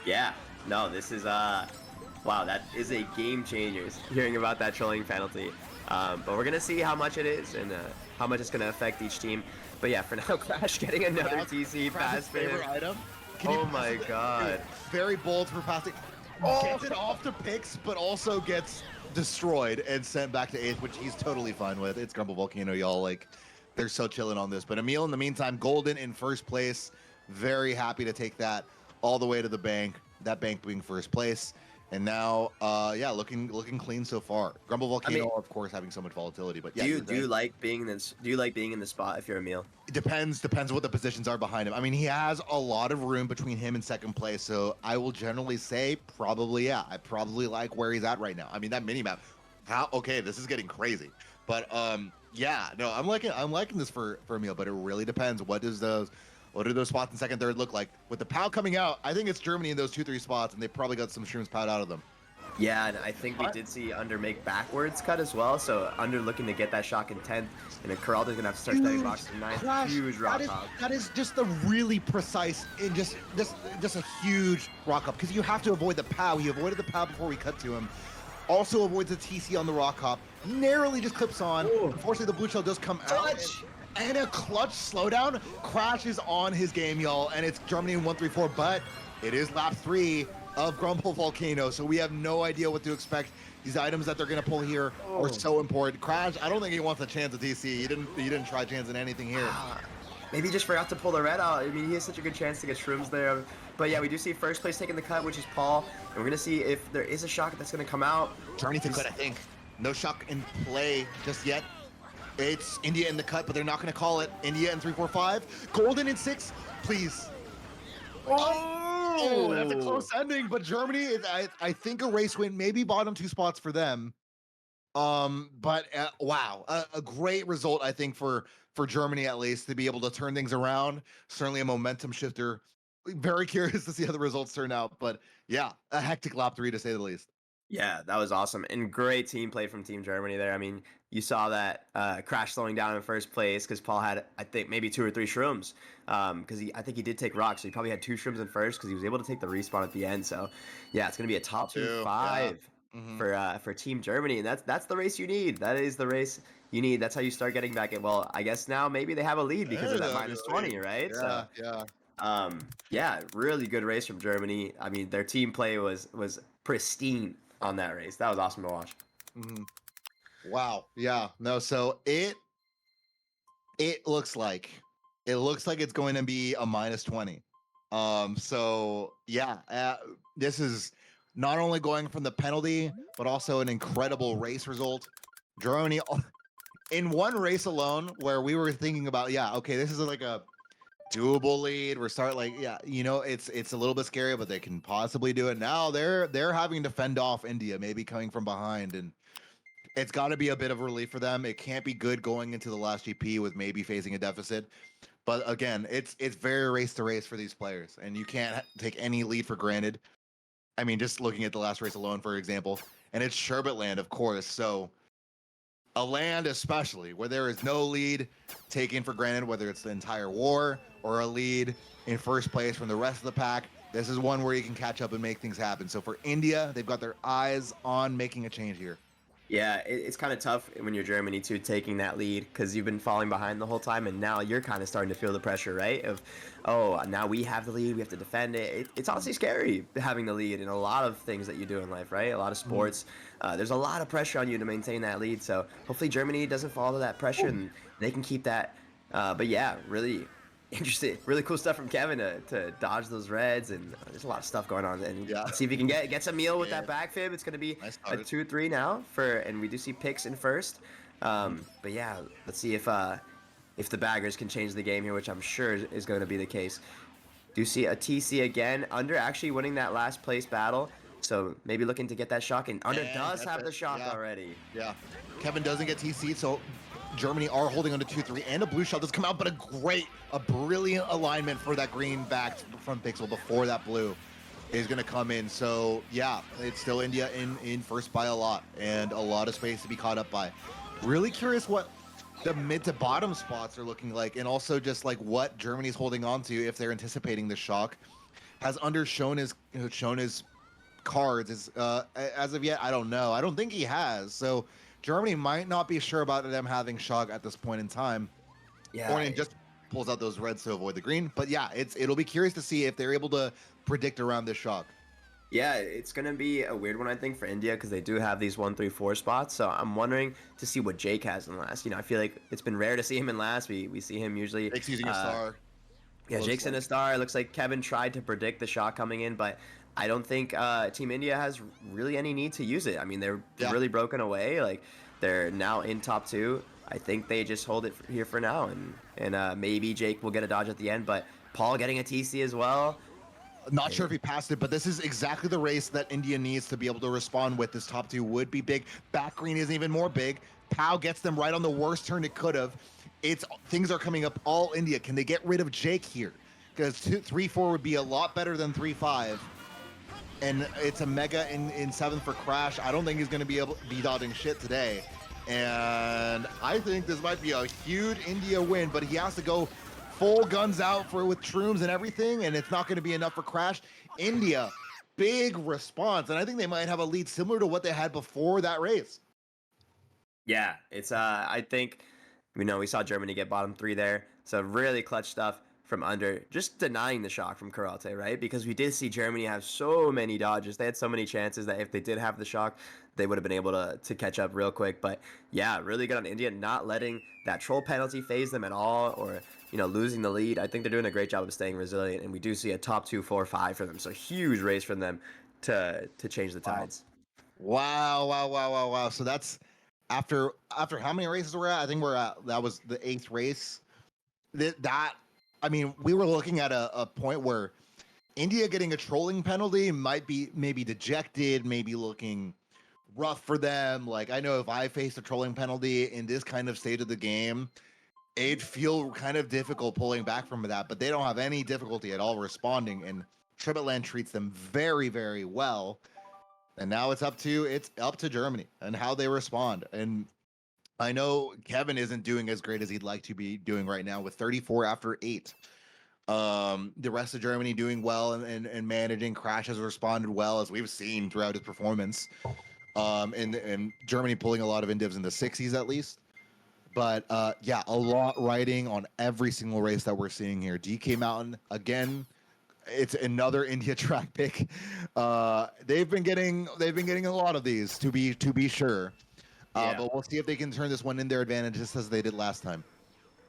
Yeah, no, this is wow, that is a game changer. Hearing about that trolling penalty. But we're gonna see how much it is and how much it's gonna affect each team. But yeah, for now, Crash getting another TC pass favorite item. Oh my god! Very bold for passing. Gets it off the picks, but also gets destroyed and sent back to 8th, which he's totally fine with. It's Grumble Volcano, y'all. Like, they're so chilling on this. But Emil, in the meantime, golden in first place. Very happy to take that all the way to the bank. That bank being first place. And now, yeah, looking clean so far. Grumble Volcano, of course, having so much volatility. But yeah, do you like being in this? Do you like being in the spot if you're Emil? It depends what the positions are behind him. I mean, he has a lot of room between him and second place, so I will generally say probably, yeah. I probably like where he's at right now. I mean, that mini map. Okay, this is getting crazy. But yeah, no, I'm liking this for Emil, but it really depends. What do those spots in second, third look like? With the POW coming out, I think it's Germany in those 2-3 spots, and they probably got some shrooms POW'd out of them. Yeah, and I think we did see Under make backwards cut as well, so Under looking to get that shock in 10th, and then Corraldo's going to have to start studying boxes in 9th. Crash, huge rock hop. That is just a really precise and just a huge rock hop, because you have to avoid the POW. He avoided the POW before we cut to him. Also avoids the TC on the rock hop. Narrowly just clips on. Ooh. Unfortunately, the blue shell does come out. And a clutch slowdown crashes on his game, y'all, and it's Germany in 1-3-4, but it is lap 3 of Grumble Volcano, so we have no idea what to expect. These items that they're gonna pull here are so important. Crash, I don't think he wants a chance at TC. He didn't try chancing anything here. Maybe he just forgot to pull the red out. I mean, he has such a good chance to get shrooms there. But yeah, we do see first place taking the cut, which is Paul, and we're gonna see if there is a shock that's gonna come out. Germany to cut, I think. No shock in play just yet. It's India in the cut, but they're not going to call it. India in 3-4-5. Golden in 6, please. Oh, that's a close ending, but Germany, I think a race win, maybe bottom 2 spots for them. But wow, a great result, I think, for Germany at least, to be able to turn things around. Certainly a momentum shifter. Very curious to see how the results turn out, but yeah, a hectic lap 3 to say the least. Yeah, that was awesome. And great team play from Team Germany there. I mean, you saw that Crash slowing down in first place because Paul had, I think, maybe 2 or 3 shrooms. Because I think he did take rocks, so he probably had 2 shrooms in first because he was able to take the respawn at the end. So, yeah, it's going to be a top 2-5 for Team Germany. And that's the race you need. That is the race you need. That's how you start getting back at, well, I guess now maybe they have a lead because of that -20, right? Yeah, so, yeah, really good race from Germany. I mean, their team play was pristine on that race. That was awesome to watch. Wow. Yeah. No. So it looks like it's going to be a -20. So yeah, this is not only going from the penalty, but also an incredible race result. Germany in one race alone, where we were thinking about, yeah, okay, this is like a doable lead. We're it's a little bit scary, but they can possibly do it. Now they're having to fend off India, maybe coming from behind, and it's got to be a bit of a relief for them. It can't be good going into the last GP with maybe facing a deficit. But again, it's very race to race for these players, and you can't take any lead for granted. I mean, just looking at the last race alone, for example, and it's Sherbet land, of course. So a land especially where there is no lead taken for granted, whether it's the entire war or a lead in first place from the rest of the pack. This is one where you can catch up and make things happen. So for India, they've got their eyes on making a change here. Yeah, it's kind of tough when you're Germany too, taking that lead because you've been falling behind the whole time, and now you're kind of starting to feel the pressure, right? Of, oh, now we have the lead, we have to defend it. It's honestly scary having the lead in a lot of things that you do in life, right? A lot of sports. There's a lot of pressure on you to maintain that lead. So hopefully Germany doesn't fall to that pressure and they can keep that. But yeah, really interesting, really cool stuff from Kevin to dodge those reds, and there's a lot of stuff going on. And Yeah. see if he can get some meal with Yeah. that backfib. It's gonna be Nice a start. 2-3 now and we do see picks in first. But yeah, let's see if the baggers can change the game here, which I'm sure is going to be the case. Do see a TC again, Under actually winning that last place battle, so maybe looking to get that shock, and Under And does that's have the it, shock yeah. already. Yeah. Kevin doesn't get TC, so Germany are holding on to 2-3, and a blue shot does come out, but a brilliant alignment for that green back from Pixel before that blue is going to come in. So yeah, it's still India in first by a lot, and a lot of space to be caught up by. Really curious what the mid to bottom spots are looking like, and also just like what Germany's holding on to if they're anticipating the shock. Has Under shown his cards? As of yet, I don't know. I don't think he has. So Germany might not be sure about them having shock at this point in time. Yeah, Orion just pulls out those reds to avoid the green. But yeah, it'll be curious to see if they're able to predict around this shock. Yeah, it's going to be a weird one, I think, for India because they do have these 1, 3, 4 spots. So I'm wondering to see what Jake has in last. I feel like it's been rare to see him in last. We see him usually. Jake's using a star. Yeah, Looks Jake's in a like. star. It looks like Kevin tried to predict the shot coming in, but I don't think Team India has really any need to use it. I mean, they're Yeah. really broken away. Like, they're now in top 2. I think they just hold it here for now, and maybe Jake will get a dodge at the end, but Paul getting a TC as well. Not sure if he passed it, but this is exactly the race that India needs to be able to respond with. This top 2 would be big. Back green is even more big. Pau gets them right on the worst turn it could have. Things are coming up all India. Can they get rid of Jake here? Because 3-4 would be a lot better than 3-5. And it's a mega in 7th for Crash. I don't think he's going to be able to be dodging shit today. And I think this might be a huge India win, but he has to go full guns out with shrooms and everything, and it's not going to be enough for Crash. India, big response, and I think they might have a lead similar to what they had before that race. Yeah, it's I think we saw Germany get bottom 3 there. So really clutch stuff from Under, just denying the shock from Karate, right? Because we did see Germany have so many dodges. They had so many chances that if they did have the shock, they would have been able to catch up real quick. But yeah, really good on India, not letting that troll penalty phase them at all, or losing the lead. I think they're doing a great job of staying resilient, and we do see a top 2, 4, 5 for them. So huge race for them to change the tides. Wow. So that's after how many races we're at? I think that was the 8th race. I mean, we were looking at a point where India getting a trolling penalty might be maybe dejected, maybe looking rough for them. Like, I know if I faced a trolling penalty in this kind of state of the game, it'd feel kind of difficult pulling back from that, but they don't have any difficulty at all responding, and Sherbet treats them very, very well. And now it's up to Germany and how they respond. And I know Kevin isn't doing as great as he'd like to be doing right now with 34 after 8. The rest of Germany doing well and managing. Crash has responded well, as we've seen throughout his performance. And Germany pulling a lot of indivs in the 60s at least. But yeah, a lot riding on every single race that we're seeing here. DK Mountain again. It's another India track pick. They've been getting a lot of these to be sure. Yeah. But we'll see if they can turn this one in their advantage, just as they did last time.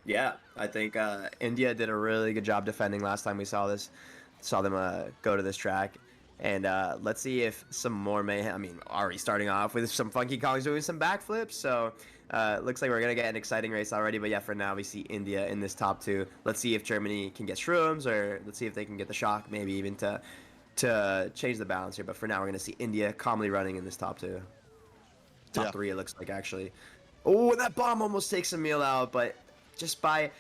Yeah, I think India did a really good job defending last time we saw them go to this track. And let's see if some more mayhem. I mean, already starting off with some Funky Kongs doing some backflips. So looks like we're going to get an exciting race already. But yeah, for now, we see India in this top 2. Let's see if Germany can get shrooms, or let's see if they can get the shock, maybe even to change the balance here. But for now, we're going to see India calmly running in this top 2. Top 3, it looks like, actually. Oh, that bomb almost takes Emil out, but just by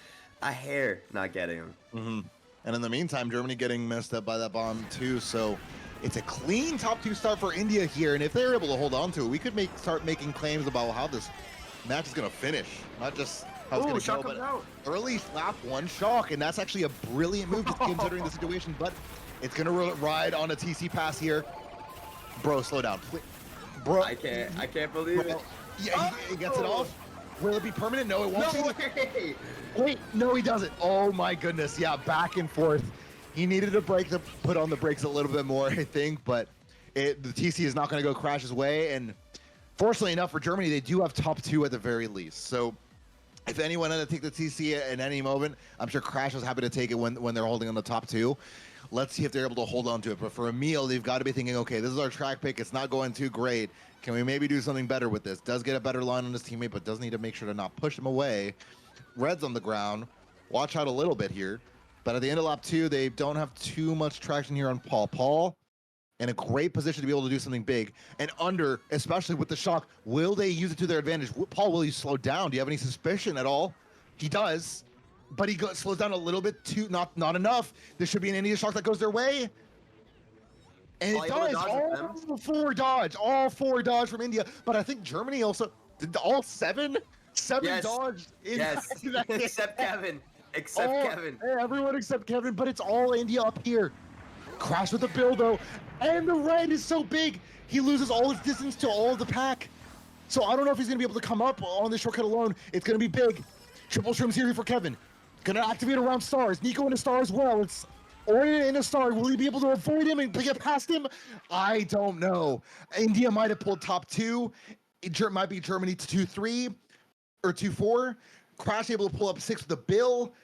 a hair not getting him. Mm-hmm. And in the meantime, Germany getting messed up by that bomb too. So it's a clean top 2 start for India here. And if they're able to hold on to it, we could start making claims about how this match is going to finish. Not just how it's going to go, but out. early lap 1 shock. And that's actually a brilliant move just considering the situation. But it's going to ride on a TC pass here. Bro, slow down. Bro, I can't believe it. bro. Yeah, he gets it off. Will it be permanent? No, it won't No be. way! Wait, no, he doesn't. Oh my goodness. Yeah, back and forth. He needed to put on the brakes a little bit more, I think, but the TC is not going to go Crash his way. And fortunately enough for Germany, they do have top 2 at the very least. So if anyone had to take the TC at any moment, I'm sure Crash was happy to take it when they're holding on the top 2. Let's see if they're able to hold on to it. But for Emil, they've got to be thinking, okay, this is our track pick. It's not going too great. Can we maybe do something better with this? Does get a better line on his teammate, but does need to make sure to not push him away. Red's on the ground. Watch out a little bit here. But at the end of lap 2, they don't have too much traction here on Paul. Paul in a great position to be able to do something big. And under, especially with the shock, will they use it to their advantage? Paul, will he slow down? Do you have any suspicion at all? He does. But he slows down a little bit too, not enough. There should be an India shock that goes their way. And it does. All four dodge from India. But I think Germany also did all seven Yes. dodge. Yes, except Kevin. Kevin. Everyone except Kevin, but it's all India up here. Crash with the build though, and the red is so big, he loses all his distance to all of the pack. So I don't know if he's gonna be able to come up on the shortcut alone. It's gonna be big. Triple Shrimps here for Kevin. Gonna activate around stars. Nico in a star as well. It's Orion in a star. Will he be able to avoid him and get past him? I don't know. India might have pulled top 2. It might be Germany 2-3 or 2-4. Crash able to pull up 6 with the bill.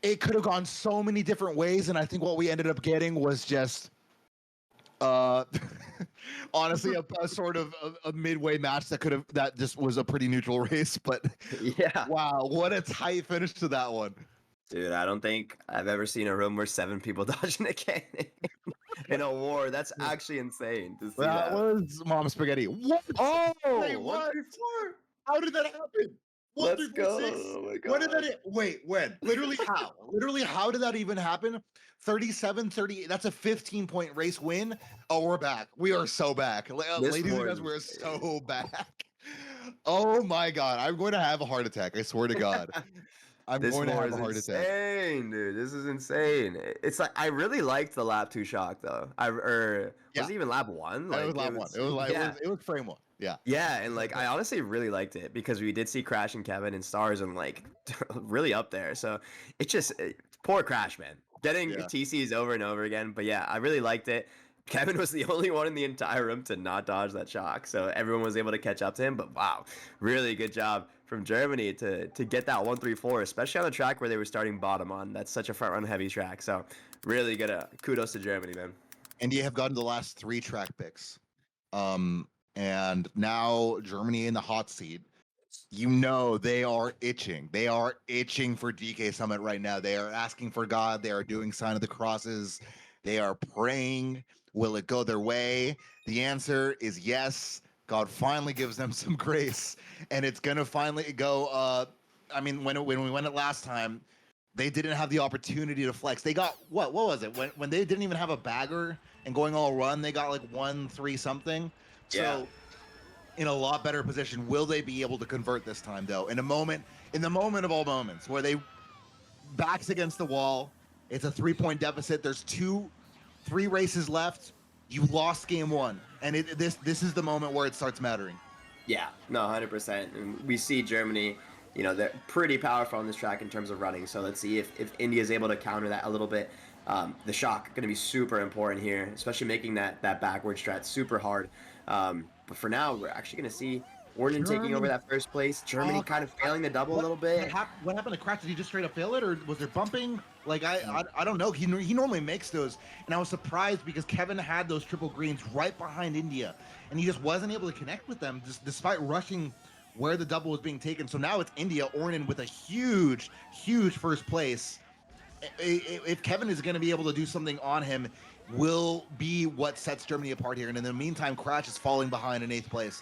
It could have gone so many different ways, and I think what we ended up getting was just honestly a sort of a midway match that just was a pretty neutral race. But Yeah. wow, what a tight finish to that one. Dude, I don't think I've ever seen a room where 7 people dodging a cannon in a war. That's actually insane to see That was Mom Spaghetti. What? Oh, Wait, what? 1-3-4. How did that happen? One, Let's three, four, go. six. Oh my God. When did that? Wait, when? Literally how? Literally how did that even happen? 37-38. That's a 15-point race win. Oh, we're back. We are so back. This Ladies and war guys, is we're so back. Oh my God. I'm going to have a heart attack. I swear to God. I'm This going to war have a is heart attack. insane, dude. This is insane. It's like I really liked the lap 2 shock though. Was it even lap 1? It was lap 1. It was frame 1. Yeah. Yeah, and like I honestly really liked it because we did see Crash and Kevin and Stars and like really up there. So poor Crash, man. Getting TCs over and over again. But yeah, I really liked it. Kevin was the only one in the entire room to not dodge that shock. So everyone was able to catch up to him. But wow, really good job from Germany to get that 1-3-4, especially on the track where they were starting bottom on. That's such a front run heavy track. So really good. Kudos to Germany, man. India have gotten the last 3 track picks. And now Germany in the hot seat. You know they are itching. They are itching for DK Summit right now. They are asking for God. They are doing sign of the crosses. They are praying. Will it go their way? The answer is yes. God finally gives them some grace, and it's gonna finally go. I mean, when we went it last time, they didn't have the opportunity to flex. They got what was it when they didn't even have a bagger and going all run? They got like 1-3 something. So in a lot better position. Will they be able to convert this time though? In the moment of all moments where they backs against the wall, it's a 3-point deficit. There's 3 races left. You lost game 1, and this is the moment where it starts mattering. Yeah, no, 100%. And we see Germany, you know, they're pretty powerful on this track in terms of running. So let's see if India is able to counter that a little bit. The shock going to be super important here, especially making that backward strat super hard. But for now, we're actually going to see Orton taking over that first place. Germany kind of failing the double a little bit. What happened to Crash? Did he just straight up fail it, or was there bumping? Like I don't know. He normally makes those, and I was surprised because Kevin had those triple greens right behind India, and he just wasn't able to connect with them, despite rushing where the double was being taken. So now it's India, Orton with a huge first place. If Kevin is going to be able to do something on him, will be what sets Germany apart here. And in the meantime, Crash is falling behind in 8th place.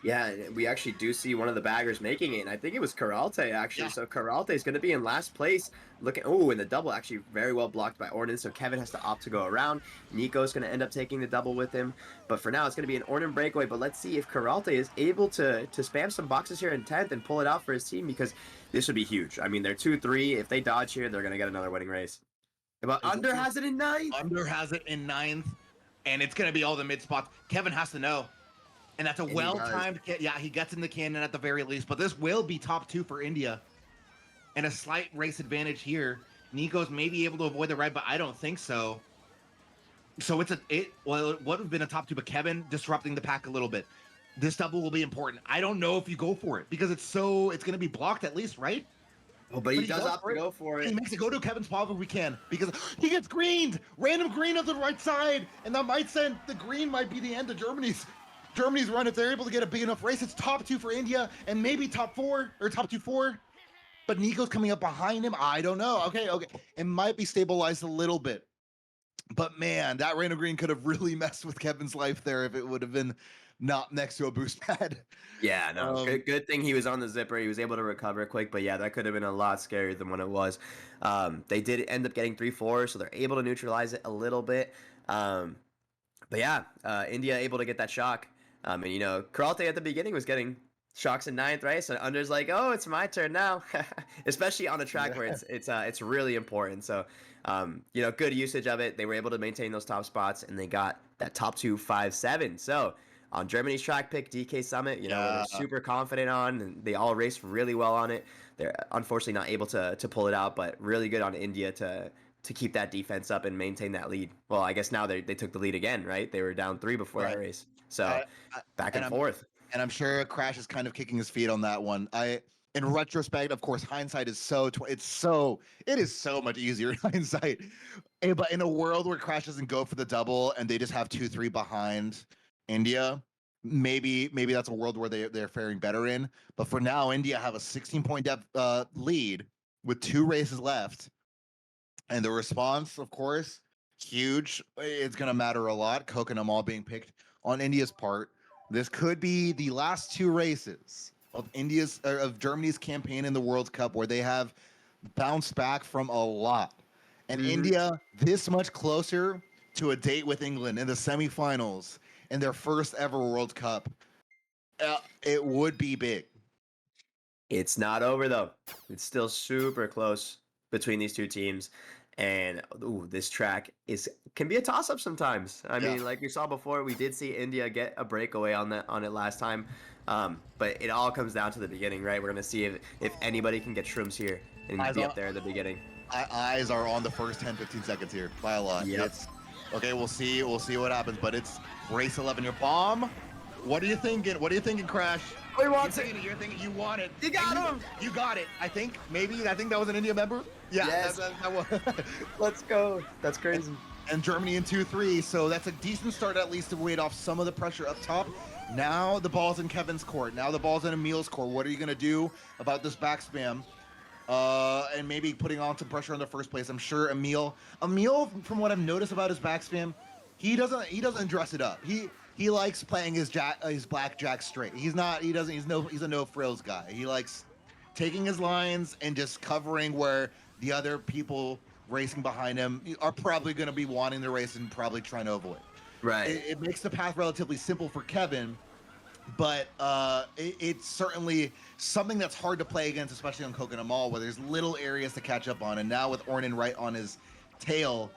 Yeah, we actually do see one of the baggers making it, and I think it was Karalte, actually. Yeah. So Karalte is going to be in last place. And the double actually very well blocked by Orton, so Kevin has to opt to go around. Nico's going to end up taking the double with him. But for now, it's going to be an Orton breakaway. But let's see if Karalte is able to spam some boxes here in 10th and pull it out for his team, because this would be huge. I mean, they're 2-3. If they dodge here, they're going to get another winning race. But Under has it in 9th? Under has it in 9th. and it's gonna be all the mid spots. Kevin has to know, and that's a he well-timed. Yeah, he gets in the cannon at the very least, but this will be top 2 for India, and a slight race advantage here. Nico's maybe able to avoid the red, but I don't think so. So it would have been a top 2, but Kevin disrupting the pack a little bit. This double will be important. I don't know if you go for it because it's going to be blocked at least, right? Oh, but he But he does goes opt for to it. go for He it. makes it go to Kevin's paw if we can because he gets greened, random green on the right side, and that might send the green might be the end of Germany's run if they're able to get a big enough race. It's top 2 for India and maybe top 4 or top 2-4. But Nico's coming up behind him. I don't know. Okay. It might be stabilized a little bit. But man, that random green could have really messed with Kevin's life there if it would have been not next to a boost pad. Yeah, no, good thing he was on the zipper. He was able to recover quick, but yeah, that could have been a lot scarier than what it was. They did end up getting 3-4, so they're able to neutralize it a little bit. But yeah, India able to get that shock. And you know, Karalte at the beginning was getting shocks in 9th, right? So Under's like, oh, it's my turn now, especially on a track where it's really important. So, you know, good usage of it. They were able to maintain those top spots, and they got that top 2, 5, 7. So on Germany's track pick, DK Summit, you know, they're super confident on, and they all raced really well on it. They're unfortunately not able to pull it out, but really good on India to keep that defense up and maintain that lead. Well, I guess now they took the lead again, right? They were down 3 before that race. So back and forth. And I'm sure Crash is kind of kicking his feet on that one. In retrospect, of course, hindsight is it is so much easier in hindsight. But in a world where Crash doesn't go for the double and they just have 2-3 behind India, maybe that's a world where they're faring better in. But for now, India have a 16-point lead with 2 races left, and the response, of course, huge. It's gonna matter a lot. Coconut all being picked on India's part. This could be the last 2 races of Germany's campaign in the World Cup where they have bounced back from a lot. And India this much closer to a date with England in the semifinals in their first ever World Cup. It would be big. It's not over though. It's still super close between these 2 teams. And this track can be a toss-up sometimes. I mean, like we saw before, we did see India get a breakaway on it last time. But it all comes down to the beginning, right? We're gonna see if anybody can get shrooms here and be up there at the beginning. Eyes are on the first 10-15 seconds here by a lot. Yep. Okay, we'll see what happens. But it's race 11. Your bomb. What are you thinking? Crash? We want it. You're thinking you want it. You got him. You got it. I think that was an India member. Yeah, Yes. that was. Let's go. That's crazy. And Germany in 2-3, so that's a decent start at least to weight off some of the pressure up top. Now the ball's in Kevin's court. Now the ball's in Emil's court. What are you gonna do about this back spam? And maybe putting on some pressure on the first place. I'm sure Emil, from what I've noticed about his back spam, he doesn't dress it up. He likes playing his blackjack straight. He's a no frills guy. He likes taking his lines and just covering where the other people racing behind him are probably going to be wanting the race and probably trying to avoid. Right. It makes the path relatively simple for Kevin, but it's certainly something that's hard to play against, especially on Coconut Mall, where there's little areas to catch up on. And now with Ornan right on his tail,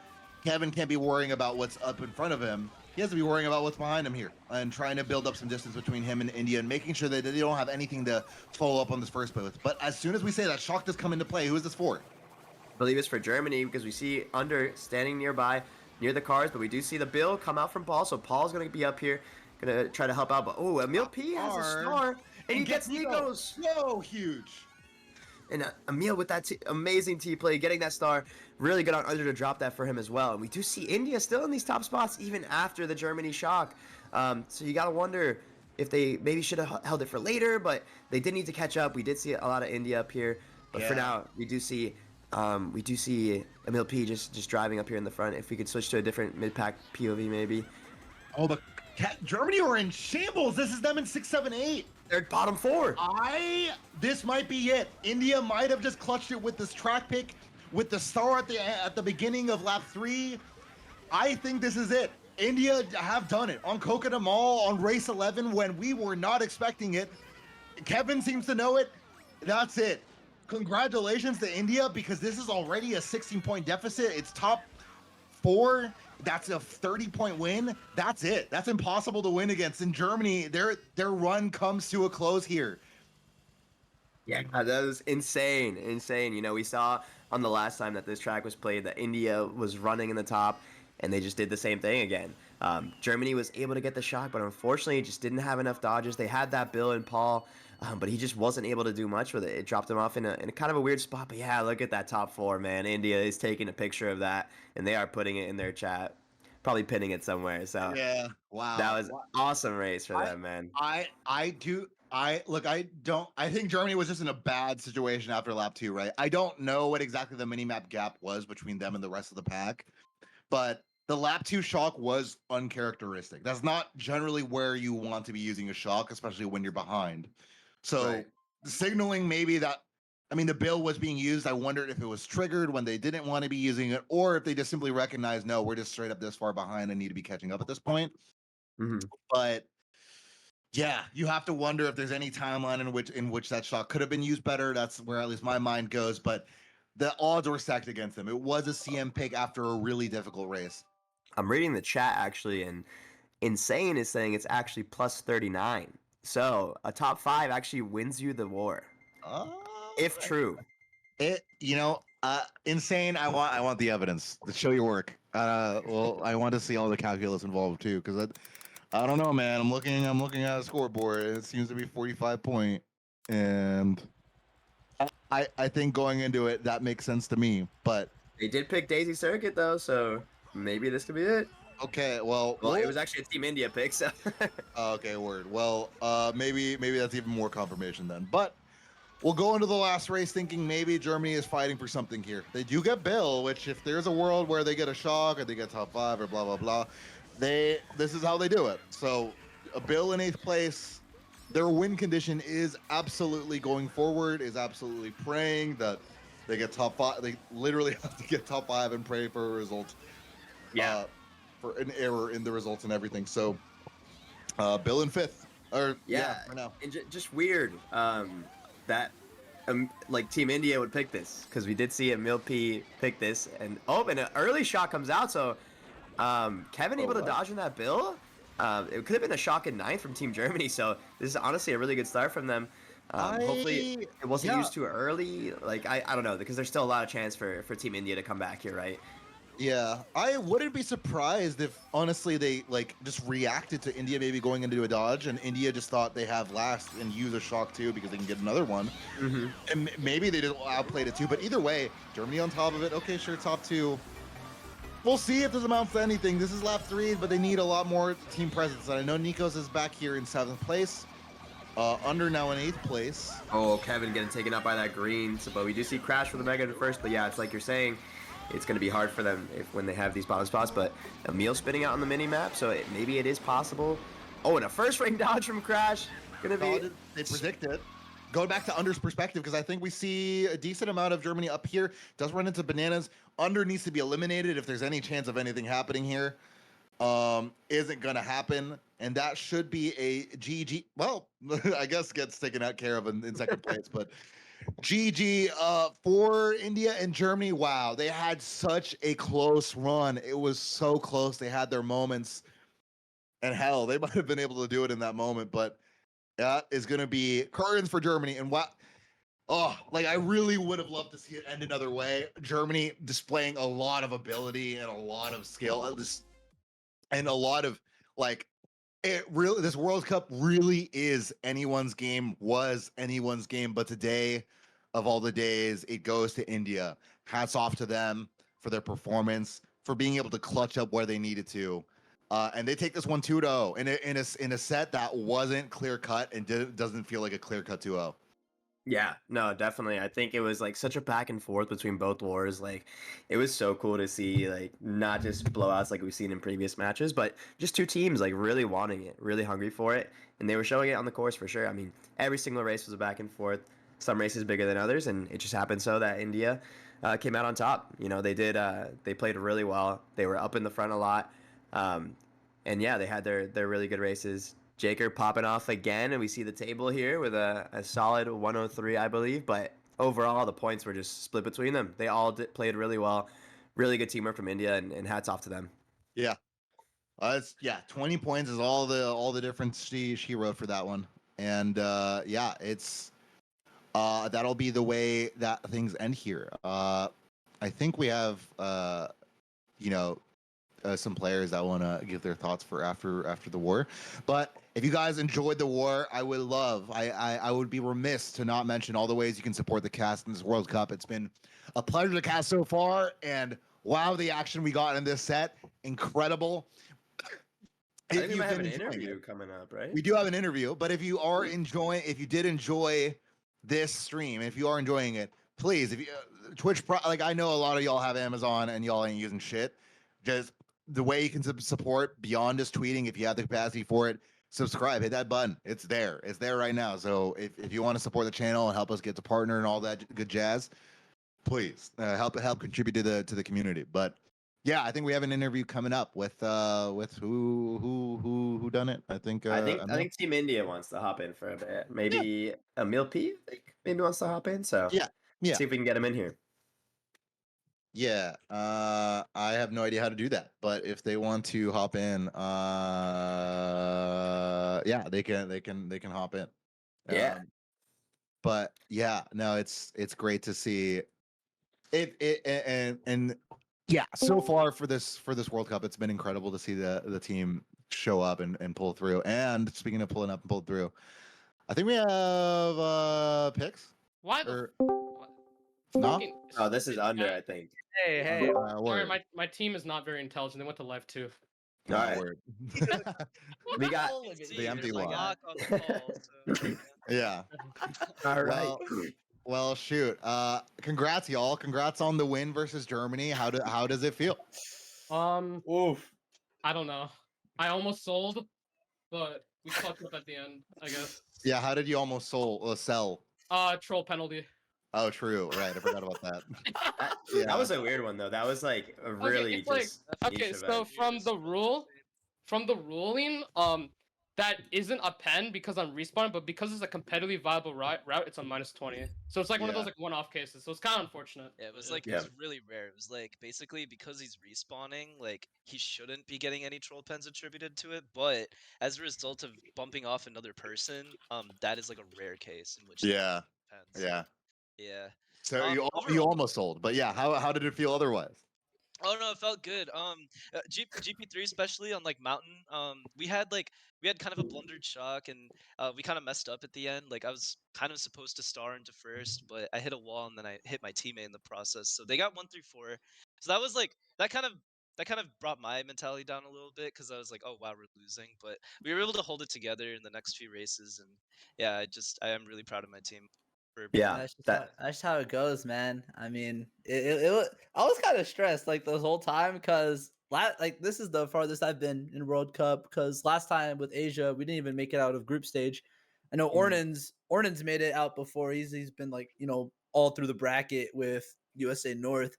Kevin can't be worrying about what's up in front of him. He has to be worrying about what's behind him here and trying to build up some distance between him and India and making sure that they don't have anything to follow up on this first play with. But as soon as we say that, shock does come into play. Who is this for? I believe it's for Germany because we see Under standing nearby, near the cars, but we do see the Bill come out from Paul, so Paul's going to be up here, going to try to help out. But, Emil P has a star, and he gets Nico's. So huge. And Emil with that amazing T-play, getting that star, really good on Under to drop that for him as well. And we do see India still in these top spots even after the Germany shock. So you got to wonder if they maybe should have held it for later, but they did need to catch up. We did see a lot of India up here, but for now we do see Emil P just driving up here in the front. If we could switch to a different mid-pack POV maybe. Oh, but Germany are in shambles. This is them in 6, 7, 8. They're bottom 4. This might be it. India might have just clutched it with this track pick, with the star at the beginning of lap 3. I think this is it. India have done it on Coconut Mall on race 11 when we were not expecting it. Kevin seems to know it. That's it. Congratulations to India because this is already a 16-point deficit. It's top 4, that's a 30-point win. That's it. That's impossible to win against. In Germany, their run comes to a close here. Yeah, that was insane, insane. You know, we saw on the last time that this track was played that India was running in the top, and they just did the same thing again. Germany was able to get the shot, but unfortunately just didn't have enough dodges. They had that Bill and Paul, but he just wasn't able to do much with it. It dropped him off in a kind of a weird spot. But yeah, look at that top 4, man. India is taking a picture of that, and they are putting it in their chat, probably pinning it somewhere. So Yeah. Wow. that was awesome race for them, man. I think Germany was just in a bad situation after lap 2, right? I don't know what exactly the mini-map gap was between them and the rest of the pack, but the lap 2 shock was uncharacteristic. That's not generally where you want to be using a shock, especially when you're behind. So Right. signaling maybe that, I mean, the bill was being used. I wondered if it was triggered when they didn't want to be using it, or if they just simply recognized, no, we're just straight up this far behind and need to be catching up at this point. Mhm. But yeah, you have to wonder if there's any timeline in which that shot could have been used better. That's where at least my mind goes. But the odds were stacked against them. It was a CM pick after a really difficult race. I'm reading the chat actually, and Insane is saying it's actually plus 39. So a top 5 actually wins you the war, if true. Insane. I want the evidence to show your work. Well, I want to see all the calculus involved too, because I don't know, man. I'm looking at a scoreboard. It seems to be 45 point, and I think going into it that makes sense to me. But They did pick Daisy Circuit though, so maybe this could be it. okay, well, Well, it was actually a Team India pick, so okay, word. Well, maybe that's even more confirmation then. But we'll go into the last race thinking maybe Germany is fighting for something here. They do get Bill, which if there's a world where they get a shock or they get top 5 or blah blah blah, this is how they do it. So a Bill in 8th place, their win condition is absolutely going forward, is absolutely praying that they get top 5. They literally have to get top 5 and pray for a result. yeah. For an error in the results and everything. So Bill in 5th. Or Yeah, for now. and just weird that like Team India would pick this, because we did see Emil P pick this, and and an early shot comes out, so Kevin able to what? dodge in that Bill. It could have been a shock in 9th from Team Germany, so this is honestly a really good start from them. Hopefully it wasn't used too early. Like I don't know, because there's still a lot of chance for Team India to come back here, right? Yeah, I wouldn't be surprised if honestly they like just reacted to India maybe going into a dodge, and India just thought they have last and use a shock too because they can get another one. Mm-hmm. And maybe they just outplayed it too. But either way, Germany on top of it. Okay, sure, top 2. We'll see if this amounts to anything. This is lap 3, but they need a lot more team presence. And I know Nikos is back here in 7th place. Under now in 8th place. Oh, Kevin getting taken out by that green. So, but we do see Crash for the Mega at first. But yeah, it's like you're saying, it's going to be hard for them when they have these bottom spots. But Emil spinning out on the mini map, so maybe it is possible. Oh, and a first ring dodge from Crash. Gonna be. They predict it. Going back to Under's perspective, because I think we see a decent amount of Germany up here. Does run into bananas. Under needs to be eliminated if there's any chance of anything happening here. Isn't going to happen. And that should be a GG. Well, I guess gets taken out care of in second place. But GG for India and Germany. Wow, they had such a close run. It was so close. They had their moments. And hell, they might have been able to do it in that moment. But that is going to be curtains for Germany. And what? Oh, like I really would have loved to see it end another way. Germany displaying a lot of ability and a lot of skill, and a lot of like it really. This World Cup really is anyone's game. Was anyone's game, but today, of all the days, it goes to India. Hats off to them for their performance, for being able to clutch up where they needed to. And they take this one 2-0 in a set that wasn't clear cut and doesn't feel like a clear cut 2-0. Yeah, no, definitely. I think it was like such a back and forth between both wars. Like, it was so cool to see, like, not just blowouts like we've seen in previous matches, but just two teams like really wanting it, really hungry for it, and they were showing it on the course for sure. I mean, every single race was a back and forth. Some races bigger than others, and it just happened so that India came out on top. You know, they did. They played really well. They were up in the front a lot, and yeah, they had their really good races. Jaker popping off again, and we see the table here with a solid 103, I believe. But overall, the points were just split between them. They all played really well. really good teamwork from India, and hats off to them. Yeah. 20 points is all the difference she wrote for that one. And yeah, it's that'll be the way that things end here. I think we have you know, some players that want to give their thoughts for after the war. But if you guys enjoyed the war, I would be remiss to not mention all the ways you can support the cast in this World Cup. It's been a pleasure to cast so far, and wow, the action we got in this set, incredible. I think we might have an enjoying interview it, coming up, right? we do have an interview, but if you did enjoy this stream, if you are enjoying it, please, if you Twitch, like I know a lot of y'all have Amazon and y'all ain't using shit. Just the way you can support beyond just tweeting, if you have the capacity for it, subscribe, hit that button. It's there right now. So if you want to support the channel and help us get to partner and all that good jazz, please help contribute to the community. But yeah, I think we have an interview coming up with who done it. I think I think Team India wants to hop in for a bit. Maybe Emil P. I think maybe wants to hop in. So yeah. see if we can get him in here. Yeah, I have no idea how to do that, but if they want to hop in, yeah, they can hop in. Yeah. But yeah, no, it's great to see it and yeah, so far for this World Cup, it's been incredible to see the team show up and pull through. And speaking of pulling up and pulled through, I think we have picks. Why Or the what? no? Fucking- Oh, this is under, I think. Hey, sorry, Word. my team is not very intelligent. They went to live too. No, Alright. word. We got The empty one. Lock on the call, so, Yeah. all right. Well, shoot. Congrats, y'all. Congrats on the win versus Germany. How does it feel? Oof. I don't know. I almost sold, but we fucked up at the end, I guess. Yeah. How did you almost sell? Troll penalty. Oh, true. Right. I forgot about that. That was a weird one though. That was like a really it's like- just Okay, niche so event. from the ruling, that isn't a pen because I'm respawning, but because it's a competitively viable route, it's on -20. So it's like one of those Yeah. like one-off cases. So it's kind of unfortunate. yeah, it was Yeah. like Yeah. it was really rare. It was like basically because he's respawning, like he shouldn't be getting any troll pens attributed to it. But as a result of bumping off another person, that is like a rare case in which Yeah. pens. Yeah. Yeah. So you overall- almost sold, but yeah. How did it feel otherwise? Oh no, it felt good. GP3 especially on like mountain. We had kind of a blundered shock, and we kind of messed up at the end. Like I was kind of supposed to star into first, but I hit a wall and then I hit my teammate in the process. So they got 1 through 4. So that was like that kind of brought my mentality down a little bit because I was like, oh wow, we're losing. But we were able to hold it together in the next few races, and yeah, I am really proud of my team. Yeah, That's just how it goes, man. I mean, I was kind of stressed like the whole time because like this is the farthest I've been in World Cup. Because last time with Asia, we didn't even make it out of group stage. I know Ornan's made it out before. He's been like all through the bracket with USA North.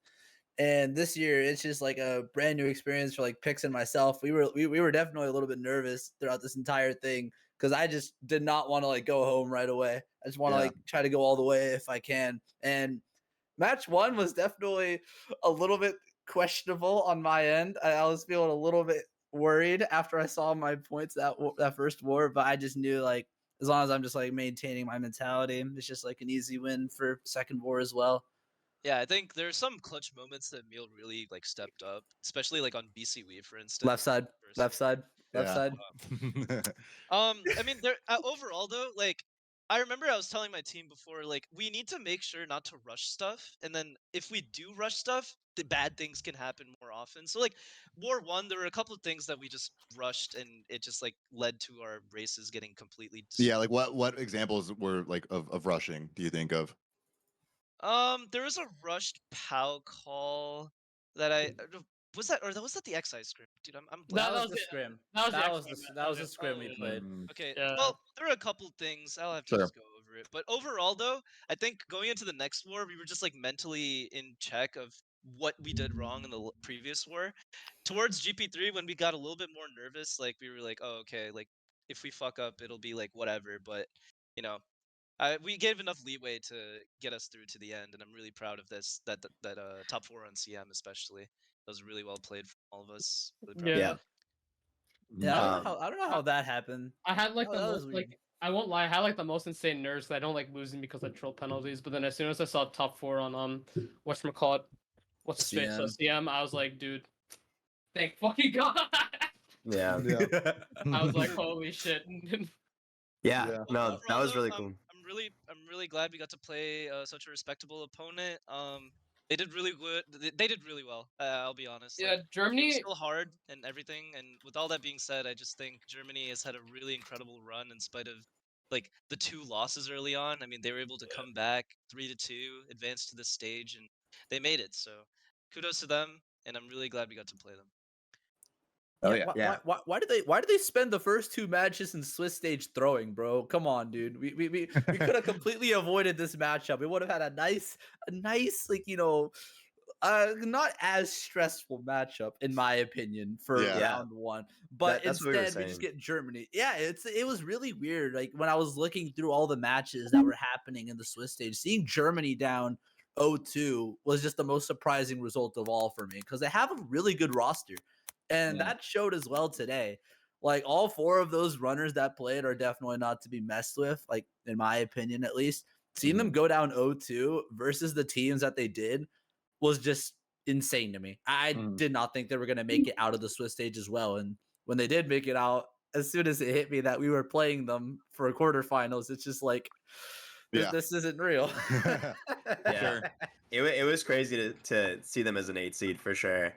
And this year, it's just like a brand new experience for like Pix and myself. We were definitely a little bit nervous throughout this entire thing because I just did not want to like go home right away. I just want to like try to go all the way if I can. And match 1 was definitely a little bit questionable on my end. I was feeling a little bit worried after I saw my points that first war, but I just knew like as long as I'm just like maintaining my mentality, it's just like an easy win for second war as well. Yeah, I think there's some clutch moments that Emil really like stepped up, especially like on BCW for instance. Left side. Yeah. I mean, there overall though, like I remember I was telling my team before, like we need to make sure not to rush stuff, and then if we do rush stuff, the bad things can happen more often. So like War 1, there were a couple of things that we just rushed, and it just like led to our races getting completely. Yeah, like what examples were like of rushing? Do you think of? There was a rushed POW call that was that the XI script, dude. I'm That blanking. was the the- scrim. that was the scrim we played. Okay, Yeah. well, there are a couple things. I'll have to Sure. just go over it. But overall, though, I think going into the next war, we were just like mentally in check of what we did wrong in the previous war. Towards GP3, when we got a little bit more nervous, like we were like, oh, okay, like if we fuck up, it'll be like whatever. But you know, we gave enough leeway to get us through to the end, and I'm really proud of this. That top 4 on CM especially. That was really well played from all of us. Really proud. Yeah. Yeah, Um, I don't know how that happened. I had like Oh, the that was most weird. like I won't lie, I had like the most insane nerves. I don't like losing because of troll penalties. But then as soon as I saw top 4 on whatchamacallit, what's his face, so CM, I was like, dude, thank fucking God. yeah. I was like, holy shit. Yeah. Yeah. No, that Overall, was though, really cool. I'm really glad we got to play such a respectable opponent. They did really good. They did really well. I'll be honest. Yeah, Like, it was Germany. still hard and everything. And with all that being said, I just think Germany has had a really incredible run in spite of like the 2 losses early on. I mean, they were able to come back 3-2, advance to the stage, and they made it. So kudos to them, and I'm really glad we got to play them. Oh yeah. Yeah. Why did they spend the first 2 matches in Swiss stage throwing, bro? Come on, dude. We could have completely avoided this matchup. We would have had a nice like, not as stressful matchup in my opinion for Yeah. round 1. But That's what we were instead we just saying. get Germany. Yeah, it was really weird. Like when I was looking through all the matches that were happening in the Swiss stage, seeing Germany down 0-2 was just the most surprising result of all for me because they have a really good roster. And Yeah. that showed as well today. Like all 4 of those runners that played are definitely not to be messed with, like in my opinion at least. Seeing them go down 0-2 versus the teams that they did was just insane to me. I did not think they were going to make it out of the Swiss stage as well. And when they did make it out, as soon as it hit me that we were playing them for quarterfinals, it's just like, Yeah. this isn't real. Yeah. It was crazy to see them as an 8 seed for sure.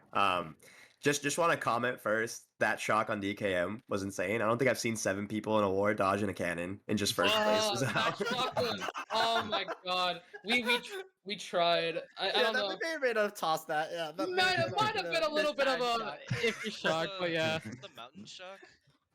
Just want to comment first. That shock on DKM was insane. I don't think I've seen 7 people in a war dodging a cannon in just first place. That shock was, oh my God. We tried. I don't know. They may have tossed that. Yeah, that Might have been a little bit of a iffy shock, but yeah. The mountain shock.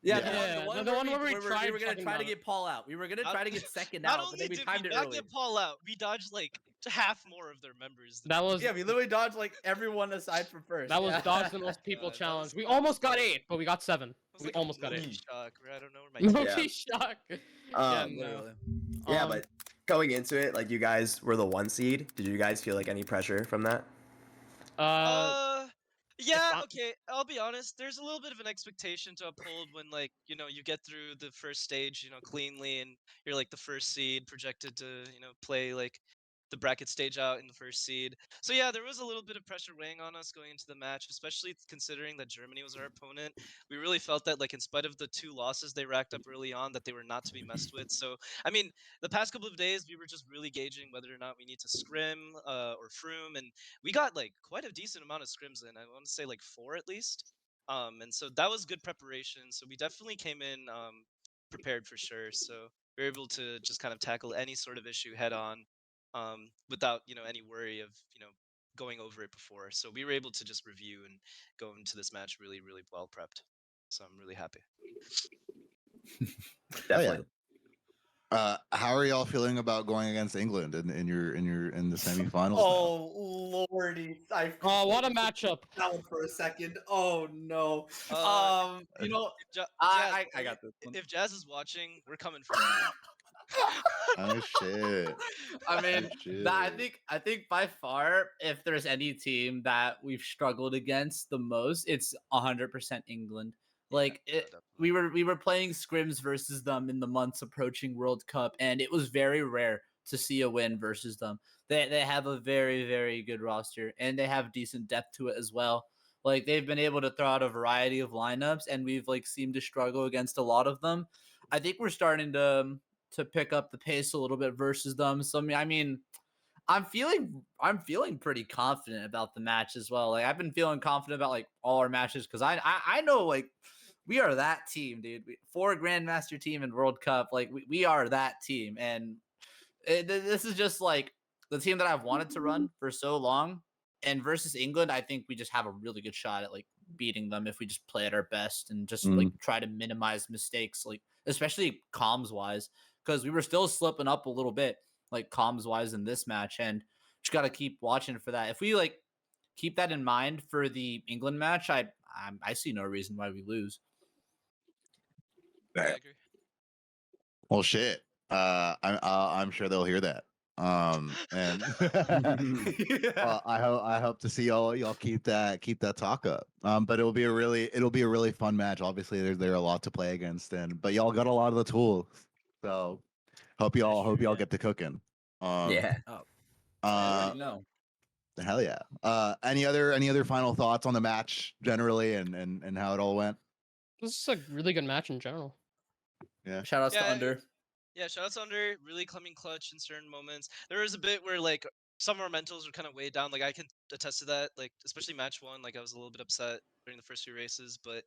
Yeah, Yeah, the one where we we tried were gonna fucking try to mountain. get Paul out. We were gonna try to get second Not out, but only then we did timed we it not early. get Paul out, we dodged like half more of their members. That was Yeah, we literally dodged like everyone aside from first. that was yeah. dodge the most people That was challenge. We awesome. almost got 8, but we got 7. It was We like almost a got Loki 8. shock where I don't know where my Loki shock. Yeah, Um, no. Literally. Yeah, but going into it, like you guys were the 1 seed. Did you guys feel like any pressure from that? Yeah, not- okay, I'll be honest, there's a little bit of an expectation to uphold when, like, you get through the first stage, cleanly, and you're, like, the first seed projected to, play, like, the bracket stage out in the first seed. So, yeah, there was a little bit of pressure weighing on us going into the match, especially considering that Germany was our opponent. We really felt that, like, in spite of the 2 losses they racked up early on, that they were not to be messed with. So, I mean, the past couple of days, we were just really gauging whether or not we need to scrim or froom, and we got like quite a decent amount of scrims in. I want to say like 4 at least. And so that was good preparation. So we definitely came in prepared for sure. So we were able to just kind of tackle any sort of issue head on without any worry of going over it before. So we were able to just review and go into this match really well prepped. So I'm really happy. Definitely. How are y'all feeling about going against England in the semifinals? Oh lordy! Oh, what a matchup. That one for a second. Oh no. If Ja- I Jazz, got this one. If Jazz is watching, we're coming for you. Oh shit! I mean, Oh, shit. I think by far, if there's any team that we've struggled against the most, it's 100% England. Like we were playing scrims versus them in the months approaching World Cup, and it was very rare to see a win versus them. They have a very good roster, and they have decent depth to it as well. Like they've been able to throw out a variety of lineups, and we've like seemed to struggle against a lot of them. I think we're starting to pick up the pace a little bit versus them. So I mean, I'm feeling pretty confident about the match as well. Like I've been feeling confident about like all our matches because I know like we are that team, dude. 4 Grandmaster team in World Cup. Like we are that team, and this is just like the team that I've wanted to run for so long. And versus England, I think we just have a really good shot at like beating them if we just play at our best and just like try to minimize mistakes, like especially comms wise, because we were still slipping up a little bit, like comms wise in this match, and just got to keep watching for that. If we like keep that in mind for the England match, I see no reason why we lose. I agree. Well, shit. I'm sure they'll hear that. And I hope to see y'all keep that talk up. But it'll be a really fun match. Obviously, there are a lot to play against, but y'all got a lot of the tools. So hope y'all get to cooking. Yeah. No. Hell yeah. Any other final thoughts on the match generally and how it all went? This is a really good match in general. Yeah. Shout outs to Yeah. Under. Yeah, shout outs Under, really coming clutch in certain moments. There was a bit where like some of our mentals were kind of weighed down. Like I can attest to that. Like especially match one, like I was a little bit upset during the first few races. But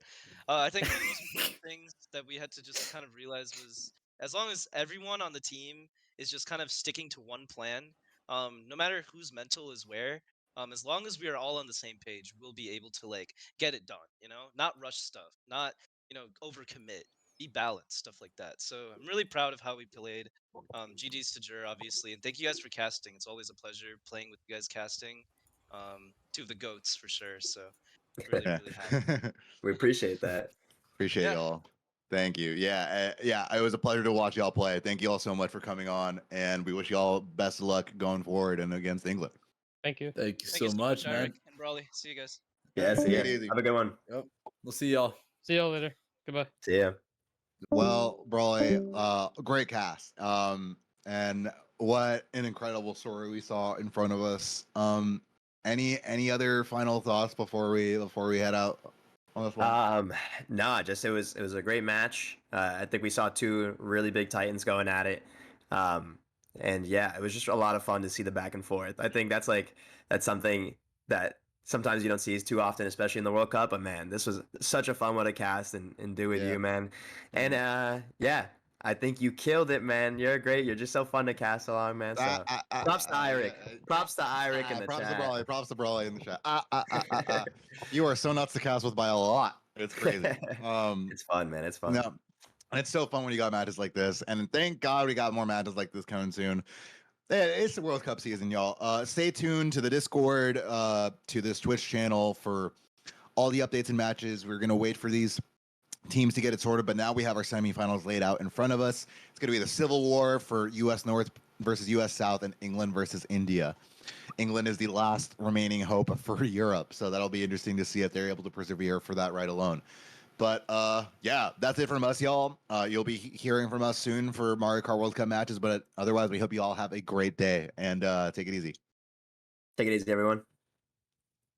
I think one of the most important things that we had to just kind of realize was as long as everyone on the team is just kind of sticking to one plan, no matter whose mental is where, as long as we are all on the same page, we'll be able to like get it done. You know, not rush stuff, not overcommit, be balanced, stuff like that. So I'm really proud of how we played. GG's to Jur, obviously, and thank you guys for casting. It's always a pleasure playing with you guys casting. Two of the goats for sure. So really, really happy. We appreciate that. Appreciate Yeah. y'all. Thank you. Yeah, it was a pleasure to watch y'all play. Thank you all so much for coming on, and we wish y'all best of luck going forward and against England. Thank you. Thank you Thank so you much, Eirik man. and Brawley. See you guys. Yeah, see Take ya. it easy. Have a good one. Yep. We'll see y'all. See y'all later. Goodbye. See ya. Well, Brawley, great cast. And what an incredible story we saw in front of us. Any other final thoughts before we head out on this one? No, just it was a great match. I think we saw two really big Titans going at it. And yeah, it was just a lot of fun to see the back and forth. I think that's something that sometimes you don't see too often, especially in the World Cup. But man, this was such a fun one to cast and do with Yeah. you, man. And yeah, I think you killed it, man. You're great. You're just so fun to cast along, man. So props to Eirik. Props to Eirik in the props chat. to Brawley. Props to Brawley in the chat. You are so nuts to cast with by a lot. It's crazy. It's fun, man. It's fun. No, and it's so fun when you got matches like this. And thank God we got more matches like this coming soon. It's the World Cup season, y'all. Stay tuned to the Discord, to this Twitch channel for all the updates and matches. We're gonna wait for these teams to get it sorted, but now we have our semifinals laid out in front of us. It's gonna be the Civil War for U.S. North versus U.S. South and England versus India. England is the last remaining hope for Europe, so that'll be interesting to see if they're able to persevere for that right alone. But yeah, that's it from us, y'all. You'll be hearing from us soon for Mario Kart World Cup matches, but otherwise, we hope you all have a great day and take it easy. Take it easy, everyone.